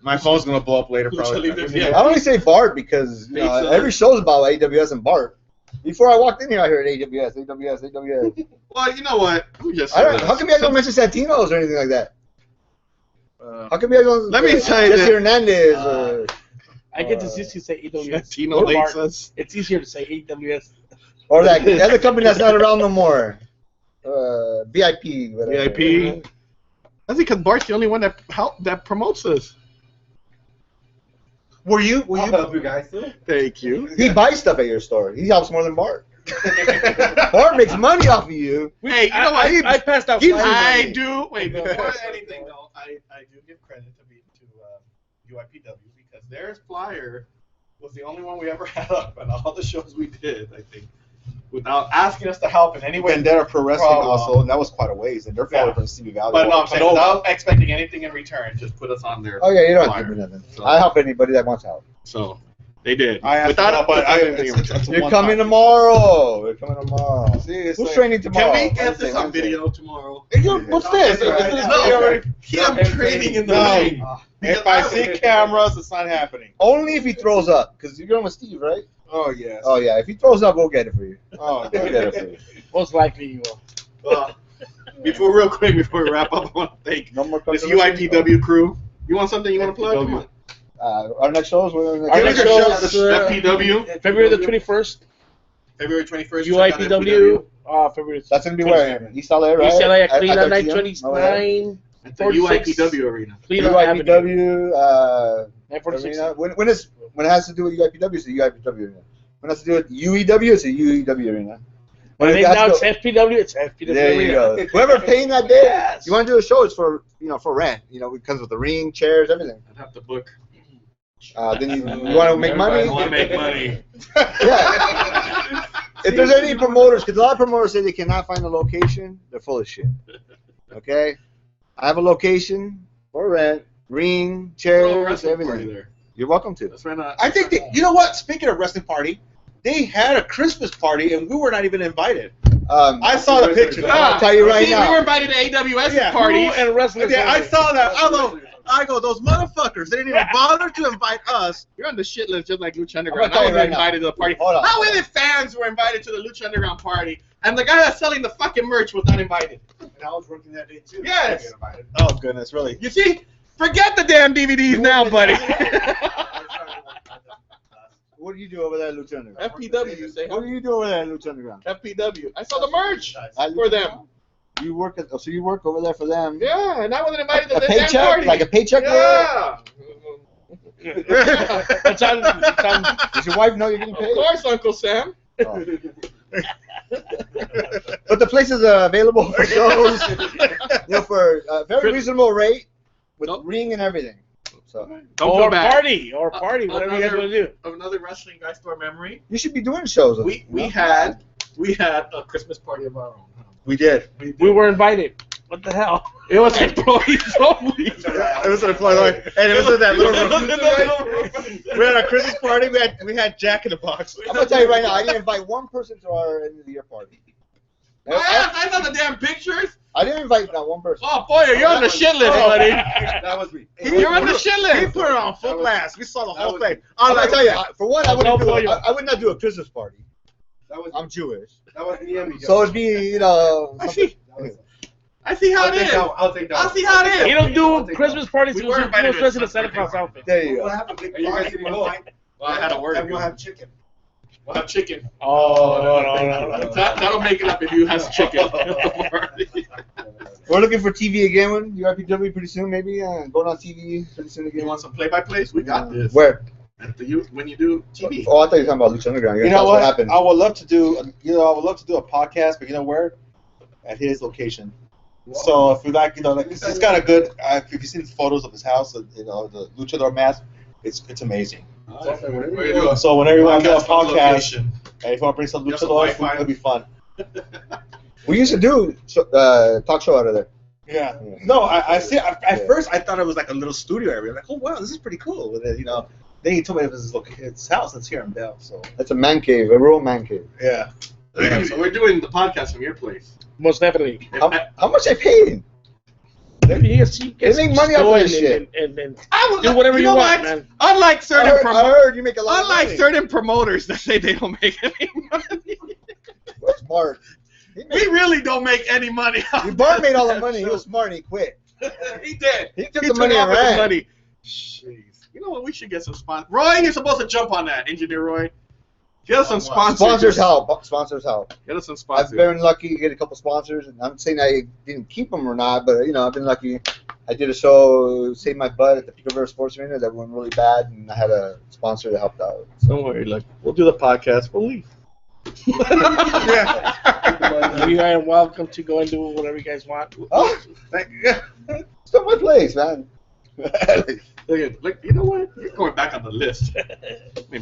My phone's gonna blow up later, probably. Underground. I only say Bart because Pizza. every show's about AWS and Bart. Before I walked in here, I heard AWS. Well, you know what? Let me just I say don't, this. how come you guys don't mention Santino's or anything like that? How come you guys don't? Let me tell you Jesse that- Hernandez or I get this used to say AWS. Tino hates us. It's easier to say AWS. Or that other company that's not around no more. VIP. Whatever. VIP. That's because Bart's the only one that promotes us. Were you? I'll help you guys too. Thank you. He buys stuff at your store. He helps more than Bart. Bart makes money off of you. Hey, you know what? I passed out. I do. Wait, before anything though, I do give credit to UIPW because their flyer was the only one we ever had up on all the shows we did. I think, without asking us to help in any way. Vendetta Pro Wrestling Problem. also, and that was quite a ways, and they're probably from Stevie Valley. But no, I'm saying without expecting anything in return, just put us on there. Oh yeah, you don't have to give me nothing. So- I help anybody that wants help. So they did. I asked Without about, but anything in return. it's a You're one-time. coming tomorrow. You're coming tomorrow. See, it's Who's like- training tomorrow? Can we get Wednesday, this on Wednesday. video tomorrow? What's this? No, him training in the No. ring. If I see cameras, it's not happening. Only if he throws up, because you're going with Steve, right? Oh yes. Oh yeah, if he throws up, we'll get it for you. Oh, We'll get it for you. Most likely you will. Real quick, before we wrap up, I want to thank No more this controversy? UIPW crew. You want something you want to plug? Come on. Our next shows. Our next show is FPW. February the 21st. February 21st. check out UIPW. February. That's gonna be where? East LA, right? UCLA at At Cleveland, RTM? 929. At the UIPW arena. Cleveland Avenue. UIPW. 946. Arena. When it has to do with UIPW, it's the UIPW arena. When it has to do with UEW, it's the UEW arena. When it they has to now go- it's FPW, it's FPW There you arena. go. Whoever paying that day, you want to do a show, it's for for rent. It comes with the ring, chairs, everything. I'd have to book. Then you want to make money. I want to make money. Yeah. If there's any promoters, because a lot of promoters say they cannot find a location, they're full of shit. Okay? I have a location for rent, ring, chairs, everything. There. You're welcome to. That's right. I think you know what? Speaking of wrestling party, they had a Christmas party and we were not even invited. I saw the picture. I'll tell you right now. We were invited to AWS Yeah. party. And wrestling. Yeah, I saw that. I go, those motherfuckers. They didn't even bother to invite us. You're on the shit list just like Lucha I'm Underground. gonna I tell was you right now. invited to the party. Hold on. How many fans were invited to the Lucha Underground party? And the guy that's selling the fucking merch was not invited. And I was working that day too. Yes. Oh goodness, really? You see? Forget the damn DVDs now, buddy. What do you do over there at Lucha Underground? FPW, you say? What do you do over there at Lucha Underground? FPW. I saw the merch At for Lucha- them. You work so you work over there for them? Yeah, and I wasn't invited to A the damn paycheck? party. Like a paycheck? Yeah. It's on, Does your wife know you're getting Of paid? course, Uncle Sam. Oh. But the place is available for shows, for a very reasonable rate with Nope. ring and everything. So Don't or feel bad. party, whatever you guys want to do. Another wrestling guy store memory. you should be doing shows. We had a Christmas party of our own. We did. We were invited. What the hell? It was employees only. It was a fly, and it was in that little room. We had a Christmas party. We had Jack in the Box. I'm gonna tell you right now, I didn't invite one person to our end of the year party. I saw the damn pictures. I didn't invite not one person. Oh boy, you're on the shit list, buddy. That was me. You're on the shit He list. put it on full blast. We saw the whole was- thing. I'm gonna tell you, for one, I I'll would not do a Christmas party. That was I'm Jewish, that was me and Miguel. so it'd be I see. I see how I'll it take is. that one. I'll take that I'll one. see how it is. You don't do Christmas parties We because were you're invited dressed to in a a Santa Claus outfit. There you We'll go. have a big Are you guys party. gonna go? Well, I had a word. And we'll have chicken. We'll have chicken. Oh, no. That'll make it up if you have chicken. We're looking for TV again. When UIPW pretty soon, maybe going on TV pretty soon again. You want some play-by-plays? We got this. Where? When you do TV. Oh, I thought you were talking about Lucha Underground. You're You gonna know tell us what? happened. I would love to do. I would love to do a podcast, but you know where? At his location. So if you like, he's got a good. If you've seen photos of his house, the luchador mask, it's amazing. Where you do So whenever you want to do a from the podcast, location. and if you want to bring some You have some luchadors, Wi-Fi? it'll be fun. We used to do talk show out of there. Yeah. No, I see. At first, I thought it was like a little studio area. Like, oh wow, this is pretty cool. And then, then he told me it was his house. That's here in Bell. So That's a man cave, a real man cave. yeah. We're doing the podcast from your place. Most definitely. How much I paid? You make money off of this shit. And I would do whatever you know want, what? man. Unlike I certain heard you make a lot of unlike money. certain promoters that say they don't make any money, We're smart. we really don't make any money. Bart made all the money. He was smart and he quit. He did. He took He the money off and with the ran. money. Jeez. You know what? We should get some sponsors. Roy, you're supposed to jump on that, Engineer Roy. Get us some sponsors. Sponsors help. Sponsors help. Get us some I've sponsors. been lucky to get a couple sponsors, and I'm saying I didn't keep them or not, but I've been lucky. I did a show, Save My Butt at the Pico River Sports Arena that went really bad, and I had a sponsor that helped out. Don't worry, look, we'll do the podcast. We'll leave. You are welcome to go and do whatever you guys want. Oh, it's not my place, man. Look, you know what? You're going back on the list. Hey,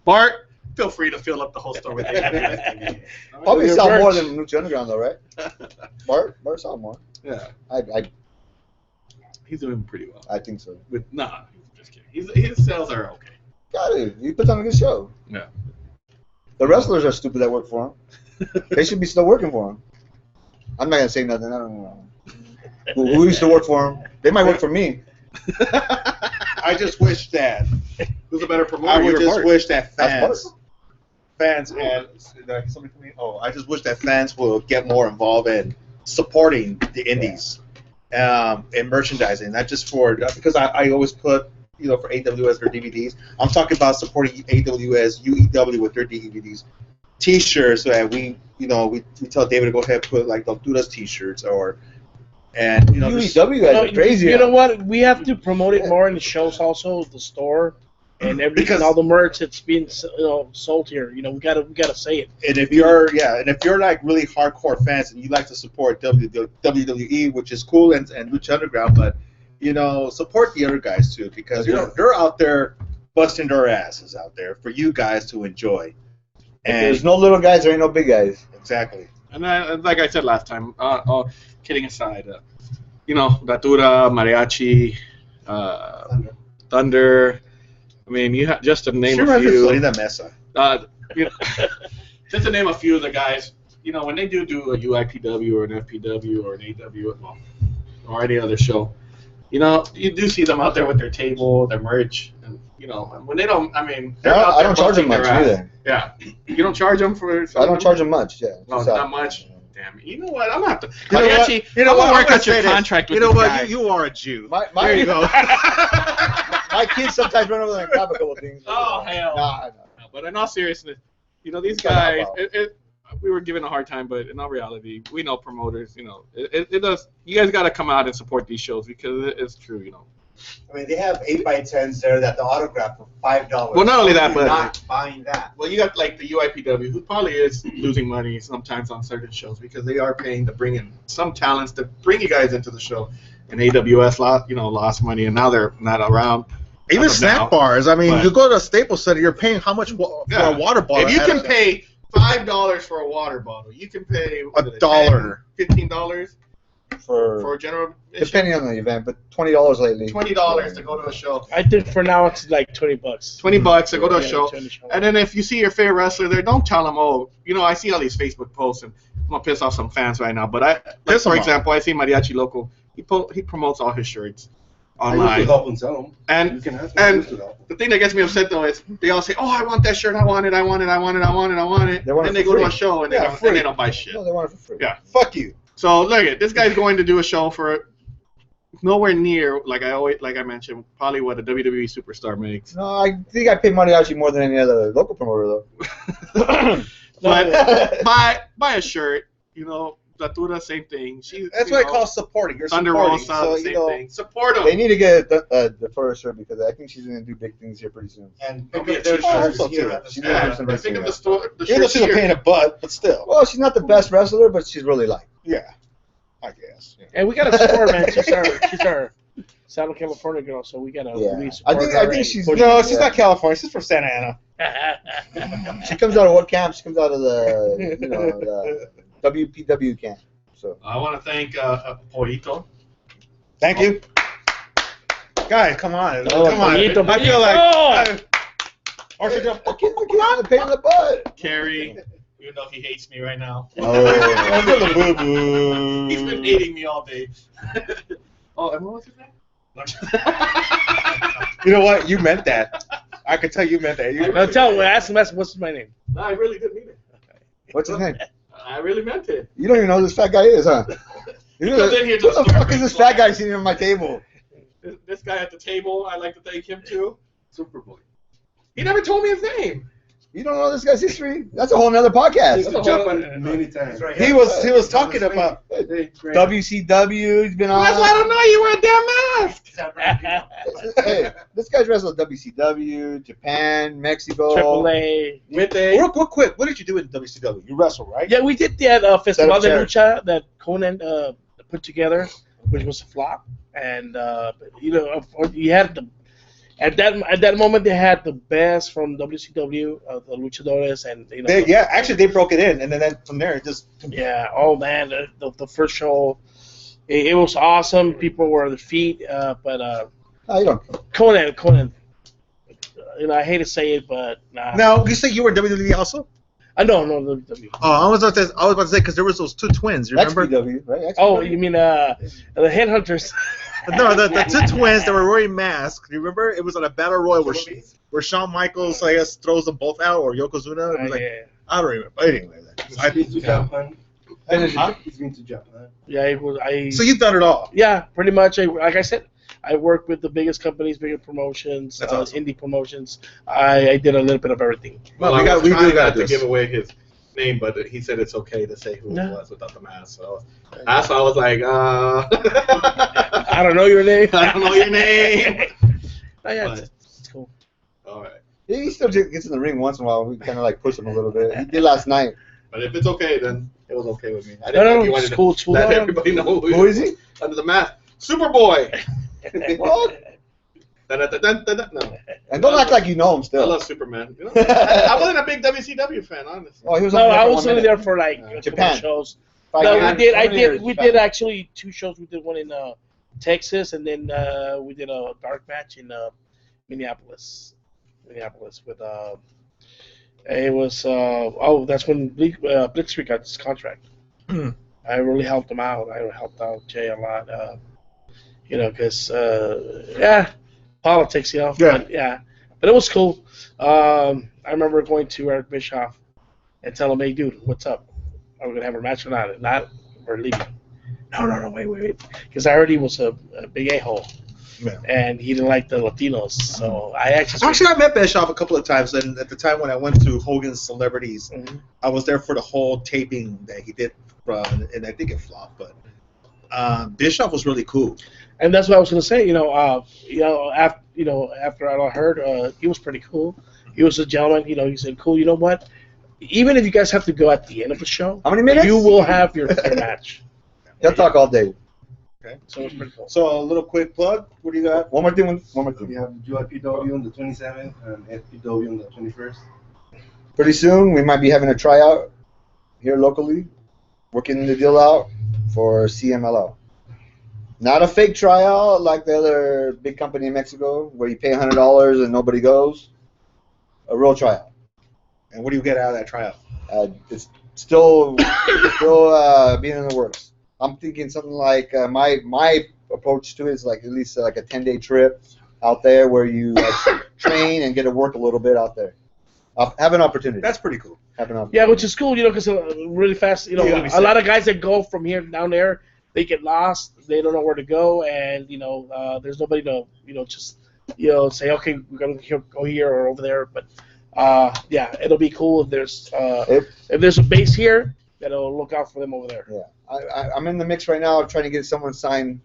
Bart, feel free to fill up the whole store with it. Probably sell more than Lucha Underground, though, right? Bart sell more. Yeah. He's doing pretty well. I think so. Nah, just kidding. His sales are okay. Got it. He puts on a good show. Yeah. The wrestlers are stupid that work for him. They should be still working for him. I'm not gonna say nothing. I don't know. Who used to work for him? They might work for me. I just wish that. Who's a better promoter? I would just Bart? wish that That's fans and somebody come in? Oh, I just wish that fans will get more involved in supporting the indies and merchandising, not just because I always put for AWS their DVDs. I'm talking about supporting AWS, UEW with their DVDs, T-shirts. So that we tell David to go ahead and put like they'll do those T-shirts UEW guys are crazy. You know what? We have to promote it more in the shows, also the store, and everything, all the merch that's being sold here. We gotta say it. And if you're like really hardcore fans and you like to support WWE, which is cool, and Lucha Underground, but support the other guys too, because they're out there busting their asses out there for you guys to enjoy. And there's no little guys, there ain't no big guys. Exactly. And like I said last time, kidding aside, Datura, Mariachi, Thunder. I mean, you have just to name a few. Just to name a few of the guys. When they do a UIPW or an FPW or an AW or any other show, you do see them out there with their table, their merch, and when they don't. I mean, I don't charge them much either. Yeah, you don't charge them for. I don't charge them much. Yeah. No, not much. Damn it. You know what? I'm gonna have to. I'm gonna work out your contract with you. You know this what? guy. You are a Jew. There you go. My kids sometimes run over there and grab a couple of things. Oh hell. Nah. But in all seriousness, these guys. We were given a hard time, but in all reality, we know promoters. It does. You guys got to come out and support these shows because it's true. I mean, they have 8x10s there that the autograph for $5. Well, not only that, but not buying that. Well, you got like the UIPW, who probably is losing money sometimes on certain shows because they are paying to bring in some talents to bring you guys into the show. And AWS lost money, and now they're not around. Even snack bars. I mean, you go to a Staples Center, you're paying how much for a water bottle? If you can pay $5 for a water bottle, you can pay $1, $15 for a general issue? Depending on the event, but $20 lately. $20 to go to a show. I think for now it's like $20. $20 to go to a show. And then if you see your favorite wrestler there, don't tell them, I see all these Facebook posts, and I'm gonna piss off some fans right now. But for example, I see Mariachi Loco. He promotes all his shirts online. I used to help him sell them. And the thing that gets me upset though is they all say, I want that shirt, I want it. And then they go to a show and they don't buy shit. No, they want it for free. Yeah. Fuck you. So look at this guy's going to do a show for nowhere near like I mentioned, probably what a WWE superstar makes. No, I think I pay Mariachi more than any other local promoter though. But buy a shirt, Datura, same thing. That's what I call supporting. You're Thunder supporting. Rosa, same thing. Support them. They need to get the first shirt because I think she's going to do big things here pretty soon. And There'll pick be up a their t-shirt. shirts here. I think of the store. Even though she's a pain in the butt, but still. Well, she's not the best wrestler, but she's really liked. Yeah, I guess. Yeah. And we gotta support, man. She's our Southern California girl, so we gotta really support her. I think she's she's not California. She's from Santa Ana. She comes out of what camp? She comes out of the the WPW camp. So I want to thank Poito. Thank you. Guys, come on. Come on. I feel like... Or should just fucking a pain in the butt. Carrie, even though he hates me right now. Oh, He's been hating me all day. And what was his name? You know what? You meant that. I can tell you meant that. Ask him what's my name. No, I really did mean it. What's his name? I really meant it. You don't even know who this fat guy is, huh? He comes in here Who the fuck is this fat guy sitting on my table? This guy at the table, I'd like to thank him too. Superboy. He never told me his name. You don't know this guy's history? That's a whole nother podcast. He's to Japan many times. He was talking about WCW. He's been on. That's why I don't know you wear a damn mask. Hey, this guy's wrestled WCW, Japan, Mexico. AAA. Real quick, what did you do in WCW? You wrestled, right? Yeah, we did that Festival de chairs. Lucha that Conan put together, which was a flop. And you had the at that moment they had the best from WCW, the luchadores, and Actually they broke it in, and then from there it just. Yeah. Oh man, the first show, it was awesome. People were on their feet, but you don't. Conan. I hate to say it, but nah. Now you say you were WWE also? No, WWE. Oh, I was about to say because there was those two twins. You remember? XPW, right? XPW. Oh, you mean the Headhunters? No, the two twins that were wearing masks. You remember? It was on a battle royal where Shawn Michaels, I guess, throws them both out, or Yokozuna. It was I don't remember. Anyway, He's been to Japan. He's been to Japan. Yeah, it was. So you've done it all. Yeah, pretty much. Like I said, I work with the biggest companies, bigger promotions, That's awesome. indie promotions. I did a little bit of everything. Well, we do got to give away his name, but he said it's okay to say who it was without the mask. So that's why I was like, I don't know your name. I don't know your name. Oh, yeah, it's cool. All right. He still gets in the ring once in a while. We kind of like push him a little bit. He did last night. But if it's okay, then it was okay with me. I No, didn't know if you wanted it's cool. to let everybody know Who is he? Under the mask. Superboy. What? No. And don't act like you know him I still. love Superman. You know? I wasn't a big WCW fan, honestly. Oh, he was No, on I for was 1 only minute. there for like a couple Japan. shows. 5 No, years. we did actually 2 shows. We did one in Texas, and then we did a dark match in Minneapolis with it was that's when Blitzkrieg got this contract. I really helped him out. I helped out Jay a lot. Because politics, but it was cool. I remember going to Eric Bischoff and telling him, "Hey, dude, what's up? Are we gonna have a match or not? If not, we're leaving." No, wait, because I heard he was a big a-hole, and he didn't like the Latinos. So I Actually, I met Bischoff a couple of times, and at the time when I went to Hogan's Celebrities, I was there for the whole taping that he did, and I think it flopped, but Bischoff was really cool. And that's what I was gonna say. After I heard, he was pretty cool. He was a gentleman. He said, "Cool. You know what? Even if you guys have to go at the end of the show, how many minutes? You will have your match." He'll talk all day. Okay. So it's pretty cool. So a little quick plug. What do you got? One more thing. We have UIPW on the 27th and FPW on the 21st. Pretty soon, we might be having a tryout here locally, working the deal out for CMLL. Not a fake tryout like the other big company in Mexico where you pay $100 and nobody goes. A real tryout. And what do you get out of that tryout? It's still being in the works. I'm thinking something like my approach to it is like at least like a 10-day trip out there where you train and get to work a little bit out there. Have an opportunity. That's pretty cool. Have an opportunity. Yeah, which is cool, because really fast, a lot of guys that go from here down there, they get lost, they don't know where to go, and there's nobody to just say, okay, we're gonna go here or over there. But it'll be cool if there's a base here, that'll look out for them over there. Yeah, I'm in the mix right now trying to get someone signed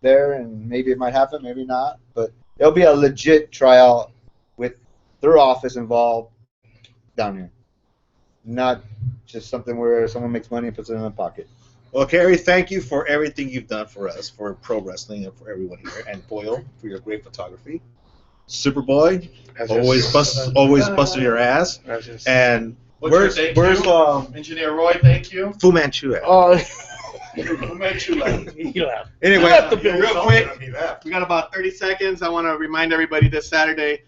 there, and maybe it might happen, maybe not. But it'll be a legit tryout with their office involved down here, not just something where someone makes money and puts it in their pocket. Well, Kerry, thank you for everything you've done for us, for pro wrestling, and for everyone here, and Boyle for your great photography. Superboy, always busting your ass. And where's Engineer Roy? Thank you. Fu Manchu? Fu Manchu. Anyway, real quick, we got about 30 seconds. I want to remind everybody this Saturday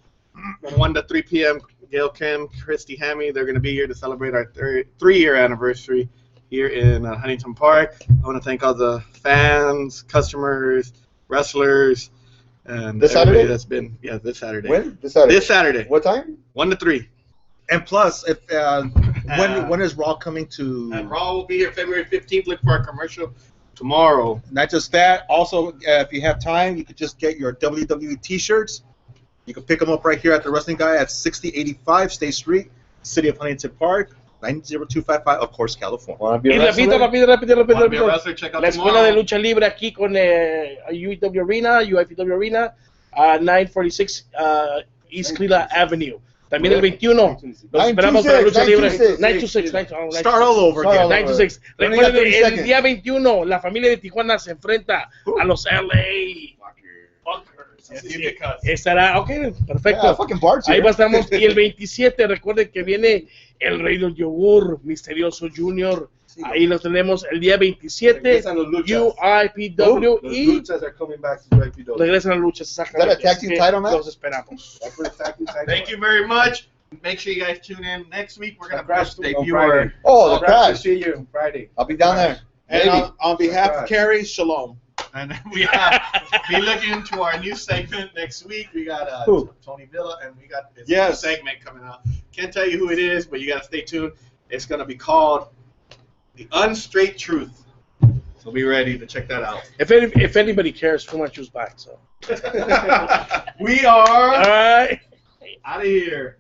from 1 to 3 p.m. Gail Kim, Christy Hammy, they're going to be here to celebrate our 3-year anniversary here in Huntington Park. I want to thank all the fans, customers, wrestlers, and this everybody Saturday? that's been this Saturday. When? This Saturday. This Saturday. What time? 1 to 3. And plus, if when is Raw coming to? And Raw will be here February 15th. Look for our commercial tomorrow. Not just that, also, if you have time, you could just get your WWE T-shirts. You can pick them up right here at the Wrestling Guy at 6085 State Street, City of Huntington Park, 90255, of course, California. Y repito, Wanna be a wrestler, check out la escuela tomorrow. de lucha libre aquí con UIPW Arena, 946 East Cleveland Avenue. También el 21, los esperamos para la lucha libre. 926. Start all over again. 926. Recuerden, el día 21, la familia de Tijuana se enfrenta a los LA Fuckers. Estará, ok, perfecto. Ahí estamos. Y el 27, recuerden que viene el Rey del Yogur, Misterioso Junior. Ahí los tenemos el día 27, UIPW Los y luchas are coming back to UIPW. regresan a las luchas. Is that a tag team title match? Los esperamos. Thank you very much. Make sure you guys tune in next week. We're gonna Crash debut on our. Friday. Oh, the I'll have to Crash. see you on Friday. I'll be down there. And Maybe. on behalf of Carrie, shalom. And we have be looking into our new segment next week. We got Tony Villa, and we got this new segment coming out. Can't tell you who it is, but you gotta stay tuned. It's gonna be called The Unstraight Truth. So be ready to check that out. If anybody cares, Fu Manchu's back. So We are all right. out of here.